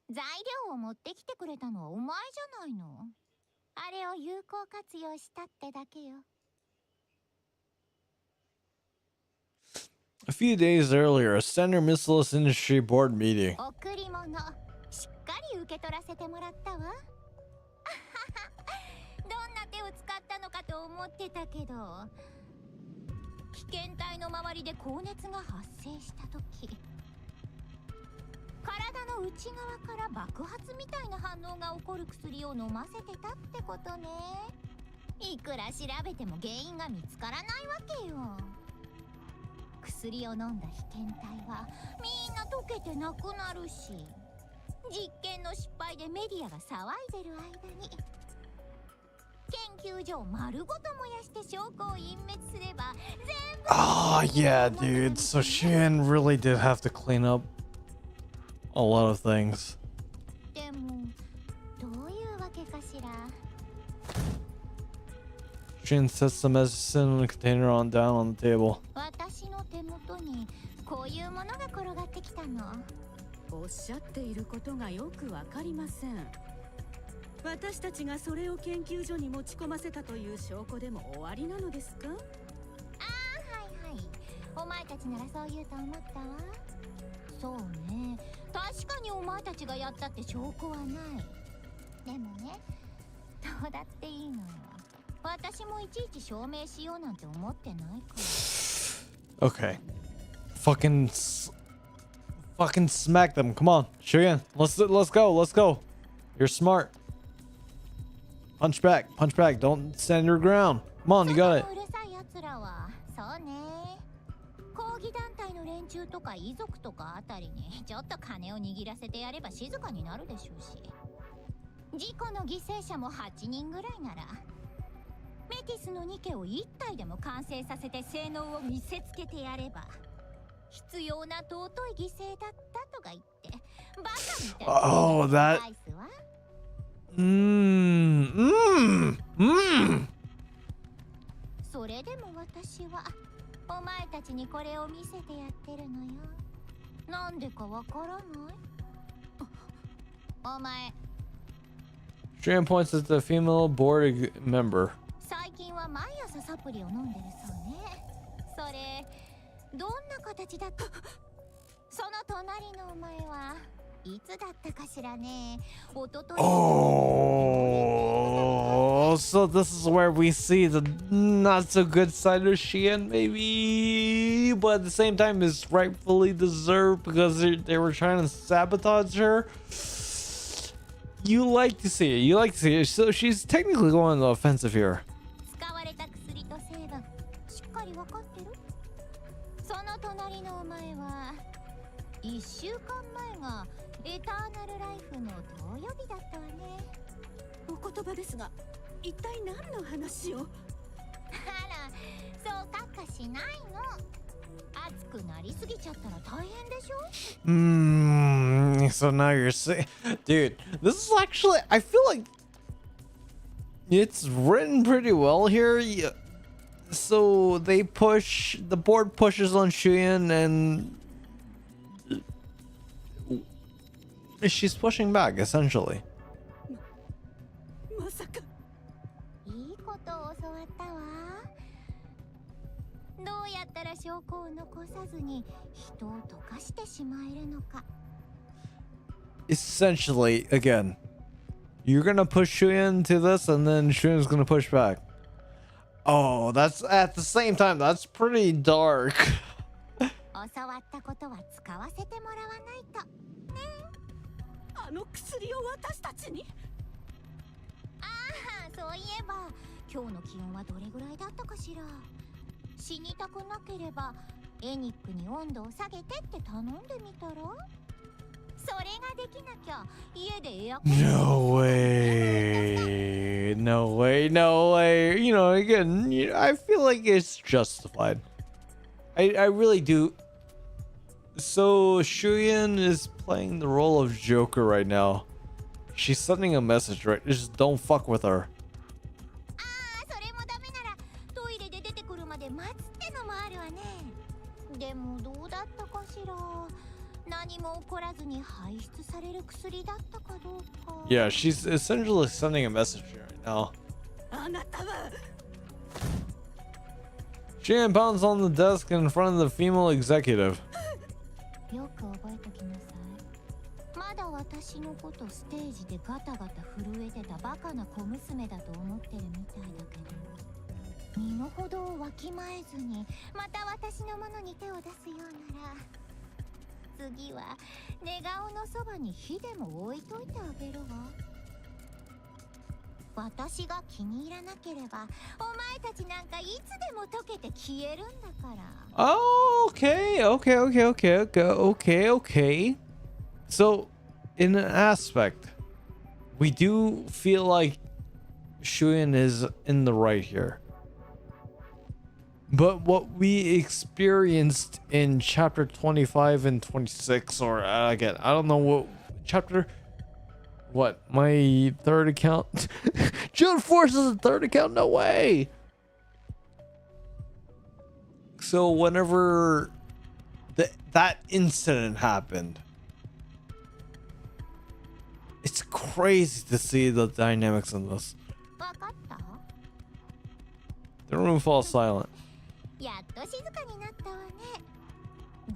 材料を持ってきてくれたのはお前じゃないの。あれを有効活用したってだけよ。 A few days earlier, a Standard Missiles Industry Board meeting. 贈り物しっかり受け取らせてもらったわ。どんな手を使ったのかと思ってたけど、被験体の周りで高熱が発生した時、体の内側から爆発みたいな反応が起こる薬を飲ませてたってことね。いくら調べても原因が見つからないわけよ。薬を飲んだ被験体はみんな溶けてなくなるし、実験の失敗でメディアが騒いでる間に研究所を丸ごと燃やして証拠を隠滅すれば全部。 Oh, yeah, dude. So Shan really did have to clean up a lot of things. でもどういうわけかしら。 Shan sets the medicine in a container on down on the table. 私の手元にこういうものが転がってきたの。おっしゃっていることがよくわかりません。私たちがそれを研究所に持ち込ませたという証拠でも終わりなのですか？はいはい。お前たちならそう言うと思ったわ。そうね。確かにお前たちがやったって証拠はない。でもね、どうだっていいのよ。私もいちいち証明しようなんて思ってないから。 Okay. Fucking smack them. Come on, Shuyan. Let's go. You're smart. Punch back. Don't stand your ground. Come on, you got it. うるさい奴らは、そうね。抗議団体の連中とか遺族とかあたりにちょっと金を握らせてやれば静かになるでしょうし。事故の犠牲者も8人ぐらいなら。メティスのニケを1体でも完成させて性能を見せつけてやれば必要な尊い犠牲だったとか言ってバカみたいな。 Oh, that. それでも私はお前たちにこれを見せてやってるのよ。なんでかわからない？お前 Shan points at the female board member. 最近は毎朝サプリを飲んでるそうね。それどんな形だった？その隣のお前はいつだったかしらね。おととい。Oh, Oh, so this is where we see the not so good side of Xian, maybe, but at the same time is rightfully deserved because they were trying to sabotage her. You like to see it. You like to see it. So she's technically going on the offensive here. 使われた薬と成分しっかり分かってる？その隣のお前は1週間前がエターナルライフの投予日だったわね。お言葉ですが、一体何の話を？あら、そうかっかしないの。熱くなりすぎちゃったら大変でしょ？ So now you're saying, dude, this is actually, I feel like it's written pretty well here. Yeah. So they push, the board pushes on Shuyan and she's pushing back essentially. まさか。いいことを教わったわ。どうやったら証拠を残さずに人を溶かしてしまえるのか。Essentially, again, you're gonna push Shuyan to this and then Shuyan's gonna push back. Oh, that's at the same time, that's pretty dark. 教わったことは使わせてもらわないと。ね。あの薬を私たちに？ああ、そういえば今日の気温はどれぐらいだったかしら。死にたくなければエニックに温度を下げてって頼んでみたら？それができなきゃ家でエアコン。No way. No way. No way. You know, again, I feel like it's justified. I really do. So Shuyan is playing the role of Joker right now. She's sending a message, right? Just don't fuck with her. ああ、それもダメならトイレで出てくるまで待つってのもあるわね。でもどうだったかしら。何も起こらずに排出される薬だったかどうか。Yeah, she's essentially sending a message right now. あなたは。Shuyan pounds on the desk in front of the female executive. よく覚えときなさい。まだ私のことステージでガタガタ震えてたバカな小娘だと思ってるみたいだけど、身の程をわきまえずにまた私のものに手を出すようなら、次は寝顔のそばに火でも置いといてあげるわ。私が気に入らなければお前たちなんかいつでも溶けて消えるんだから。Oh, okay. So, in an aspect, we do feel like Shuyan is in the right here. But what we experienced in chapter 25 and 26, or again, I don't know what chapter. What, my third account? June Force is a third account? No way! So whenever that incident happened, it's crazy to see the dynamics in this. わかった？ The room falls silent. やっと静かになったわね。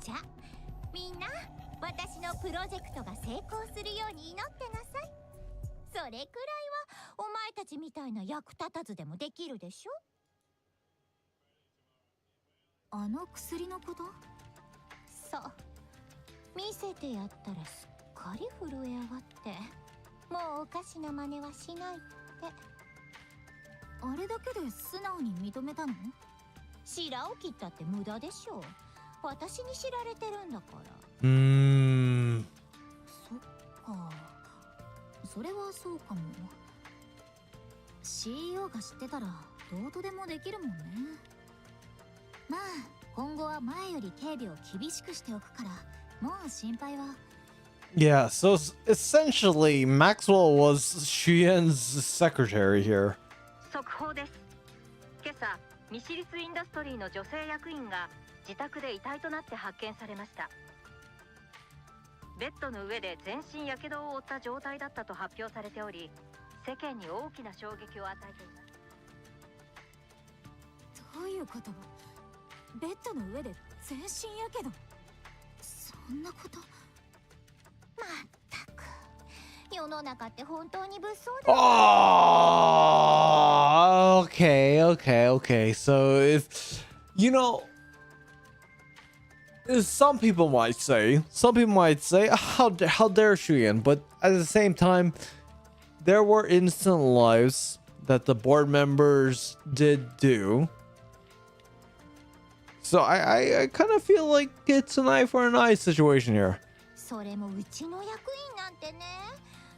じゃあみんな私のプロジェクトが成功するように祈ってなさい。それくらいはお前たちみたいな役立たずでもできるでしょ。あの薬のこと？そう。見せてやったらすっかり震え上がって、もうおかしな真似はしないって。あれだけで素直に認めたの？白を切ったって無駄でしょ。私に知られてるんだから。そっか。それはそうかも。CEO が知ってたらどうとでもできるもんね。まあ今後は前より警備を厳しくしておくから、もう心配は。Yeah, so essentially Maxwell was Shuyan's secretary here. 速報です。今朝ミシリスインダストリーの女性役員が自宅で遺体となって発見されました。ベッドの上で全身やけどを負った状態だったと発表されており、世間に大きな衝撃を与えています。どういうこと？ベッドの上で全身やけど？そんなこと？まったく世の中って本当に物騒だ。Oh, Okay. So if you know, some people might say, how dare Shuyan? But at the same time, there were innocent lives that the board members did do. So I kind of feel like it's an eye for an eye situation here. それもうちの役員なんてね、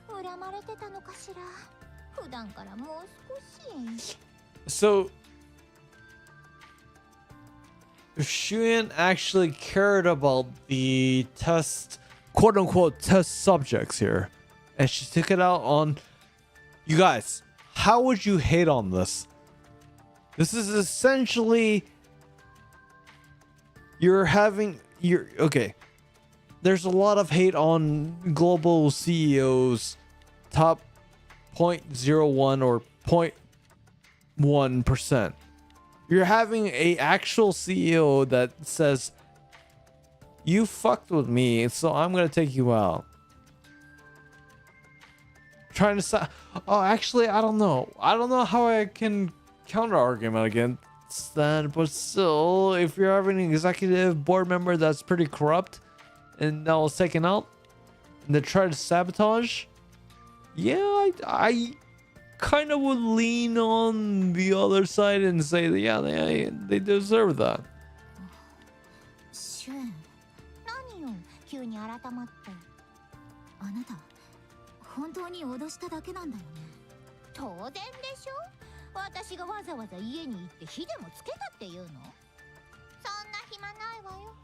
恨まれてたのかしら。普段からもう少し。So Shuyan actually cared about the test, quote unquote, test subjects here, and she took it out on you guys. How would you hate on this? This is essentially okay. There's a lot of hate on global CEOs, top 0.01 or 0.1%. You're having a actual CEO that says, you fucked with me, so I'm gonna take you out. Trying to say, oh, actually, I don't know how I can counter argument against that, but still, if you're having an executive board member that's pretty corrupt and that was taken out and they try to sabotage, yeah, I kind of would lean on the other side and say that, yeah, they deserve that. シュン、何よ、急に改まって。あなた、本当に脅しただけなんだよね。当然でしょ。私がわざわざ家に行って火でもつけたっていうの？そんな暇ないわよ。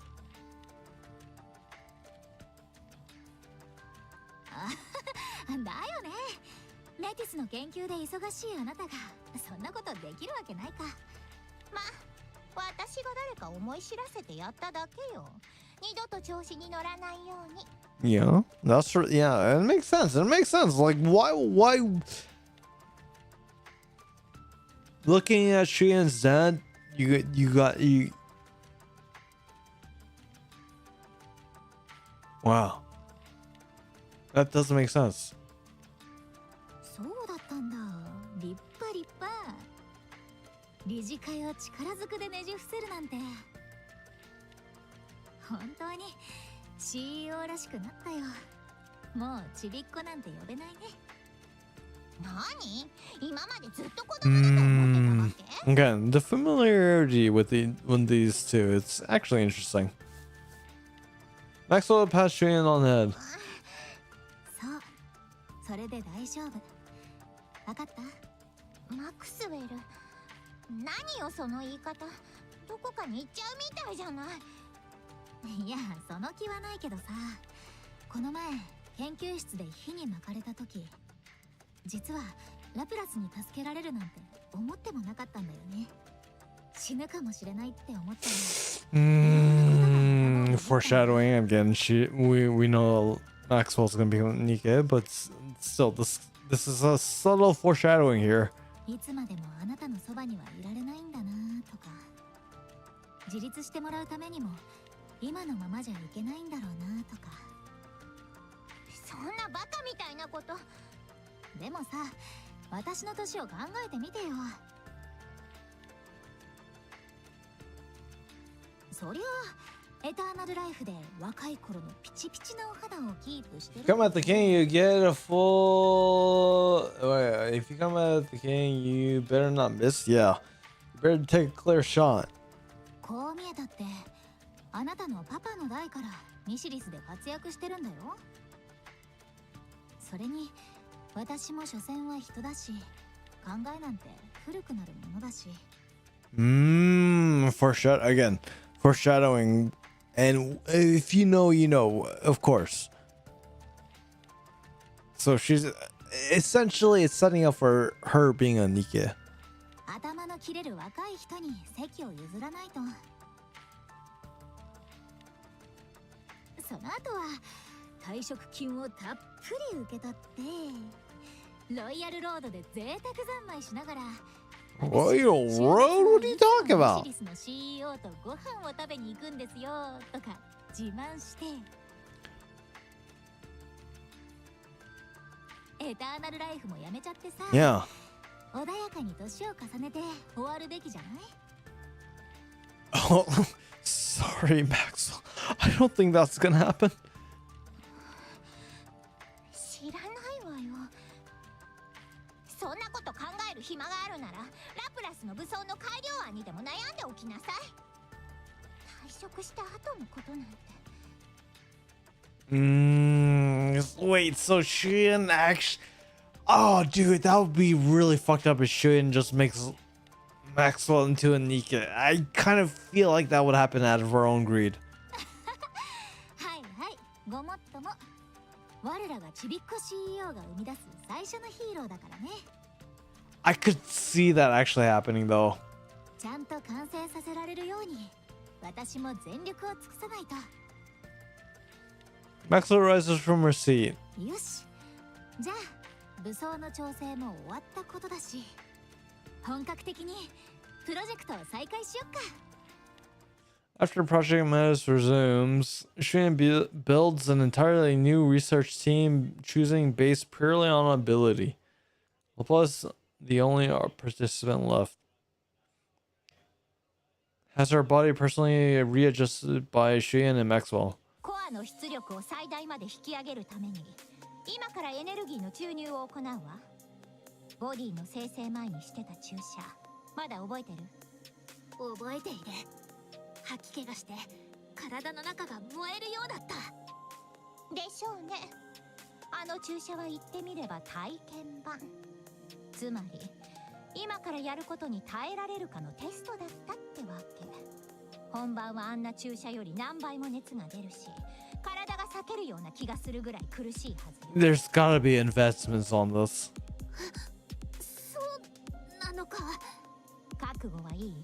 だよね。メティスの研究で忙しいあなたがそんなことできるわけないか。まあ、私が誰か思い知らせてやっただけよ。二度と調子に乗らないように。Yeah, that's true. Yeah, it makes sense. Like, why? Looking at Shuyan's dad, you. Wow, that doesn't make sense. そうだったんだ。立派。理事会を力ずくでねじ伏せるなんて。本当に CEO らしくなったよ。もうちびっこなんて呼べないね。何？今までずっと子供だと思ってたわけ？ Again, the familiarity with these two, it's actually interesting. Maxwell passed Shuyan on the head. そう。それで大丈夫。わかった？マクスウェル。何よその言い方。どこかに行っちゃうみたいじゃない。いや、その気はないけどさ。この前、研究室で火に巻かれた時、実はラプラスに助けられるなんて思ってもなかったんだよね。死ぬかもしれないって思ったの。Foreshadowing again. We know Maxwell's gonna be NIKKE, but still, this is a subtle foreshadowing here. いつまでもあなたのそばにはいられないんだなとか、自立してもらうためにも今のままじゃいけないんだろうなとか。そんなバカみたいなこと。でもさ、私の年を考えてみてよ。そりゃエターナルライフで若い頃のピチピチなお肌をキープしてる。Come at the king, you get a full. Wait, if you come at the king, you better not miss. Yeah, you better take a clear shot. こう見えたってあなたのパパの代からミシリスで活躍してるんだよ。それに私も所詮は人だし、考えなんて古くなるものだし。Foreshadowing. And if you know, you know, of course. So she's essentially it's setting up for her being a NIKKE. 頭の切れる若い人に席を譲らないと。その後は退職金をたっぷり受け取ってロイヤルロードで贅沢三昧しながら。Royal Road? What are you talking about? ミシリスの CEO とご飯を食べに行くんですよとか自慢して。エターナルライフもやめちゃってさ。Yeah. 穏やかに年を重ねて終わるべきじゃない？ Oh, sorry, Maxwell. I don't think that's gonna happen. 知らないわよ。そんなこと考える暇があるならラプラスの武装の改良案にでも悩んでおきなさい。退職した後のことなんて。Wait, so Shuyan actually... Oh, dude, that would be really fucked up if Shuyan just makes Maxwell into a NIKKE. I kind of feel like that would happen out of her own greed. はいはい、ごもっとも。我らがちびっこ CEO が生み出す最初のヒーローだからね。I could see that actually happening, though. ちゃんと完成させられるように、私も全力を尽くさないと。Maxwell rises from her seat. よし。じゃあ、武装の調整も終わったことだし、本格的にプロジェクトを再開しよっか。After Project MATIS resumes, Shuyan builds an entirely new research team, choosing based purely on ability. Plus, the only participant left has her body personally readjusted by Shuyan and Maxwell. コアの出力を最大まで引き上げるために今からエネルギーの注入を行うわ。ボディの生成前にしてた注射まだ覚えてる？覚えている。吐き気がして体の中が燃えるようだった。でしょうね。あの注射は言ってみれば体験版。つまり今からやることに耐えられるかのテストだったってわけ。本番はあんな注射より何倍も熱が出るし、体が裂けるような気がするぐらい苦しいはず。 There's gotta be investments on this. そうなのか。覚悟はいい？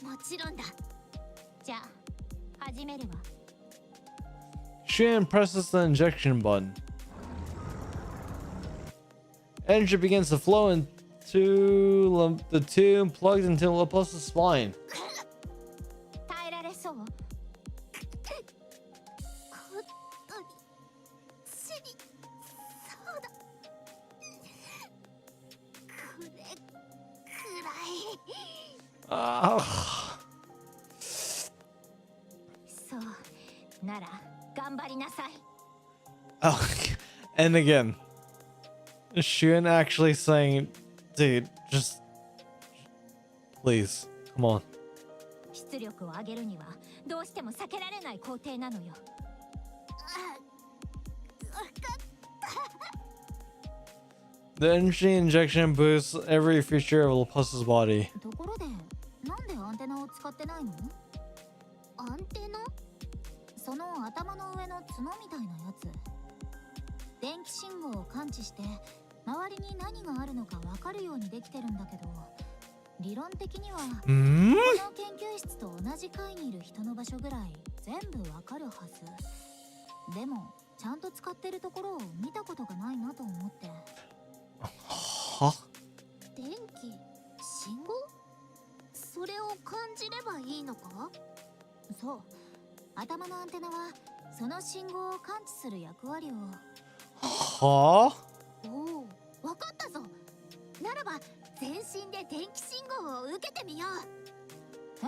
もちろんだ。じゃあ始めるわ。Shuyan presses the injection button. Energy begins to flow into the tube plugged into Laplace's spine. 耐えられそう？本当に死にそうだ。これくらい。そうなら頑張りなさい。 Oh, and again, Shuyan actually saying, dude, just please, come on. 出力を上げるにはどうしても避けられない工程なのよ。The energy injection boosts every feature of Laplace's body. ところで、なんでアンテナを使ってないの？アンテナ？その頭の上の角みたいなやつ。電気信号を感知して周りに何があるのか分かるようにできてるんだけど、理論的にはこの研究室と同じ階にいる人の場所ぐらい全部分かるはず。でもちゃんと使ってるところを見たことがないなと思って。は？電気、信号？それを感じればいいのか？そう。頭のアンテナはその信号を感知する役割を。は？おお、わかったぞ。ならば全身で電気信号を受けてみよう。え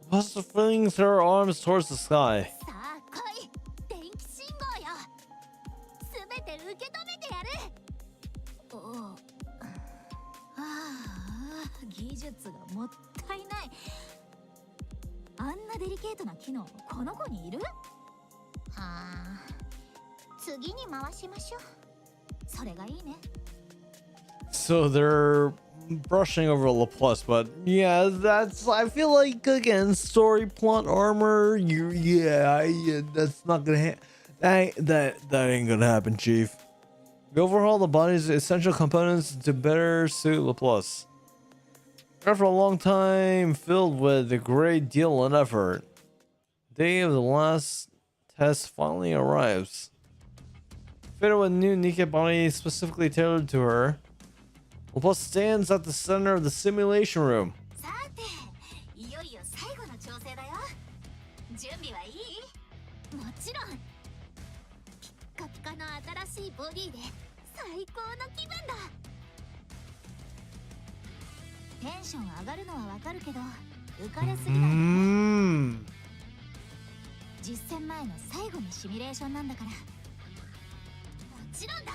Laplace flings her arms towards the sky. さあ来い、電気信号よ。すべて受け止めてやる。おお。技術がもったいない。あんなデリケートな機能この子にいる？次に回しましょう。それがいいね。So they're brushing over Laplace, but yeah, that's, I feel like, again, story, plot, armor, yeah, that's not gonna that ain't gonna happen, Chief. We overhaul the body's essential components to better suit Laplace. After a long time filled with a great deal of effort, the day of the last test finally arrives. Fitted with a new NIKKE body specifically tailored to her, Laplace stands at the center of the simulation room. さて、いよいよ最後の調整だよ。準備はいい？もちろん。ピッカピカの新しいボディで最高の気分だ。テンション上がるのはわかるけど浮かれすぎうーないでね。ん。実戦前の最後のシミュレーションなんだから。もちろんだ。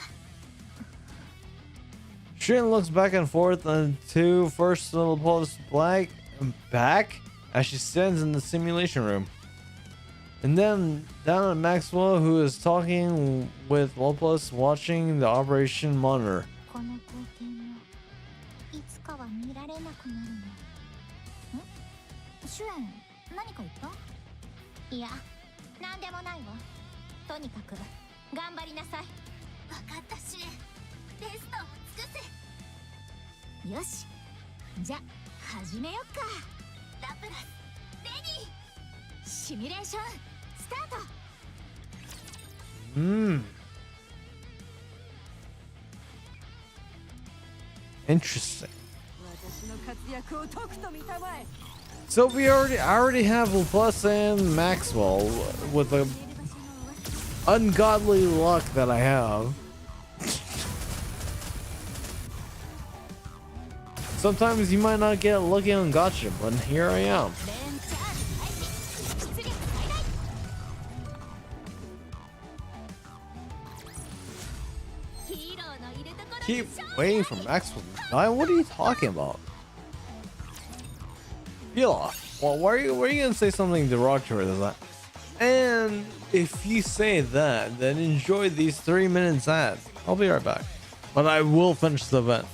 Shin looks back and forth until first little pulse black and back as she stands in the simulation room. And then down at Maxwell, who is talking with OnePlus watching the operation monitor. この光景もいつかは見られなくなるの。シュエン、何か言った？いや、なんでもないわ。とにかく頑張りなさい。わかったシュエン、ベストを尽くせ。よし、じゃ始めよっか。ラプラスレディー、シミュレーションスタート。Interesting. 私の活躍をとくと見たまえ。 So I already have OnePlus and Maxwell with the ungodly luck that I have. Sometimes you might not get lucky on gotcha, but here I am. レンチャージ開始。出力最大。ヒーローのいるところに Keep waiting for Maxwell to die? What are you talking about? Fila, well, why are you gonna say something derogatory to that? And if you say that, then enjoy these 3 minutes ads. I'll be right back. But I will finish the event.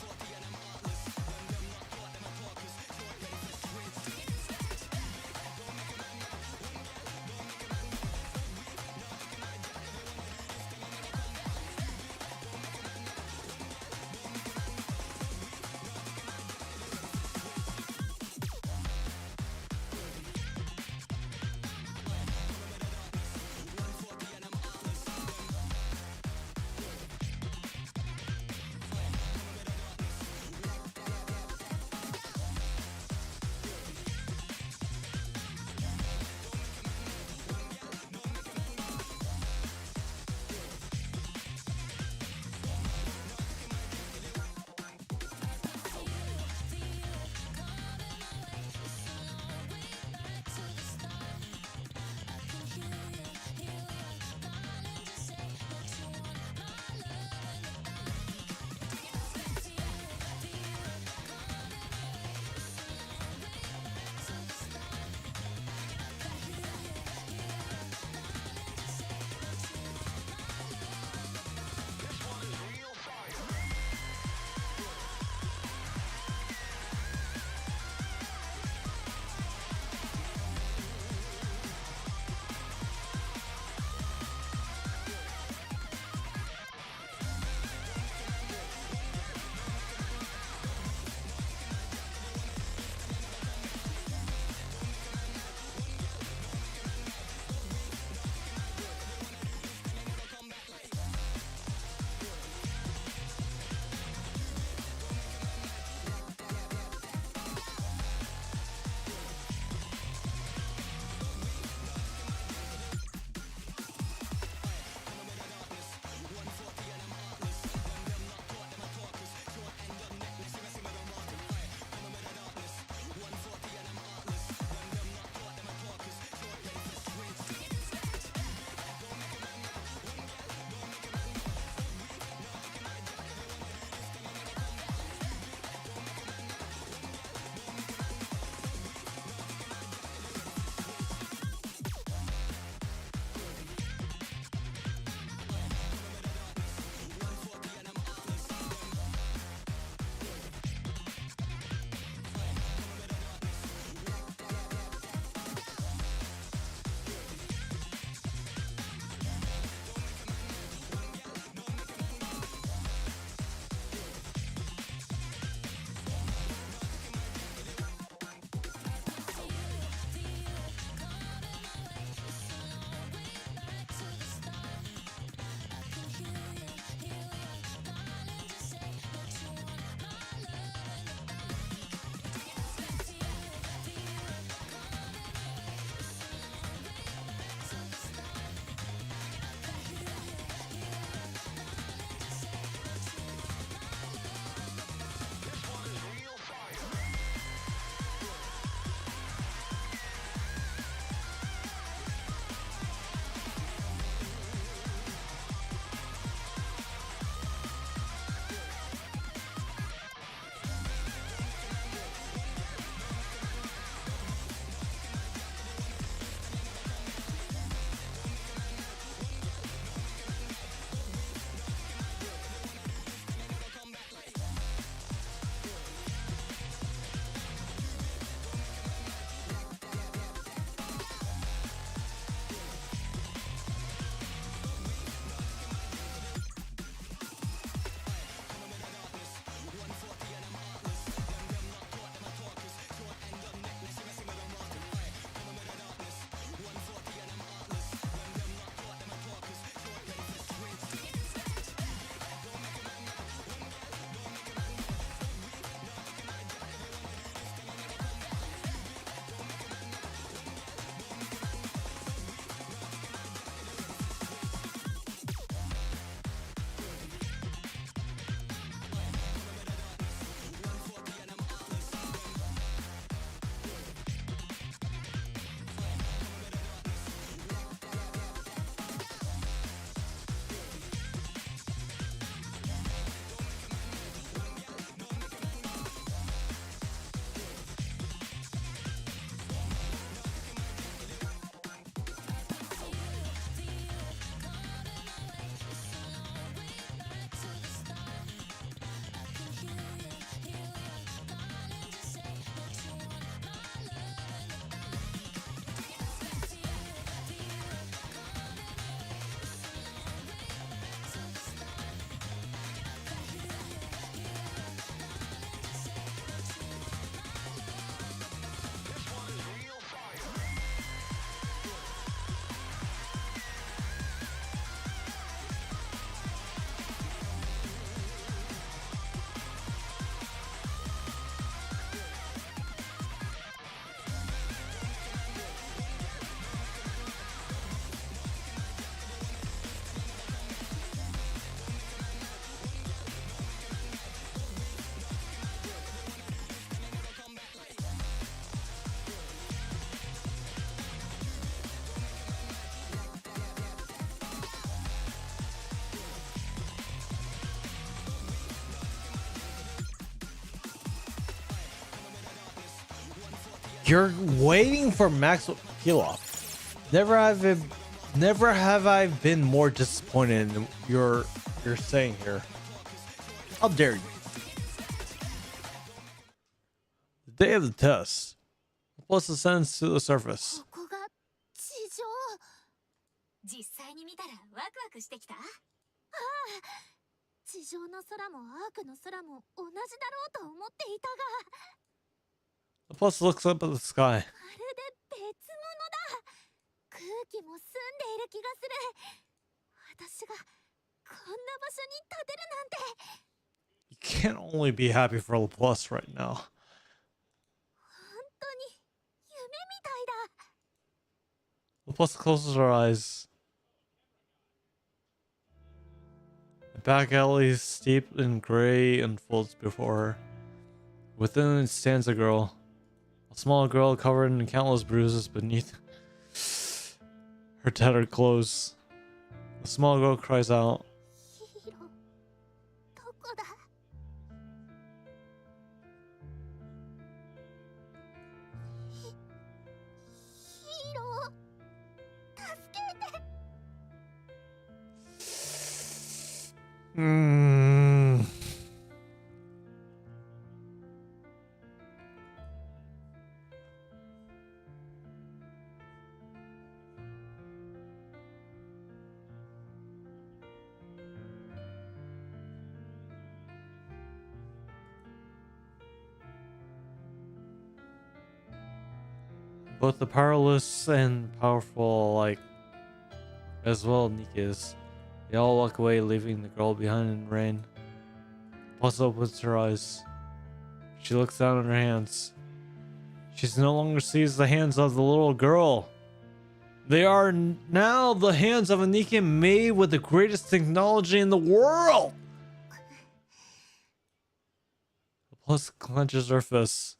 You're waiting for max heal off. Never have I been more disappointed in you're saying here. How dare you? The day of the test. Plus ascends to the surface. ここが地上。実際に見たらワクワクしてきた。ああ、地上の空もアークの空も同じだろうと思っていたが。The plus looks up at the sky. まるで別物だ。空気も澄んでいる気がする。私がこんな場所に立てるなんて。You can't only be happy for the plus right now. 本当に夢みたいだ。The plus closes her eyes. The back alley, steep and gray, unfolds before her. Within it stands a girl. A small girl covered in countless bruises beneath her tattered clothes. The small girl cries out. ヒーロー、どこだ。ヒーロー、助けて。Both the powerless and powerful alike, as well as NIKKE is. They all walk away, leaving the girl behind in the rain. Plus opens her eyes. She looks down at her hands. She no longer sees the hands of the little girl. They are now the hands of a NIKKE made with the greatest technology in the world. Plus clenches her fists.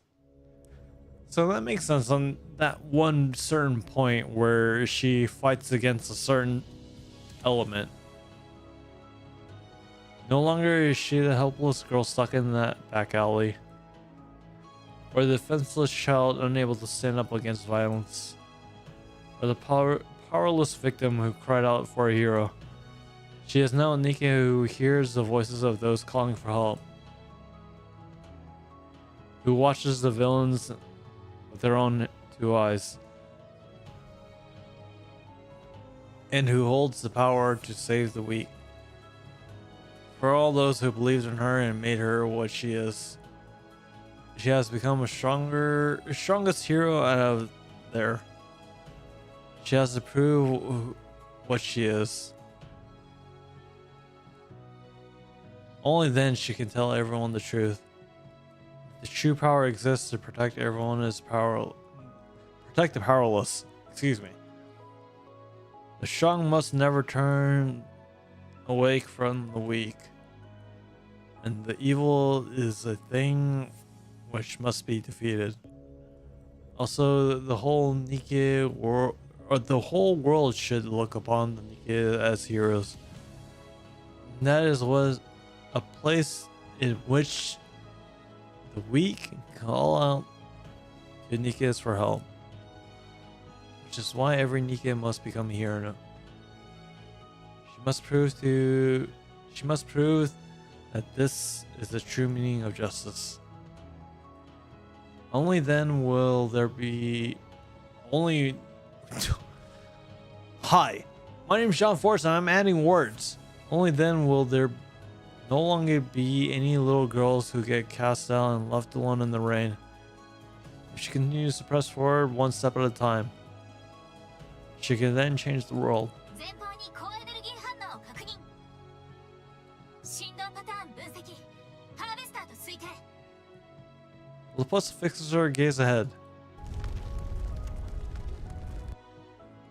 So that makes sense on that one certain point where she fights against a certain element. No longer is she the helpless girl stuck in that back alley, or the defenseless child unable to stand up against violence, or the powerless victim who cried out for a hero. She is now a NIKKE who hears the voices of those calling for help, who watches the villains with their own two eyes, and who holds the power to save the weak. For all those who believed in her and made her what she is, she has become a strongest hero out of there. She has to prove what she is. Only then she can tell everyone the truth. The true power exists to protect everyone is protect the powerless. Excuse me. The strong must never turn away from the weak. And the evil is a thing which must be defeated. Also, the whole NIKKE world, or the whole world, should look upon the NIKKE as heroes. And that is was a place in which the weak can call out to NIKKEs for help, which is why every NIKKE must become a hero. She must prove that this is the true meaning of justice. Only then will there be Hi, my name is John Force and I'm adding words. Only then will there no longer be any little girls who get cast out and left alone in the rain. If she continues to press forward one step at a time, she can then change the world. 前方に高エネルギー反応を確認。振動パターン分析。ハーベスターと推定。Lapus fixes her gaze ahead.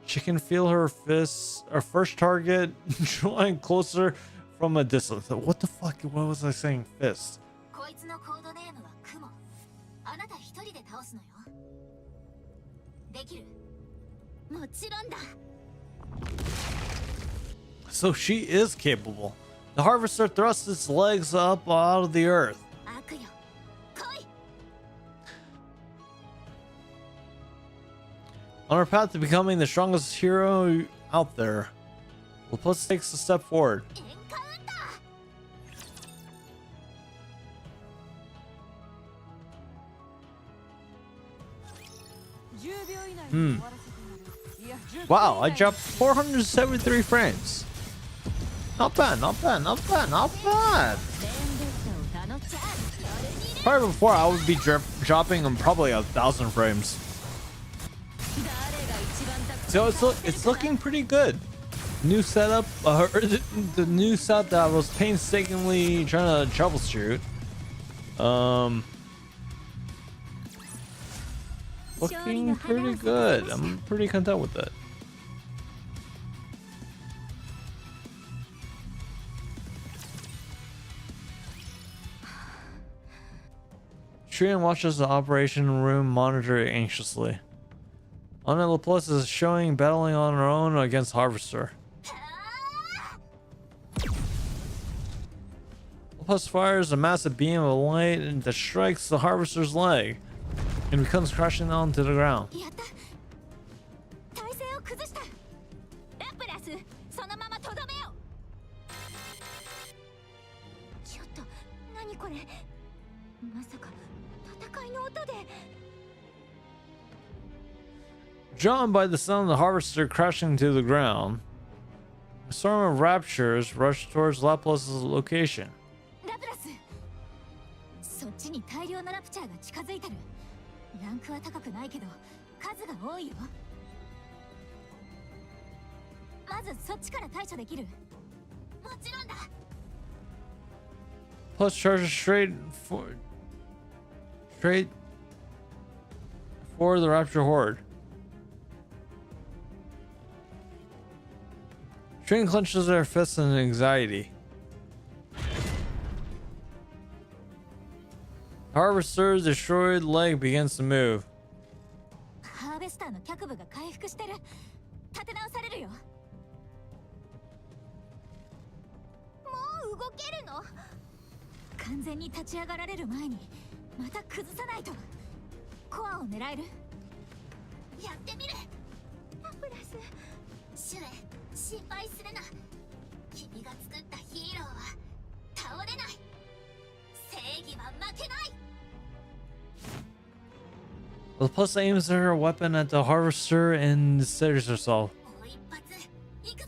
She can feel her fists, our first target, drawing closer from a distance. What the fuck? What was I saying? Fist. こいつのコードネームは雲。あなた一人で倒すのよ。できる。もちろんだ。So she is capable. The harvester thrusts its legs up out of the earth. 悪よ。来い。On our path to becoming the strongest hero out there, Lapus takes a step forward. エンカウンター。10秒以内 Hmm. に終わらせてみる。いや、10 Wow, I 秒以内に dropped 473 frames. Not bad, not bad, not bad, not bad. ベンデッタを頼っちゃう。 Probably before I would be dropping them probably 1,000 frames. 誰が一番高く So it's looking pretty good. New setup, the new setup that I was painstakingly trying to troubleshoot. Looking pretty good. I'm pretty content with it. Trian watches the operation room monitor anxiously. Anna Laplace is showing battling on her own against Harvester. Laplace fires a massive beam of light that strikes the Harvester's leg and becomes crashing onto the ground. やった体勢を崩した。ラプラスそのままとどめよ。ちょっと何これ。まさか戦いの音で。 Drawn by the sound of the Harvester crashing to the ground, a storm of raptures rushed towards Laplace's location. ラプラスそっちに大量のラプチャーが近づいてる。ランクは高くないけど数が多いよ。まずそっちから対処できる。もちろんだ。 Plus charges straight for the Rapture Horde. Train clenches their fists in anxiety. Harvester's destroyed leg begins to move. ハーベスターの脚部が回復してる。立て直されるよ。もう動けるの？完全に立ち上がられる前にまた崩さないと。コアを狙える？やってみる。ラプラス、シュエ、心配するな。君が作ったヒーローは倒れない。正義は負けない。 Plus aims her weapon at the Harvester and steadies herself. もう一発、行くぞ。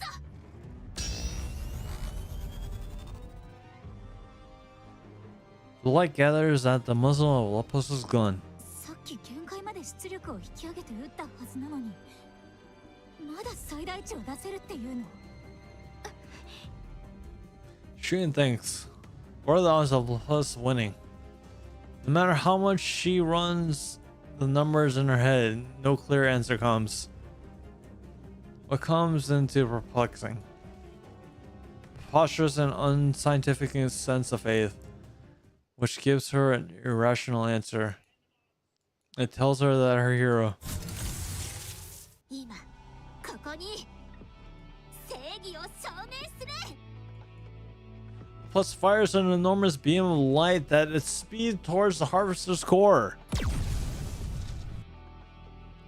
The light gathers at the muzzle of Lapus's gun. さっき限界まで出力を引き上げて撃ったはずなのに、まだ最大値を出せるっていうの。 Trian thinks, what are the odds of Lapus winning? No matter how much she runs the numbers in her head, no clear answer comes. What comes into perplexing? Preposterous and unscientific sense of faith, which gives her an irrational answer. It tells her that her hero, 今ここに正義を証明する。 plus fires an enormous beam of light that it speeds towards the Harvester's core.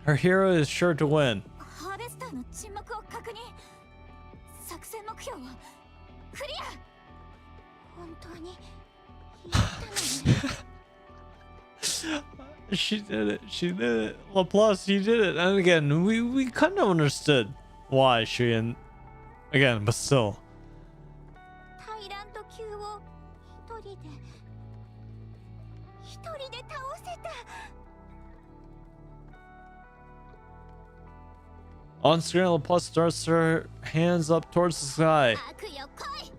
Her hero is sure to win. ハーベスターの沈黙を確認。作戦目標をクリア。本当に言ったのね。 She did it. She did it. Laplace, she did it. And again, we kind of understood why she and again, but still. タイラント級を一人で倒せた。 On screen, Laplace starts her hands up towards the sky. 悪よ来い。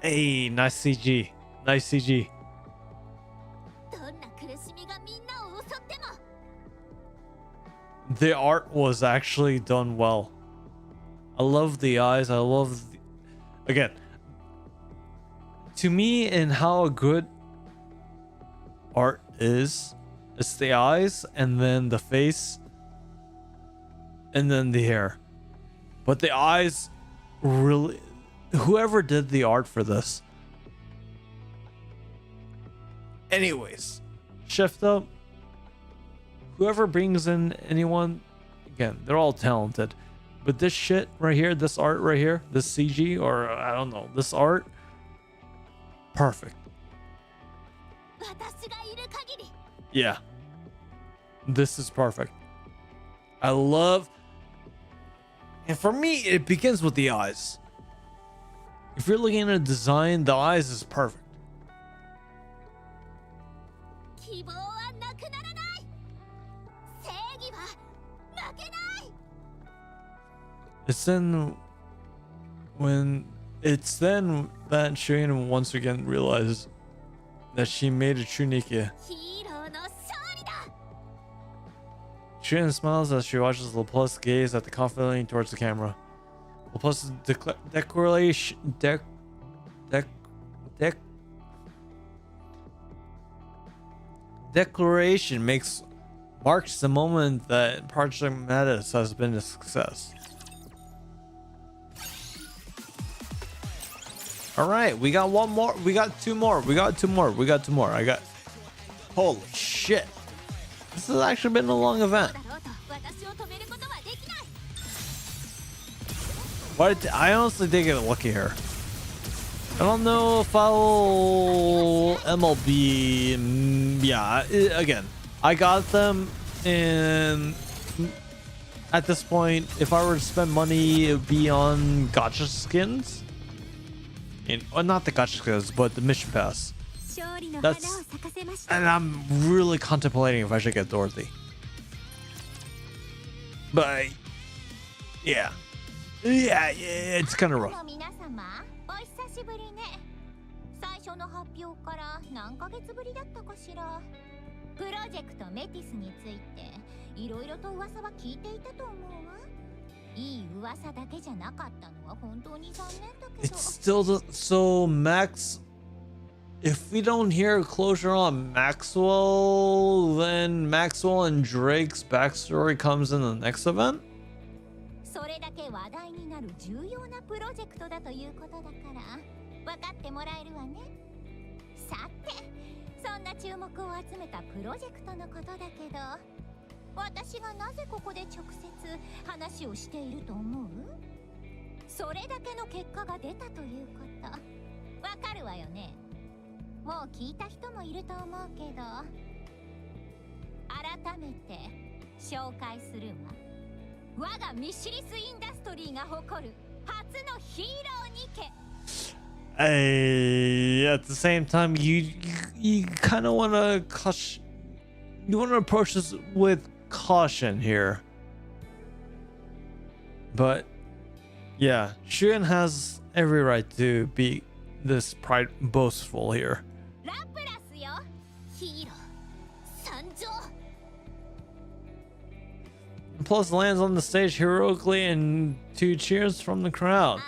Hey, nice CG. Nice CG. どんな苦しみがみんなを襲っても。 The art was actually done well. I love the eyes. I love again, to me, and how a good art is, it's the eyes and then the face and then the hair. But the eyes really, whoever did the art for this. Anyways, shift up. Whoever brings in anyone again, they're all talented. But this shit right here, this art right here, this CG, or I don't know, this art, perfect. Yeah. This is perfect. I love... And for me, it begins with the eyes. If you're looking at a design, the eyes is perfect. It's then that Shuin once again realizes that she made a true NIKKE. Shuin smiles as she watches Laplace gaze at the confidently towards the camera. Laplace's declaration marks the moment that Project MATIS has been a success. All right, we got one more. We got two more. We got two more. I got... Holy shit. This has actually been a long event. I honestly did get lucky here. I don't know if I'll MLB. Yeah, again, I got them, and at this point, if I were to spend money, it would be on gacha skins. Not the gacha skins, but the mission pass. And I'm really contemplating if I should get Dorothy. But yeah, it's kind of rough. 最初の発表から何ヶ月ぶりだったかしら。プロジェクトメティスについていろいろと噂は聞いていたと思うわ。いい噂だけじゃなかったのは本当に残念だけど。It's still so Max. If we don't hear closure on Maxwell, then Maxwell and Drake's backstory comes in the next event. それだけ話題になる重要なプロジェクトだということだから。分かってもらえるわね。さて、そんな注目を集めたプロジェクトのことだけど、私がなぜここで直接話をしていると思う？それだけの結果が出たということ、わかるわよね。もう聞いた人もいると思うけど、改めて紹介するわ。我がミシリスインダストリーが誇る初のヒーローニケ。At the same time, you kind of want to caution. You want to approach this with caution here. But yeah, Shuin has every right to be this pride boastful here. Plus lands on the stage heroically and 2 cheers from the crowd.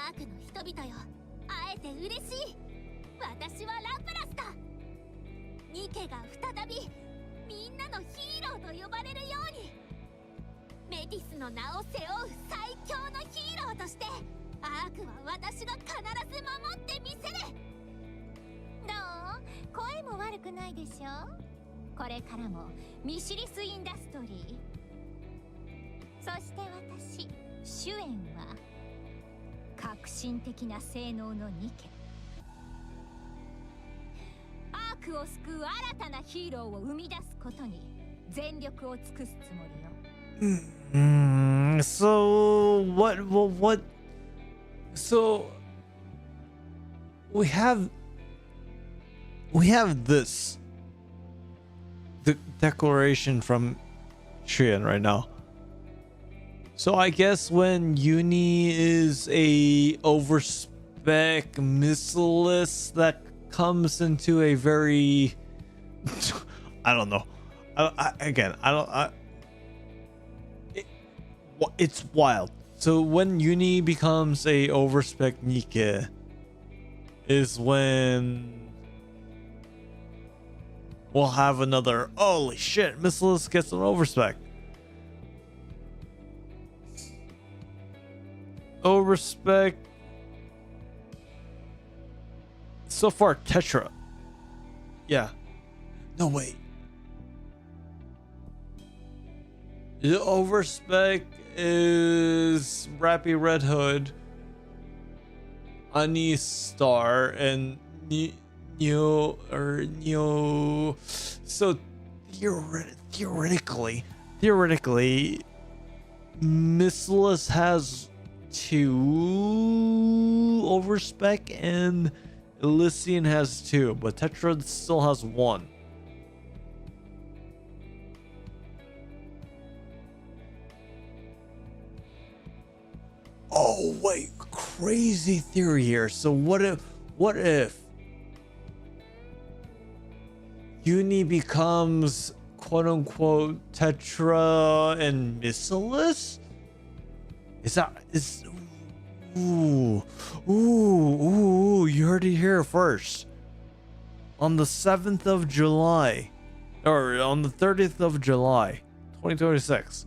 So what so we have this, the declaration from Shuin right now. So I guess when Uni is a overspec missileless that comes into a very I don't know. It's wild. So when Uni becomes a overspec NIKKE is when we'll have another holy shit, missileless gets an overspec. Overspec. So far, Tetra. Yeah. No, wait. The overspec is Rappy Red Hood, Ani Star, and Neo. So theoretically, Missless has 2 overspec and Elysian has 2, but Tetra still has 1. Oh wait, crazy theory here. So what if Uni becomes quote unquote Tetra and Missilus? Ooh, you heard it here first. On the 7th of July, or on the 30th of July, 2026.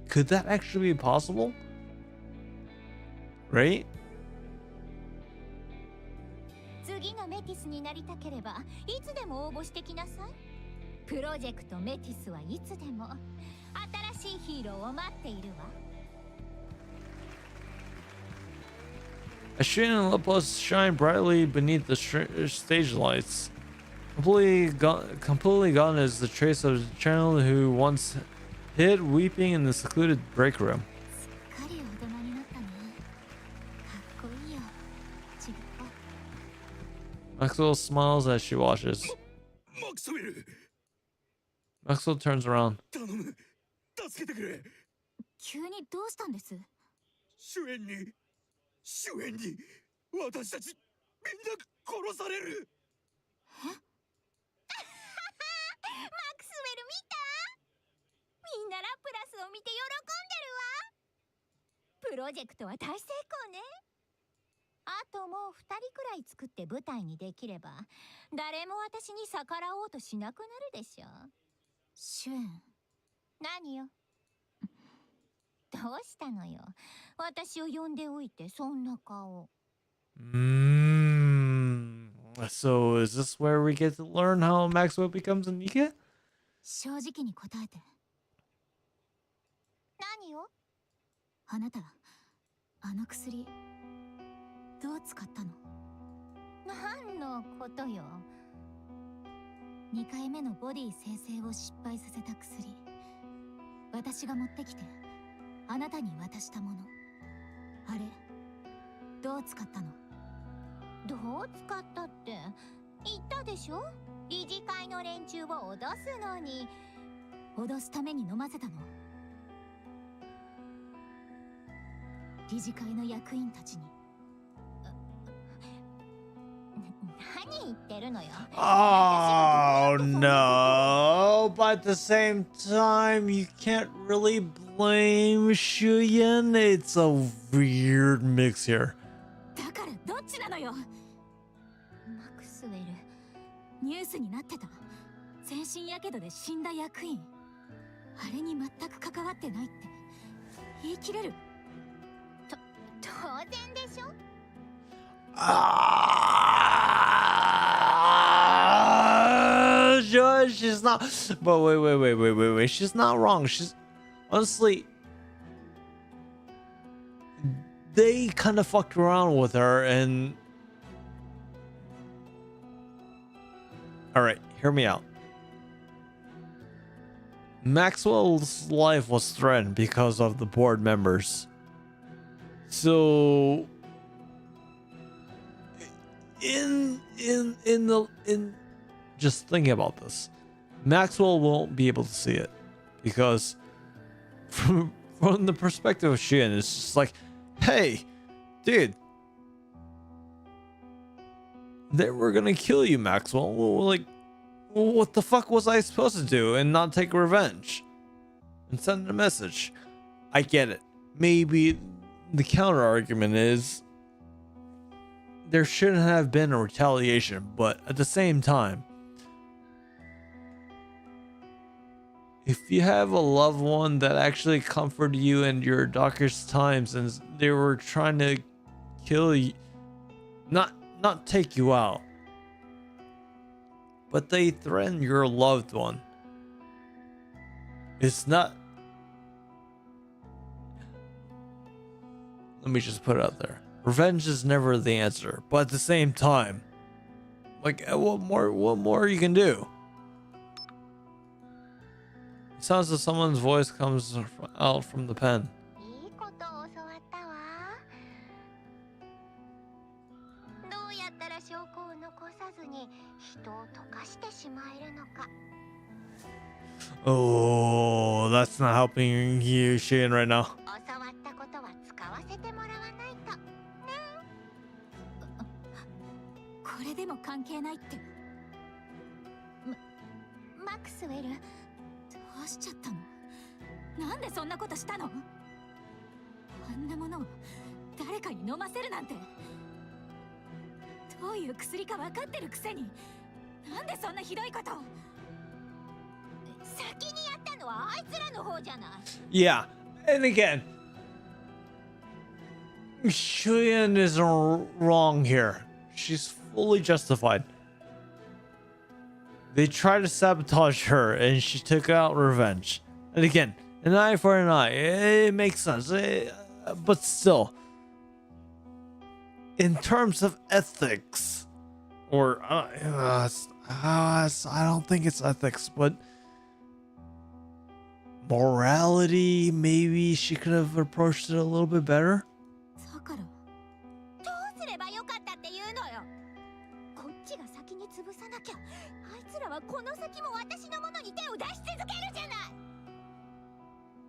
Could that actually be possible? Right? 次がメティスになりたければいつでも応募してきなさい。プロジェクトメティスはいつでも新しいヒーローを待っているわ。Ashina and Lepus shine brightly beneath the stage lights. Completely gone is the trace of the channel who once hid weeping in the secluded break room. すっかり大人になったね。かっこいいよ。ちぐっこ。 Maxwell smiles as she watches. マクスウェル、 Maxwell turns around. 頼む、助けてくれ。急にどうしたんです？主演に私たちみんな殺される。マクスウェル見た？みんなラプラスを見て喜んでるわ。プロジェクトは大成功ね。あともう2人くらい作って舞台にできれば誰も私に逆らおうとしなくなるでしょ。シュン、何よ。どうしたのよ。私を呼んでおいてそんな顔。So is this where we get to learn how Maxwell becomes a NIKKE? 正直に答えて。何よ。あなた、あの薬どう使ったの？何のことよ。2回目のボディ生成を失敗させた薬。私が持ってきてあなたに渡したもの。あれどう使ったの？どう使ったって言ったでしょ。理事会の連中を脅すのに。脅すために飲ませたの？理事会の役員たちに。何言ってるのよ。Oh no, but at the same time you can't really blame Shuyan. It's a weird mix here. だからどっちなのよ。マクスウェル、ニュースになってた。全身やけどで死んだ役員。あれに全く関わってないって言い切れる？当然でしょ。She's not. But wait. She's not wrong. She's honestly. They kind of fucked around with her and. Alright, hear me out. Maxwell's life was threatened because of the board members. So. In just thinking about this, Maxwell won't be able to see it because from the perspective of Shin, it's just like, hey, dude, they were gonna kill you, Maxwell. Well, like, what the fuck was I supposed to do and not take revenge and send a message? I get it. Maybe the counter argument is there shouldn't have been a retaliation, but at the same time, if you have a loved one that actually comforted you in your darkest times and they were trying to kill you, not take you out, but they threaten your loved one, it's not let me just put it out there. Revenge is never the answer, but at the same time, like, what more you can do? It sounds like someone's voice comes out from the pen. いいことを教わったわ。どうやったら証拠を残さずに人を溶かしてしまえるのか。Oh, that's not helping you, Shane, right now. 教わったことは使わせてもらわないと。ね。これでも関係ないって。マクスウェル、どうしちゃったの？なんでそんなことしたの？あんなものを誰かに飲ませるなんて。どういう薬か分かってるくせに、なんでそんなひどいことを。先にやったのはあいつらの方じゃない。Yeah, and again, Shuyan is wrong here. She's fully justified. They tried to sabotage her, and she took out revenge. And again, an eye for an eye. It makes sense. But still, in terms of ethics, or I don't think it's ethics, but morality, maybe she could have approached it a little bit better. だからどうすればよかったっていうのよ。こっちが先に潰さなきゃ、あいつらはこの先も私のものに手を出し続けるじゃない。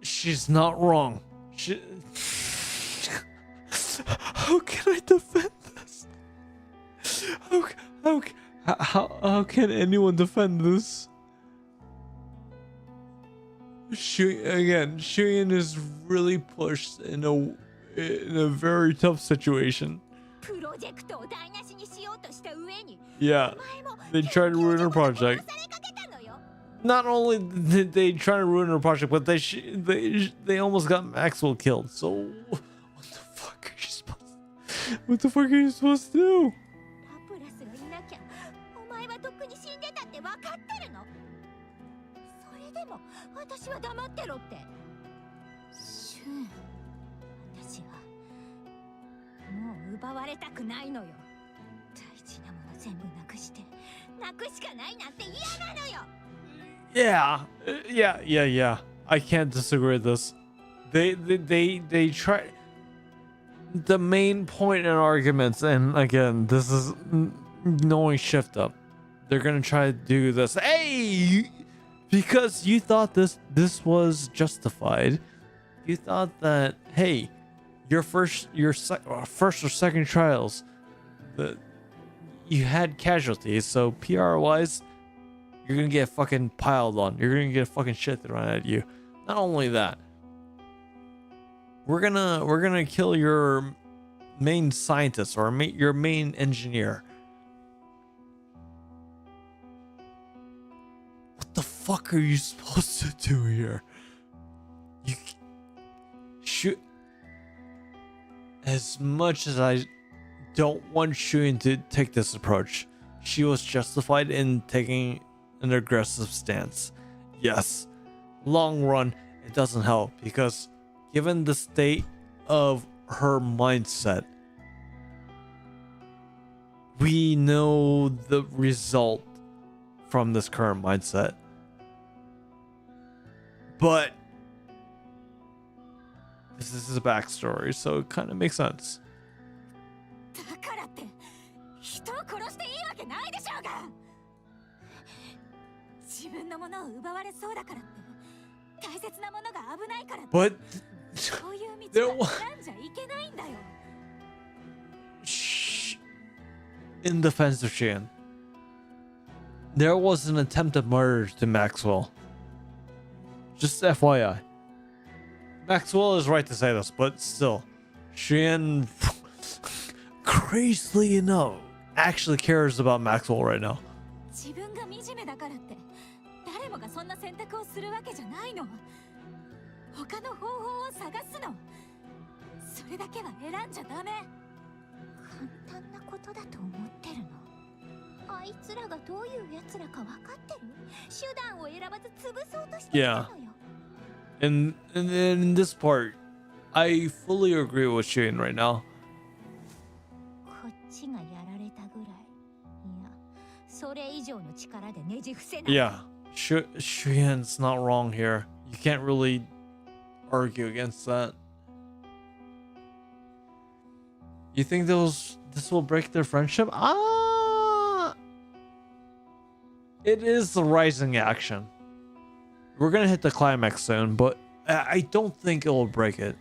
She's not wrong. How can I defend this? How can anyone defend this? Shuyan is really pushed in a very tough situation. プロジェクトを台無しにしようとした上に、 Yeah, お前も they tried to ruin her project. 殺されかけたのよ。 Not only did they try to ruin her project, but they almost got Maxwell killed. So what the fuck are you supposed to, what the fuck are you supposed to do? ラプラスがいなきゃ、お前はとっくに死んでたって分かってるの。それでも私は黙ってろって。シュン、私はもう奪われたくないのよ。大事なもの全部なくして、なくしかないなんて嫌なのよ。Yeah. I can't disagree with this. They try. The main point in arguments, and again, this is knowing shift up. They're gonna try to do this. Hey, because you thought this was justified. You thought that, hey, your first or second trials, that you had casualties, so PR wise, you're gonna get fucking piled on. You're gonna get fucking shit thrown at you. Not only that, we're gonna kill your main scientist or your main engineer. What the fuck are you supposed to do here? You shoot. As much as I don't want Shuyan to take this approach, she was justified in taking an aggressive stance. Yes, long run, it doesn't help because given the state of her mindset, we know the result from this current mindset. But this is a backstory, so it kind of makes sense. だからって人を殺していいわけないでしょうが。自分のものを奪われそうだからって大切なものが危ないからって But そういう道は選んじゃいけないんだよ。 in defense of Shan, there was an attempted murder to Maxwell. Just FYI. Maxwell is right to say this, but still, Shan, crazily enough, actually cares about Maxwell right now. 自分が惨めだからって誰もがそんな選択をするわけじゃないの。他の方法を探すの。それだけは選んじゃダメ。簡単なことだと思ってるの。あいつらがどういうやつらか分かってる？手段を選ばず潰そうとしてるのよ。And in this part, I fully agree with Shane right now. こっちがやられたぐらい。いや、それ以上の力でねじ伏せない。 Yeah, Shuyan's not wrong here. You can't really argue against that. You think this will break their friendship? It is the rising action. We're gonna hit the climax soon, but I don't think it will break it.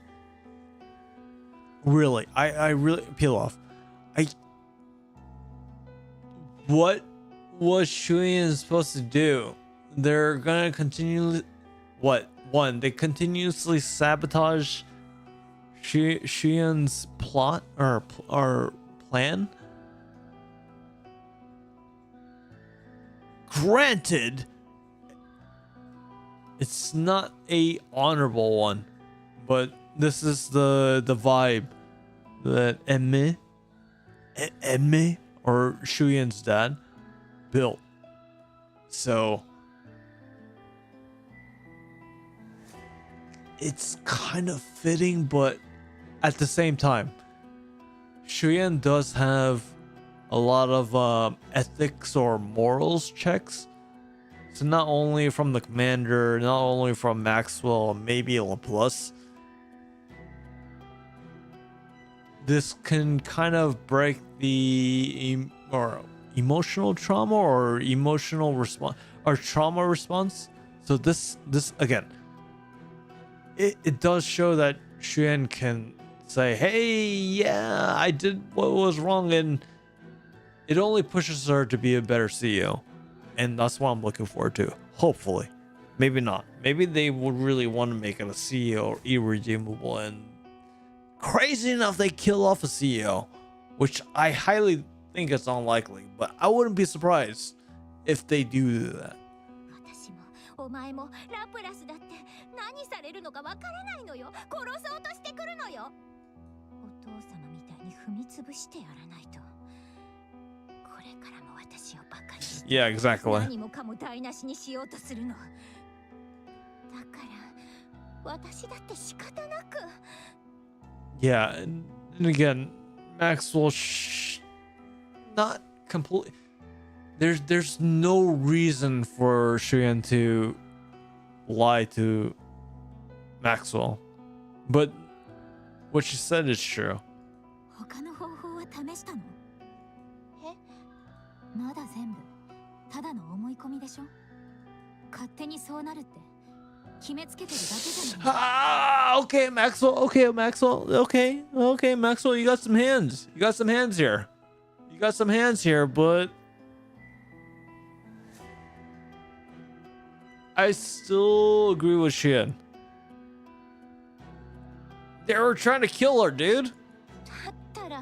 Really, I really peel off. What was Shuyan supposed to do? They're gonna continue. What? One, they continuously sabotage Shuyan's plot or plan. Granted, it's not a honorable one, but this is the vibe that Emme or Shuyan's dad built. So it's kind of fitting, but at the same time, Shuyan does have a lot of ethics or morals checks. So not only from the commander, not only from Maxwell, maybe LaPlus. This can kind of break the emotional trauma or emotional response or trauma response. So this again, it does show that Shuyan can say, hey, yeah, I did what was wrong, and it only pushes her to be a better CEO. And that's what I'm looking forward to. Hopefully. Maybe not. Maybe they would really want to make it a CEO irredeemable, and crazy enough they kill off a CEO, which I highly think it's unlikely, but I wouldn't be surprised if they do that. 私もお前もラプラスだって何されるのかわからないのよ。殺そうとしてくるのよ。お父様みたいに踏み潰してやらないと。これからも私をバカにして。Yeah, exactly. 何もかも台無しにしようとするの。だから私だって仕方なく。Yeah, and again, Maxwell not completely. There's no reason for Shuyan to lie to Maxwell, but what she said is true. 他の方法は試したの？え？まだ全部ただの思い込みでしょ？勝手にそうなるって決めつけてるだけじゃない？ Okay, Maxwell. Okay, Maxwell. Okay, Maxwell. You got some hands. You got some hands here. You got some hands here, but I still agree with Shin. They were trying to kill her, dude. だったら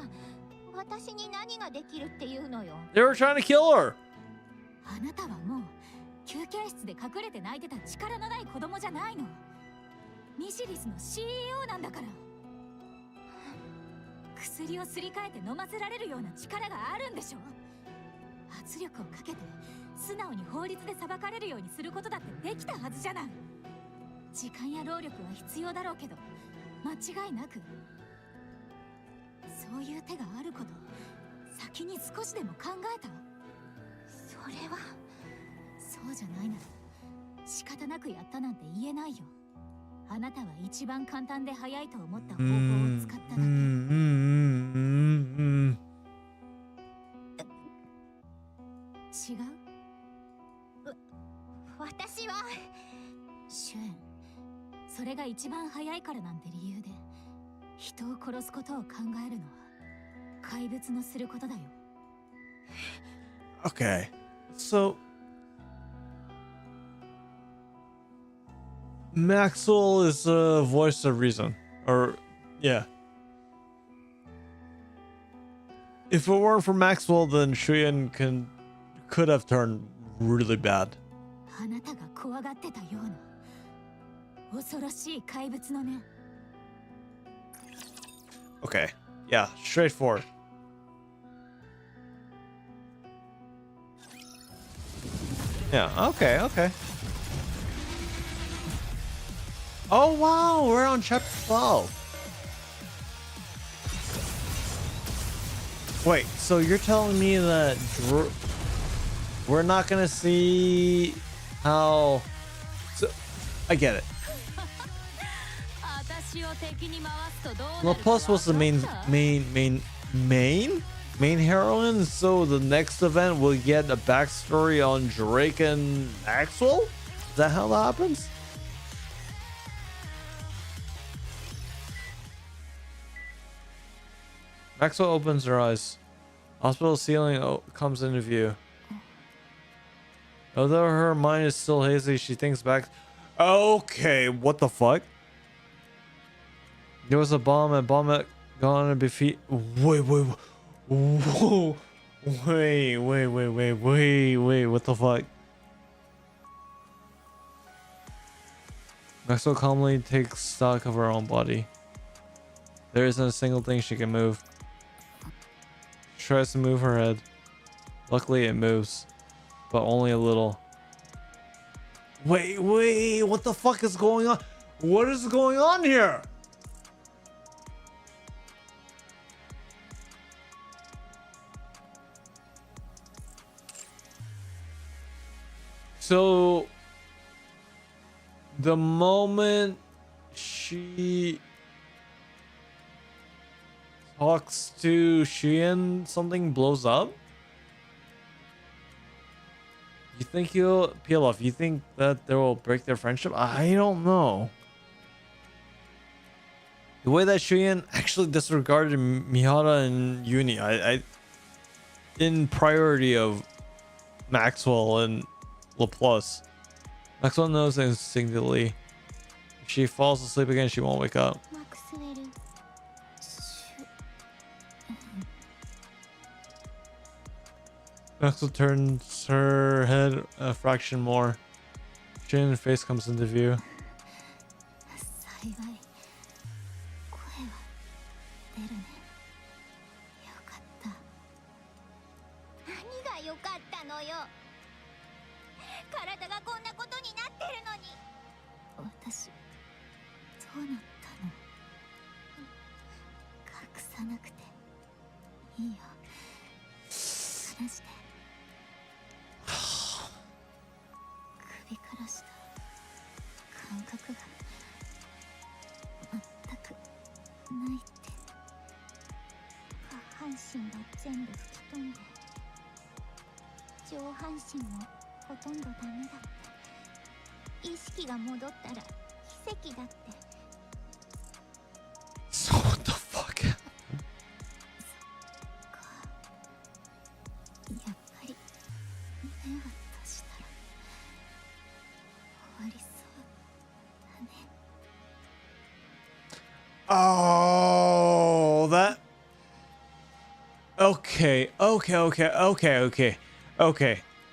私に何ができるっていうのよ。 They were trying to kill her. あなたはもう休憩室で隠れて泣いてた力のない子供じゃないの。ミシリスの CEO なんだから。薬をすり替えて飲ませられるような力があるんでしょ。圧力をかけて素直に法律で裁かれるようにすることだってできたはずじゃない。時間や労力は必要だろうけど間違いなくそういう手があること先に少しでも考えた？それはそうじゃないなら仕方なくやったなんて言えないよ。あなたは一番簡単で早いと思った方法を使っただけ。違う？私はシュエン、それが一番早いからなんて理由で人を殺すことを考えるのは怪物のすることだよ。 Okay, so Maxwell is a voice of reason, or yeah. If it weren't for Maxwell, then Shuyan could have turned really bad. あなたが怖がってたような恐ろしい怪物のね。 Okay, yeah, straightforward. Yeah, okay. Oh wow, we're on chapter 12. Wait, so you're telling me that we're not gonna see how? So, I get it. LaPlus was the main heroine, so the next event will get a backstory on Drake and Maxwell? Is that how that happens? Maxwell opens her eyes. Hospital ceiling comes into view. Although her mind is still hazy, she thinks back. Okay, what the fuck? There was a bomb and bomb had gone to be feet. Wait, whoa. Wait, what the fuck? Maxwell calmly takes stock of her own body. There isn't a single thing she can move. She tries to move her head. Luckily it moves, but only a little. Wait, what the fuck is going on? What is going on here? So the moment she talks to Sheehan, something blows up? You think he'll peel off? You think that they will break their friendship? I don't know. The way that Sheehan actually disregarded Mihara and Uni, I in priority of Maxwell and LaPlus. Maxwell knows instinctively. If she falls asleep again, she won't wake up. Maxwell turns her head a fraction more. Shannon's face comes into view. So what the fuck happened? Oh, that. Okay.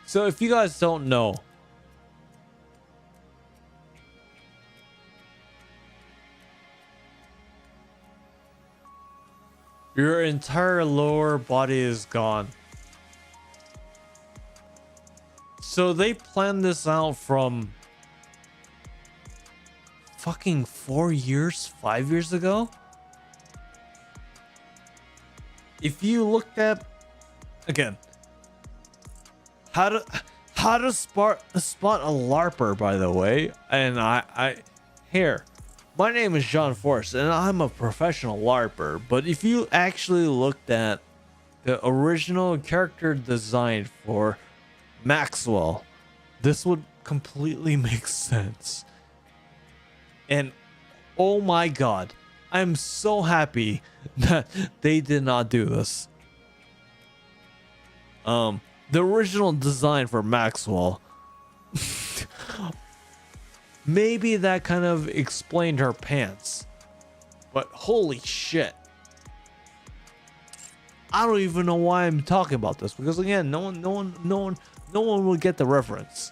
So if you guys don't know, your entire lower body is gone. So they planned this out from fucking 4 years, 5 years ago. If you looked at again how to spot a LARPer, by the way, and I here, my name is John Forrest and I'm a professional LARPer, but if you actually looked at the original character design for Maxwell, this would completely make sense. And oh my god, I'm so happy that they did not do this. The original design for Maxwell, maybe that kind of explained her pants, but holy shit, I don't even know why I'm talking about this, because again, no one will get the reference.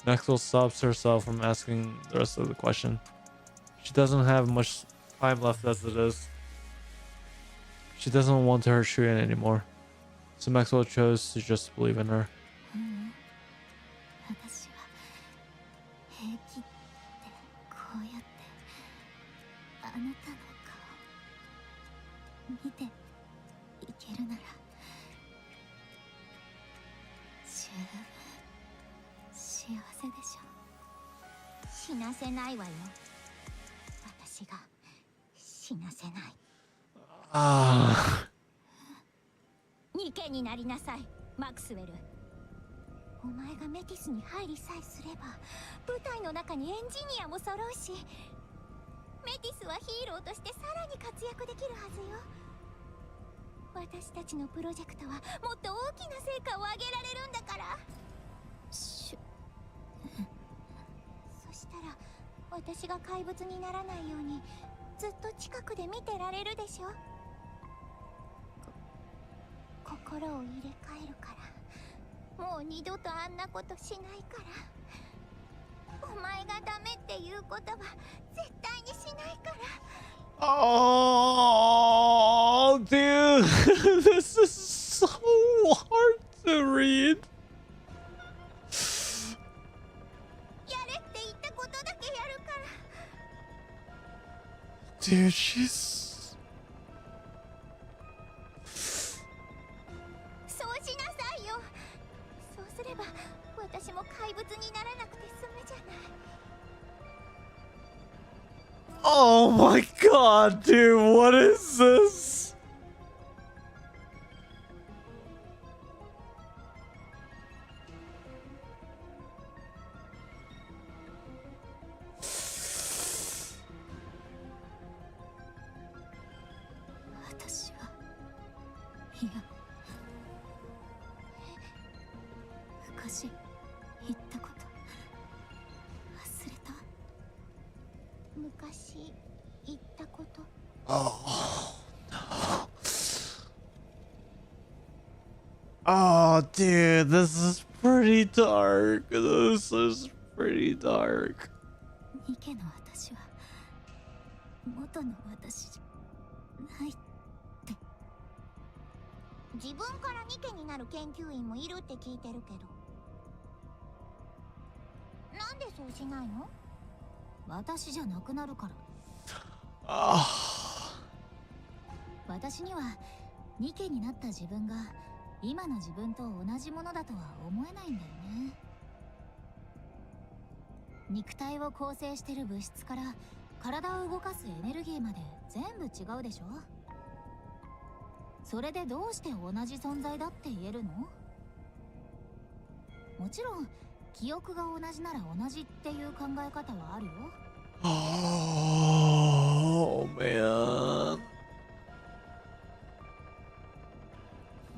Maxwell stops herself from asking the rest of the question. She doesn't have much time left as it is. She doesn't want to hurt Shuyan anymore. So Maxwell chose to just believe in her. うやってあなたの顔見ていけるなら十分幸せでしょ。死なせないわよ。私が死なせない。あニケになりなさい、マクスウェル。お前がメティスに入りさえすれば部隊の中にエンジニアも揃うし、メティスはヒーローとしてさらに活躍できるはずよ。私たちのプロジェクトはもっと大きな成果を上げられるんだから。そしたら私が怪物にならないようにずっと近くで見てられるでしょ。心を入れ替えるから、もう二度とあんなことしないから。お前がダメっていうことは絶対にしないから。Oh, dude, this is so hard to read. やれって言ったことだけやるから。Dude, she's... そうしなさいよ。そうすれば私も怪物にならなくて済むじゃない。Oh my god, dude, what is this?昔言ったこと忘れた。昔言ったこと。 Oh, no. Oh, dude, this is pretty dark. This is pretty dark. ニケの私は元の私じゃないって。自分からニケになる研究員もいるって聞いてるけど、なんでそうしないの？私じゃなくなるから。私にはニケになった自分が今の自分と同じものだとは思えないんだよね。肉体を構成してる物質から体を動かすエネルギーまで全部違うでしょ。それでどうして同じ存在だって言えるの？もちろん記憶が同じなら同じっていう考え方はあるよ。Oh, man.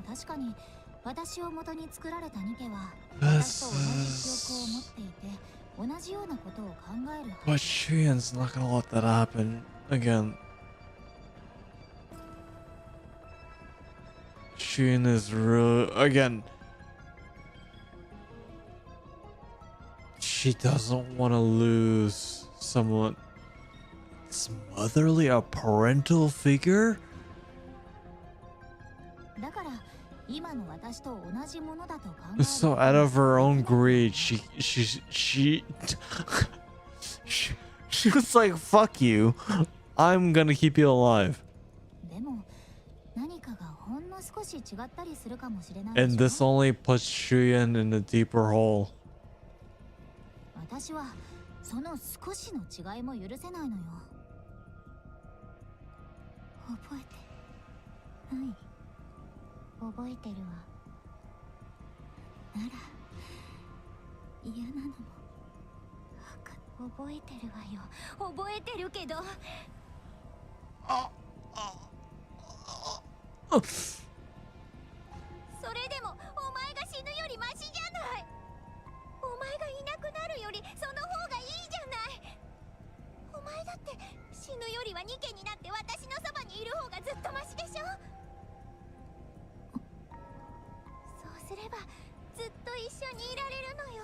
確かに私を元に作られたニケは私と同じ記憶を持っていて同じようなことを考えるはず。 But Shien's not gonna let that happen again. Shien is really, again, she doesn't want to lose someone. It's motherly, a parental figure? だから今の私と同じものだと考える。 So out of her own greed, she was like, fuck you, I'm gonna keep you alive. でも何かがほんの少し違ったりするかもしれない And でし this ょ。 only puts Shien in a deeper hole. 私はその少しの違いも許せないのよ。覚えてない？覚えてるわ。なら嫌なのも覚えてるわよ。覚えてるけど。それでもお前が死ぬよりマシじゃない。お前がいなくなるよりその方がいいじゃない。お前だって死ぬよりはニケになって私のそばにいる方がずっとマシでしょ。そうすればずっと一緒にいられるのよ。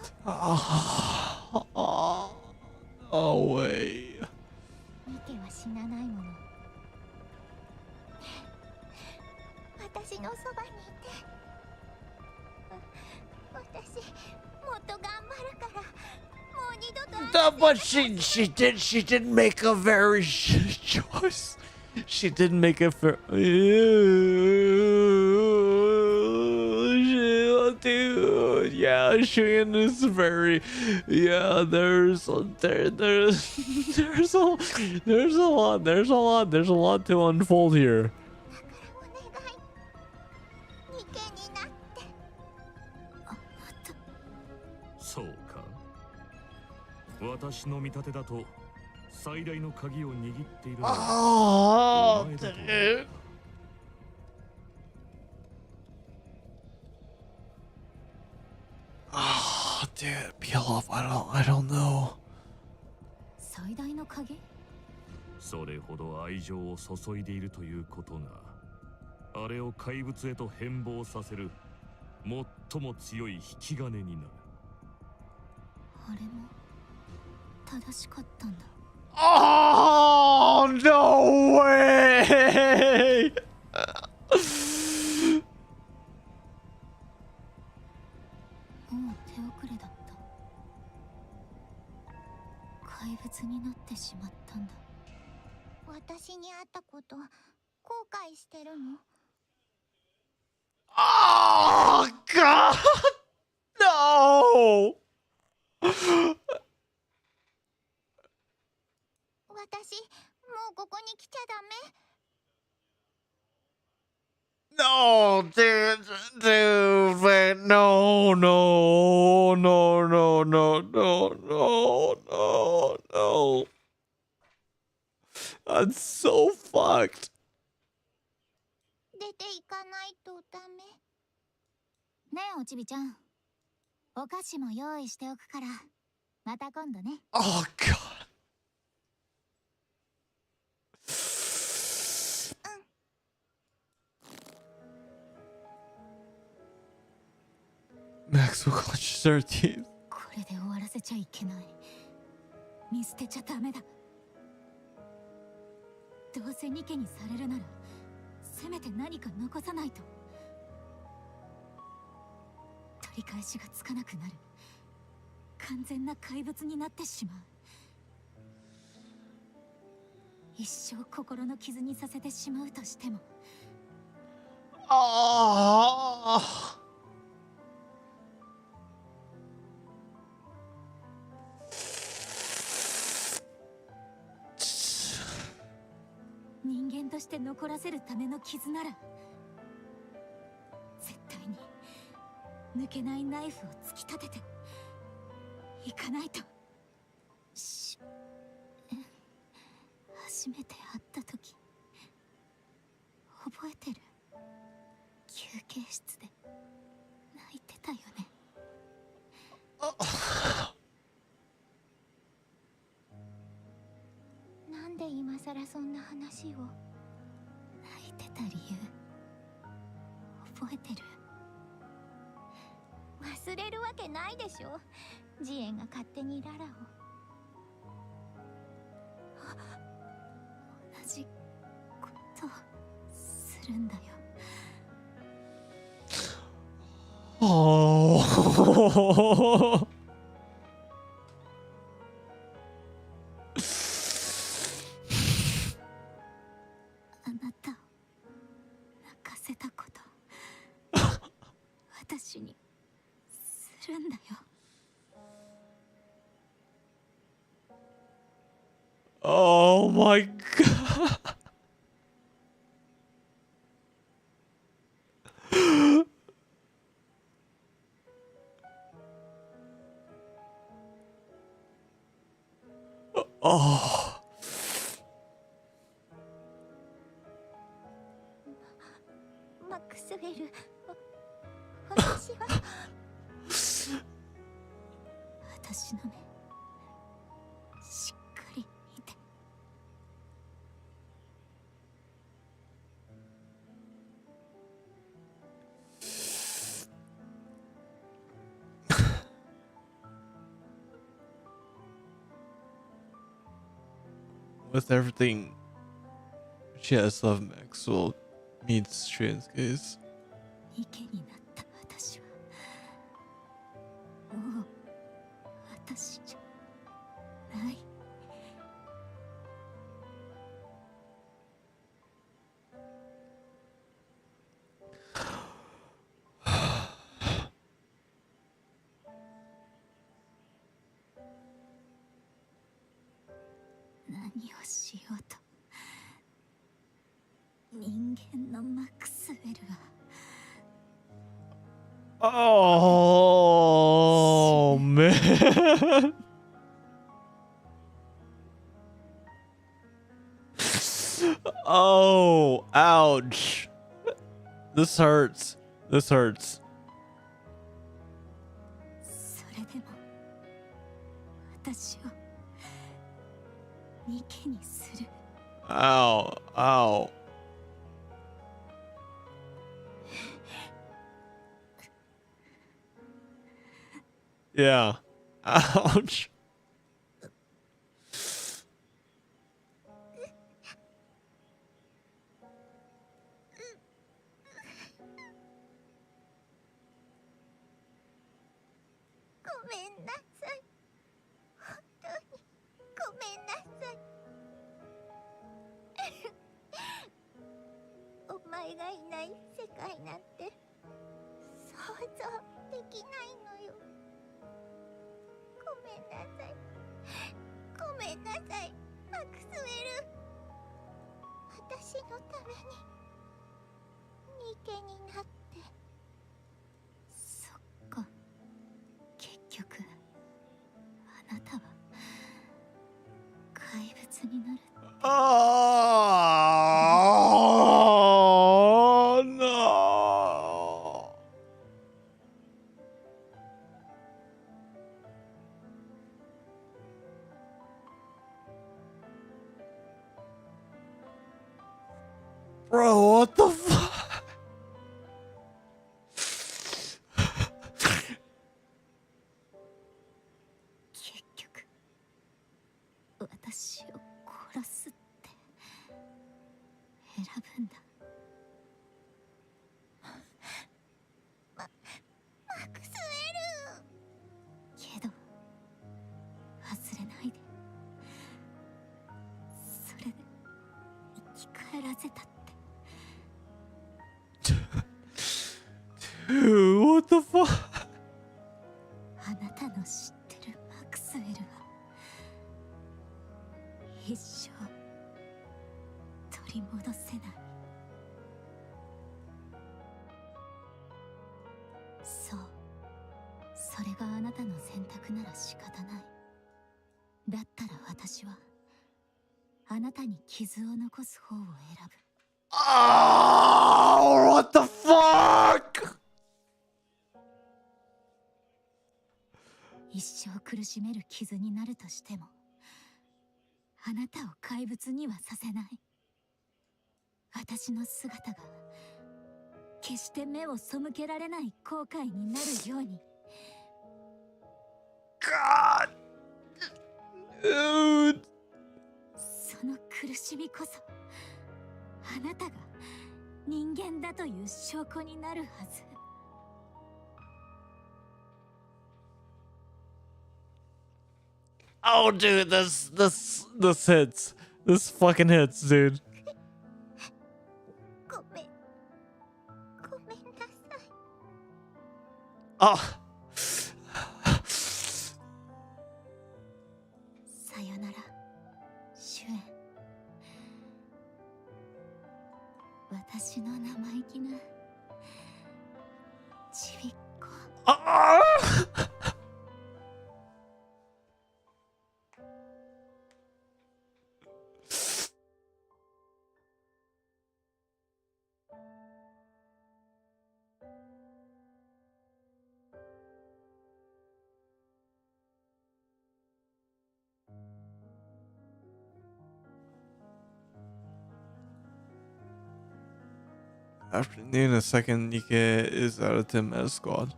Oh, way. ニケは死なないもの。私のそばにいて。私もっと頑張るから。もう二度と No, but she didn't make a very choice. She didn't make a fair. Dude, yeah, Shuyan is very. Yeah, there's a lot to unfold here. ニケになって。そうか。私の見立てだと最大の鍵を握っているのはお前だと思う。Oh, dude, peel off. I don't know. 最大の鍵？それほど愛情を注いでいるということが、あれを怪物へと変貌させる最も強い引き金になる。あれも正しかったんだ。Oh, no way! もう手遅れだった。怪物になってしまったんだ。私に会ったこと後悔してるの？ Oh, God! No! 私もうここに来ちゃダメ。 No, dude, wait, no, no, no, no, no, no, no, no, no. That's so fucked. 出て行かないとダメ。ねえおちびちゃん、お菓子も用意しておくからまた今度ね。 Oh, God. Max will clench their teeth. これで終わらせちゃいけない。見捨てちゃダメだ。どうせニケにされるならせめて何か残さないと。取り返しがつかなくなる。完全な怪物になってしまう。一生心の傷にさせてしまうとしても。Oh. 人間として残らせるための傷なら絶対に抜けないナイフを突き立てていかないと。初めて会った時覚えてる？休憩室で泣いてたよね。なんで今さらそんな話を？泣いてた理由覚えてる？忘れるわけないでしょ。ジエンが勝手にララを。同じことをするんだよ。Oh. あなたを泣かせたこと私にするんだよ。Oh my God. Oh. マックスウェル、私は私の目しっかり見て。With everything she has left, Maxwell meets Shuyan's case. ニケになった私はもう私じゃない。何をしようと人間のマクスウェルは Oh man. Oh, ouch. This hurts. This hurts. それでも私をニケにする。 Ow, ow. Yeah. Ouch. ごめんなさい。本当にごめんなさい。お前がいない世界なんて想像できないのよ。ごめんなさい。ごめんなさい、マクスウェル。私のためにニケになって。そっか、結局あなたは怪物になる。 Oh no. Bro, what the fuck? 結局私を殺すって選ぶんだ。マクスウェル。けど忘れないで。それで生き返らせたって。 Dude, what the fuck? あなたの知ってるマクスウェルは一生取り戻せない。そう、それがあなたの選択なら仕方ない。だったら私はあなたに傷を残す方を選ぶ。 Oh, what the fuck? 一生苦しめる傷になるとしてもあなたを怪物にはさせない。私の姿が決して目を背けられない後悔になるように。 God. Dude. その苦しみこそあなたが人間だという証拠になるはず。 Oh, dude, this hits. This fucking hits, dude. ごめん。ごめんなさい。Ah. さよなら、シュエン。私の生意気なちびっこ。 Ah. Afternoon, a second NIKKE is out of Team Meta Squad.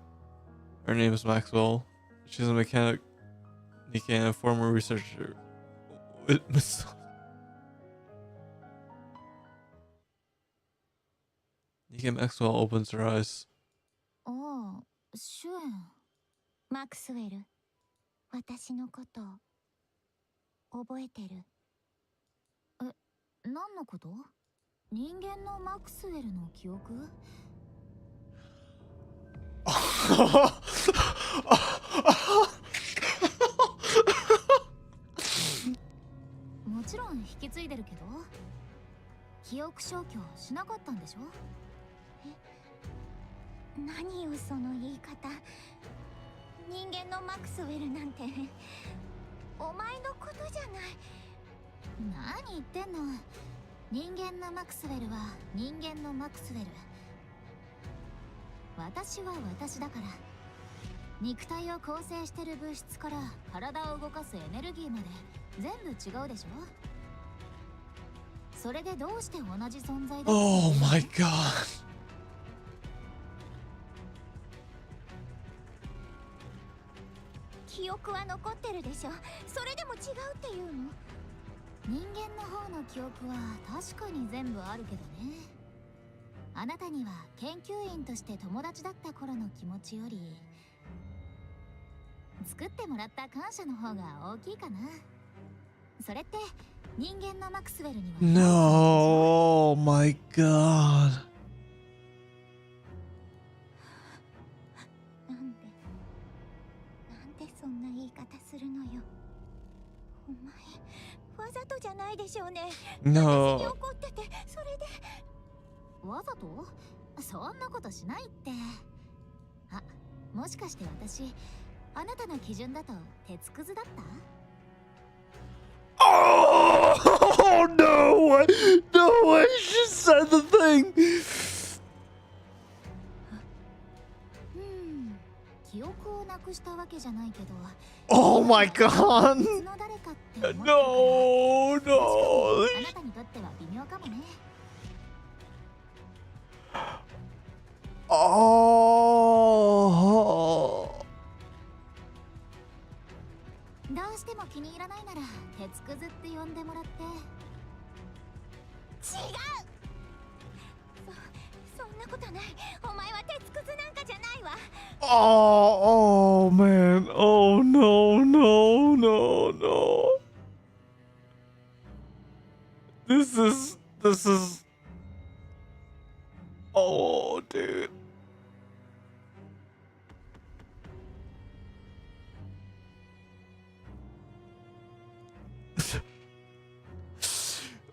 Her name is Maxwell. She's a mechanic NIKKE and a former researcher with NIKKE Maxwell opens her eyes. おお、シュエン。マクスウェル、私のこと覚えてる？何のこと？人間のマクスウェルの記憶？もちろん引き継いでるけど、記憶消去しなかったんでしょ？何よその言い方。人間のマクスウェルなんてお前のことじゃない。何言ってんの。人間のマクスウェルは人間のマクスウェル。私は私だから。肉体を構成してる物質から体を動かすエネルギーまで全部違うでしょ。それでどうして同じ存在だ。Oh my god. 記憶は残ってるでしょ。それでも違うっていうの？人間の方の記憶は確かに全部あるけどね。あなたには研究員として友達だった頃の気持ちより作ってもらった感謝の方が大きいかな。それって人間のマクスウェルには。No, oh my god. なんでそんな言い方するのよ。お前わざとじゃないでしょうね。No. 私に怒ってて、それで。わざと？そんなことしないって。あ、もしかして私あなたの基準だと鉄くずだった？ Oh no way! No way! She said the thing. 記憶をなくしたわけじゃないけど。Oh my god! 別の誰かって思ってるから。 No, no. あなたにとっては微妙かもね。Oh. どうしても気に入らないなら鉄くずって呼んでもらって。違う。そんなことない。お前は鉄くずなんかじゃないわ。Oh, oh man. Oh no, no, no, no. This is. Oh, dude.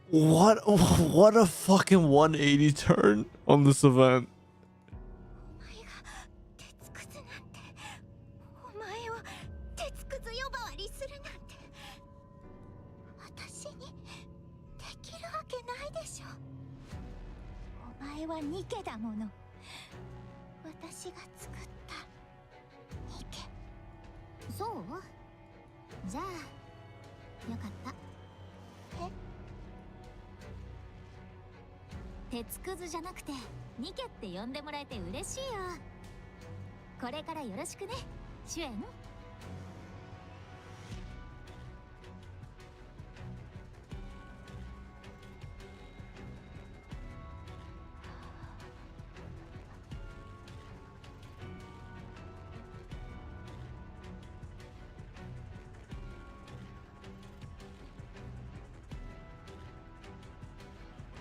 What a fucking 180 turn on this event. お前が鉄くずなんて、お前を鉄くず呼ばわりするなんて、私にできるわけないでしょ。お前はニケだもの。私が作ったニケ。そう？じゃあよかった。鉄くずじゃなくてニケって呼んでもらえて嬉しいよ。これからよろしくね、シュエン。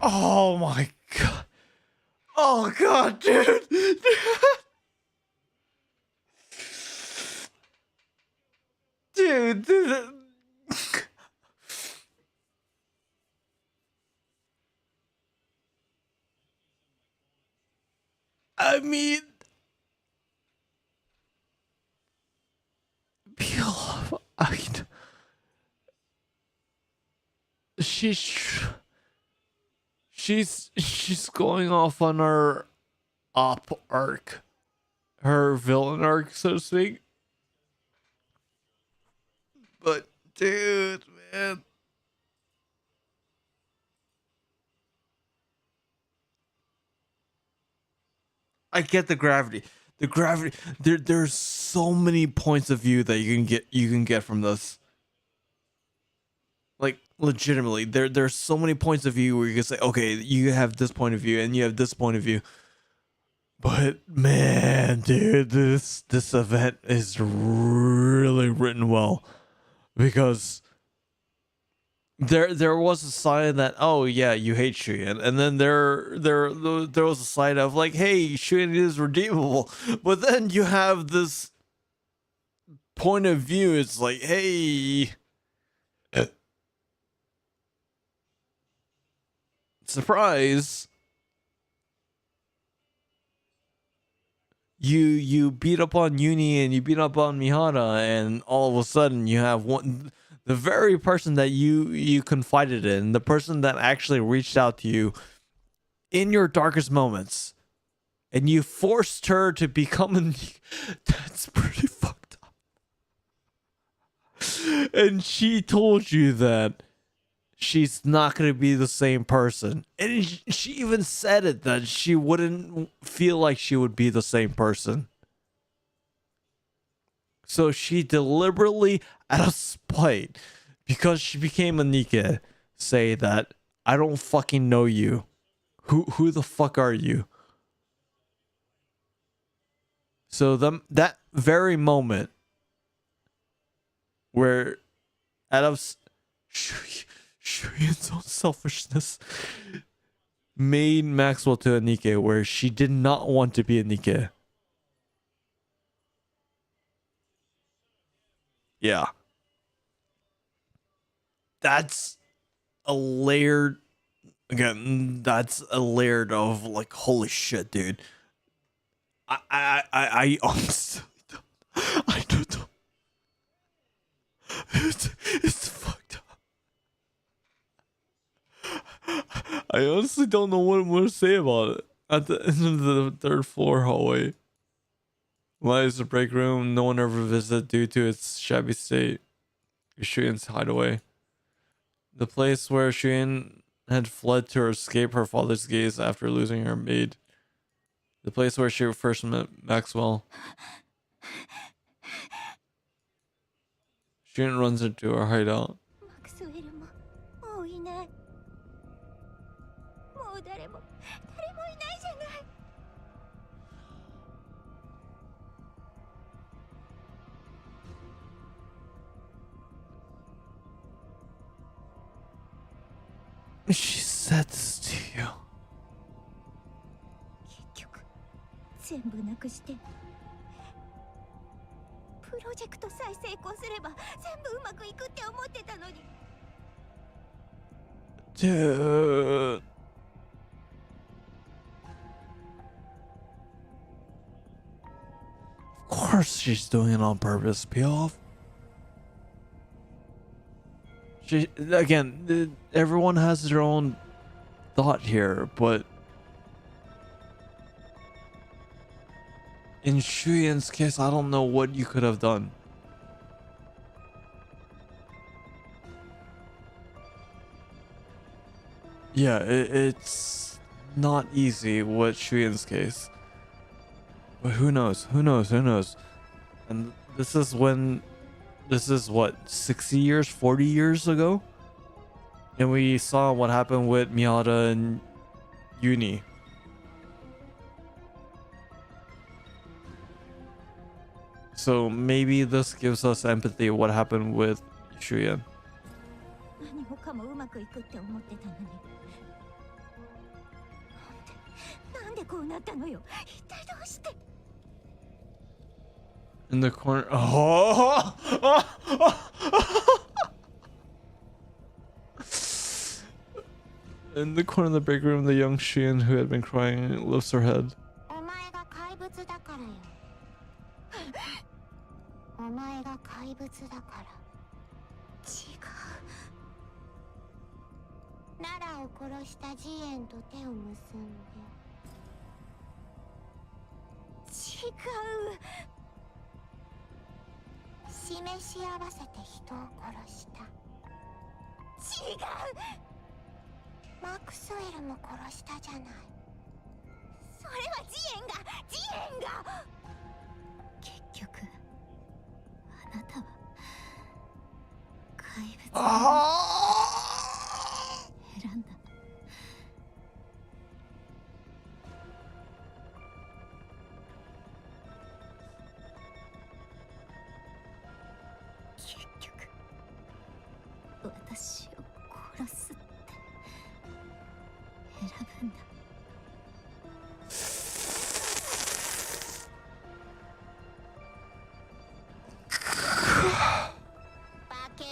Oh my god. Oh god, dude. Dude. I mean, she's going off on her op arc, her villain arc, so to speak. But dude, man, I get the gravity. The gravity. There's so many points of view that you can get from this. Like legitimately, there's so many points of view where you can say, okay, you have this point of view and you have this point of view. But man, dude, this event is really written well, because there was a sign that, oh yeah, you hate Shuyan, and then there was a sign of like, hey, Shuyan is redeemable, but then you have this point of view. It's like, hey, surprise, you beat up on Uni and you beat up on Mihara, and all of a sudden you have the very person that you confided in, the person that actually reached out to you in your darkest moments, and you forced her to become a that's pretty fucked up. And she told you that she's not going to be the same person, and she even said it, that she wouldn't feel like she would be the same person. So she deliberately, out of spite, because she became a NIKKE, say that I don't fucking know you. Who the fuck are you? So that very moment where, out of Shuyan's own selfishness, made Maxwell to a NIKKE, where she did not want to be a NIKKE. Yeah. That's a layered, again, that's a layered of like, holy shit, dude. I honestly don't, I don't know. It's fucked up. I honestly don't know what more to say about it. At the end of the third floor hallway lies a break room no one ever visited due to its shabby state. Shuyan's hideaway. The place where Shuyan had fled to escape her father's gaze after losing her maid. The place where she first met Maxwell. Shuyan runs into her hideout. She said this to you. 全部なくしてプロジェクトさえ成功すれば全部うまくいくって思ってたのに Dude. Of course she's doing it on purpose, Piof. She, again, everyone has their own thought here, but in Shuyan's case, I don't know what you could have done. Yeah, it's not easy with Shuyan's case. But who knows? Who knows? Who knows? And this is when... This is what, 60 years, 40 years ago? And we saw what happened with Miyata and Uni. So maybe this gives us empathy of what happened with Shuyan. In the corner. Oh! In the corner of the break room, the young Shuyan who had been crying lifts her head.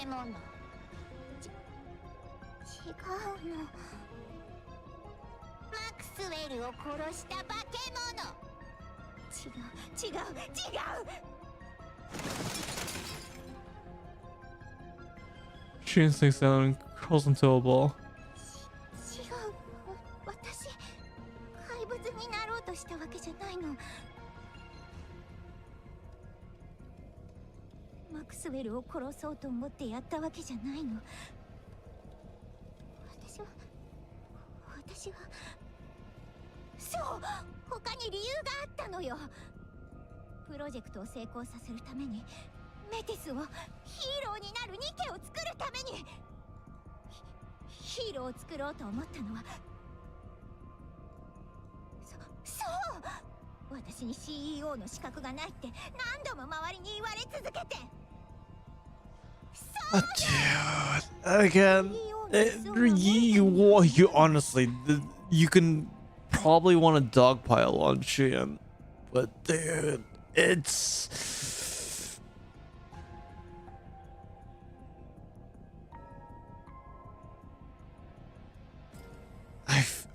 け物。違うの。マクスウェルを殺した化け物。違う。She instincts down and crawls into a ball. 違う。私怪物になろうとしたわけじゃないの。マクスウェルを殺そうと思ってやったわけじゃないの。私はそう、他に理由があったのよ。プロジェクトを成功させるために、メティスをヒーローになるニケを作るために、ヒーローを作ろうと思ったのはそう私に CEO の資格がないって何度も周りに言われ続けて。Dude, again, you honestly, you can probably want to dogpile on Shion, but dude, it's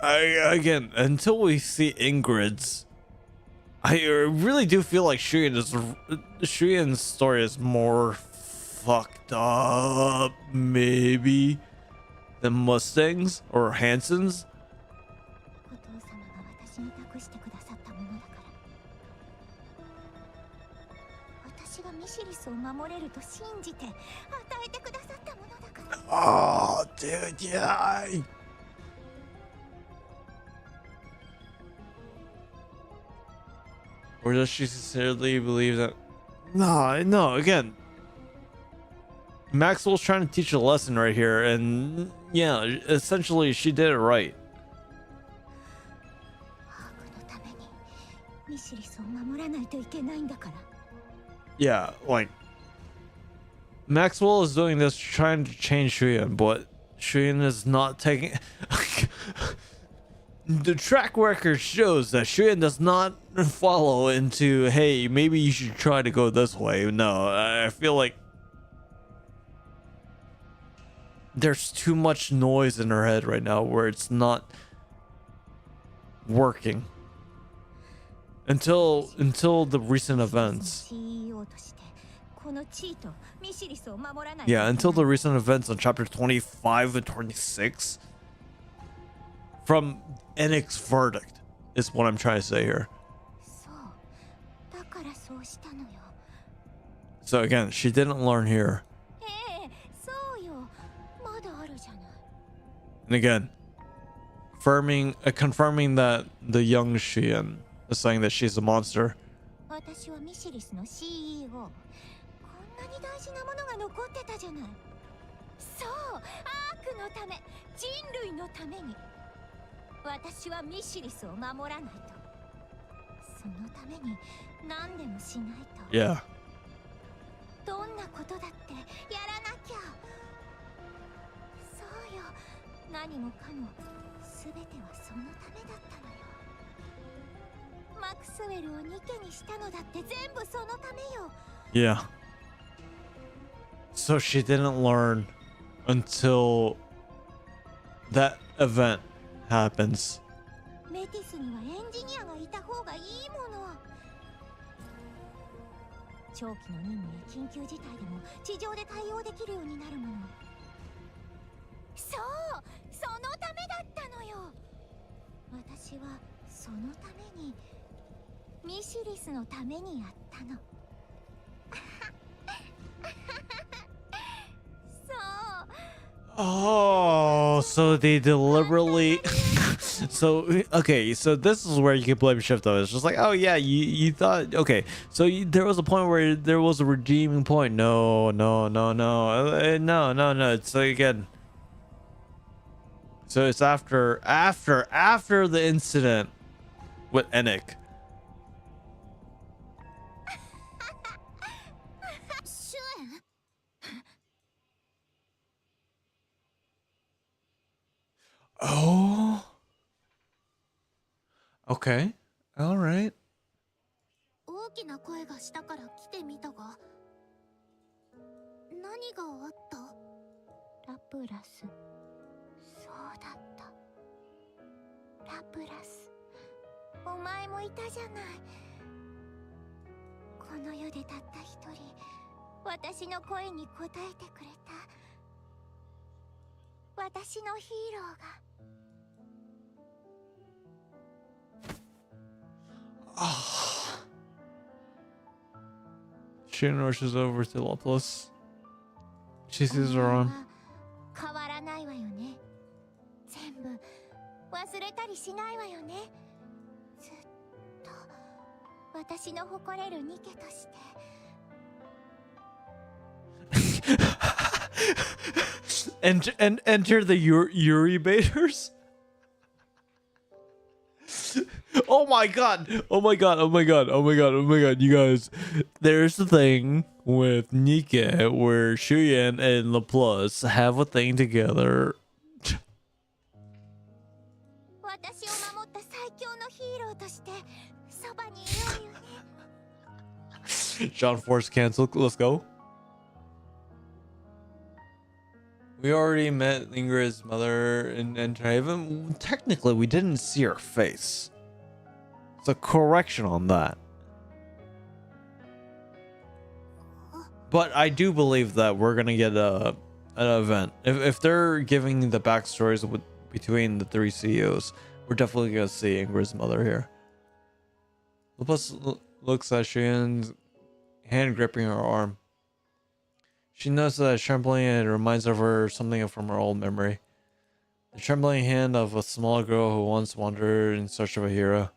again, until we see Ingrid's, I really do feel like Shion's story is more fucked up, maybe, than Mustang's or Hanson's. お父様が私に託してくださったものだから。私がミシリスを守れると信じて与えてくださったものだから。Oh, dude, yeah. Or does she sincerely believe that? No, again. Maxwell's trying to teach a lesson right here, and yeah, essentially she did it right. Yeah, like Maxwell is doing this trying to change Shuyan, but Shuyan is not taking the track record shows that Shuyan does not follow into, hey, maybe you should try to go this way. No, I feel like there's too much noise in her head right now where it's not working until the recent events. Yeah, until the recent events on chapter 25 and 26 from NIKKE's verdict is what I'm trying to say here. So again, she didn't learn here. And again, confirming that the young Shion is saying that she's a monster. Yeah. どんなことだってやらなきゃ。そうよ。何もかも全てはそのためだったのよ。マクスウェルをニケにしたのだって全部そのためよ。Yeah. So she didn't learn until that event happens. メティスにはエンジニアがいた方がいいもの。長期の任務や緊急事態でも地上で対応できるようになるもの。そう、そのためだったのよ。私はそのためにミシリスのためにやったの。そう。Oh, so they deliberately so okay, so this is where you can blame Shifto. It's just like, oh yeah, you thought, okay, so there was a point where there was a redeeming point. No. It's like, again, so it's after the incident with NIKKE. Oh. Okay. All right. 大きな声がしたから来てみたが、何があった？プラス。そうだった。ラプラス、お前もいたじゃない。この世でたった一人、私の声に応えてくれた私のヒーローが。She rushes over to Lapis. She sees her arm. 変わらないわよね。全部忘れたりしないわよね。ずっと私の誇れるニケとして。Enter the Yuri baiters. Oh my god! Oh my god! Oh my god! Oh my god! Oh my god! You guys, there's the thing with NIKKE where Shuyan and Laplace have a thing together. John Force canceled. Let's go. We already met Ingrid's mother in Haven. Technically, we didn't see her face. It's a correction on that. But I do believe that we're gonna get an event. If they're giving the backstories between the three CEOs, we're definitely gonna see Ingrid's mother here. Lupus looks at Shuyan's hand gripping her arm. She notices that it's trembling and it reminds her of something from her old memory. The trembling hand of a small girl who once wandered in search of a hero.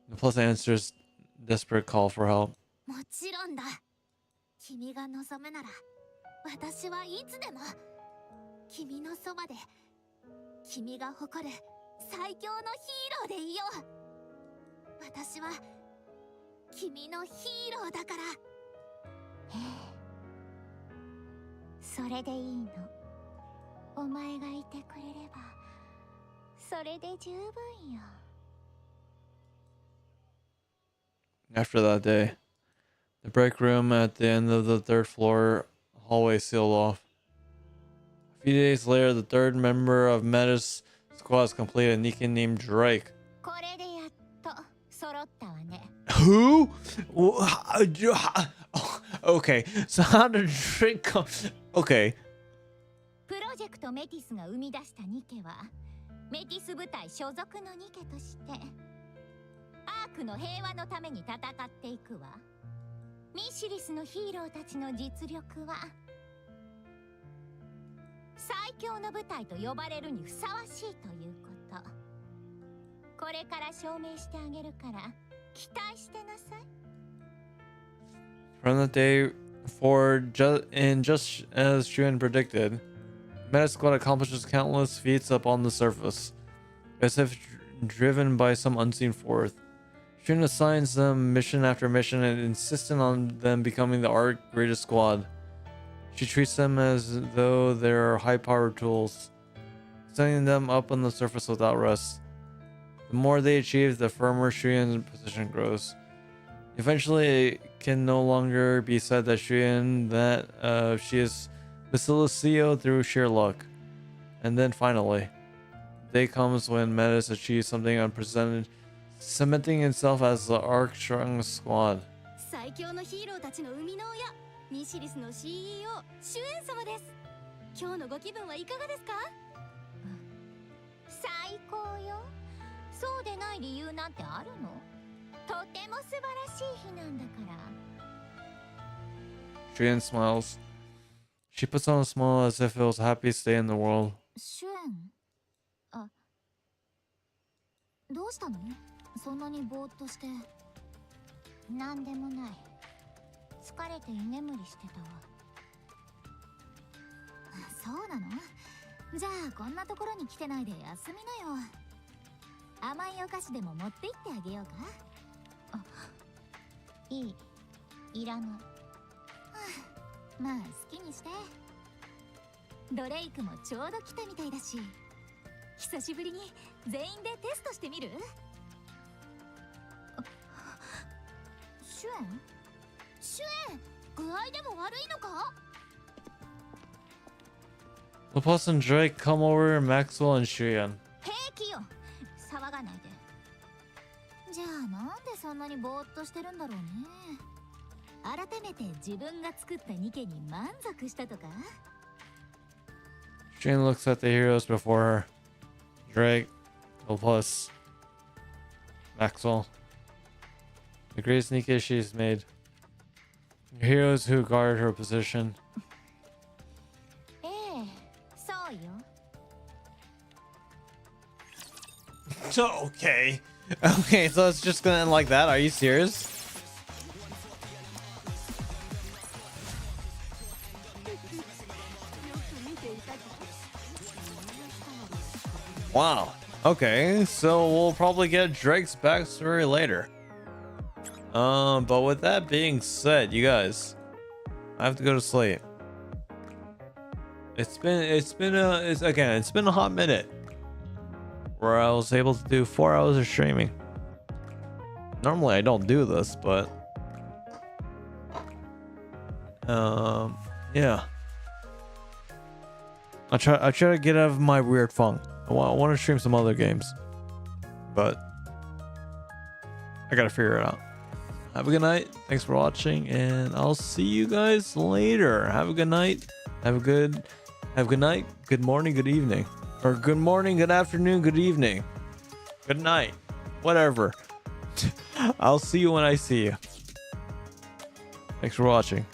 The plus answers desperate call for help. もちろんだ。君が望むなら、私はいつでも君のそばで、君が誇る最強のヒーローでいよう。私は君のヒーローだから。それでいいの。お前がいてくれれば、それで十分よ。After that day, the break room at the end of the third floor hallway sealed off. A few days later, the third member of MATIS squad is completed, a NIKKE named Drake. Who? Okay, so how did Drake come? Okay. プロジェクトメティスが生み出したニケは、メティス部隊所属のニケとして、アークの平和のために戦っていくわ。ミシリスのヒーローたちの実力は、最強の部隊と呼ばれるにふさわしいということ。これから証明してあげるから、期待してなさい。From the day before, just as Shuyan predicted, MATIS squad accomplishes countless feats up on the surface, as if driven by some unseen force. Shuyan assigns them mission after mission and insistent on them becoming the ARC's greatest squad. She treats them as though they're high-powered tools, setting them up on the surface without rest. The more they achieve, the firmer Shuyan's position grows. Eventually, it can no longer be said that she is Basilis CEO through sheer luck. And then finally, the day comes when MATIS achieves something unprecedented, cementing itself as the ARC's strongest squad. 最強のヒーローたちの生みの親、ミシリスの CEO、シュエン様です。今日のご気分はいかがですか？最高よ。そうでない理由なんてあるの？とても素晴らしい日なんだから。Shuyan smiles. She puts on a smile as if it was the happiest day in the world. シュエン、あ、どうしたの？そんなにぼーっとして。なんでもない。疲れて居眠りしてたわ。そうなの？じゃあこんなところに来てないで休みなよ。甘いお菓子でも持って行ってあげようか？あ、いい。いらない。まあ好きにして。ドレイクもちょうど来たみたいだし、久しぶりに全員でテストしてみる？シュエン？シュエン、具合でも悪いのか？ Topaz and Drake come over, Maxwell and Shuyan. 平気よ。騒がないで。じゃあなんでそんなにぼーっとしてるんだろうね。改めて自分が作ったニケに満足したとか。Shuyan looks at the heroes before her. Drake, Topaz, Maxwell. The greatest Nikke she's made. Heroes who guard her position. ええ、そうよ。Okay. Okay, so it's just gonna end like that? Are you serious? Wow. Okay, so we'll probably get Drake's backstory later. But with that being said, you guys, I have to go to sleep. It's been a hot minute where I was able to do 4 hours of streaming. Normally I don't do this, but yeah. I try to get out of my weird funk. I want to stream some other games, but I gotta figure it out. Have a good night. Thanks for watching, and I'll see you guys later. Have a good night. Have a good night. Good morning. Good evening. Or good morning. Good afternoon. Good evening. Good night. Whatever. I'll see you when I see you. Thanks for watching.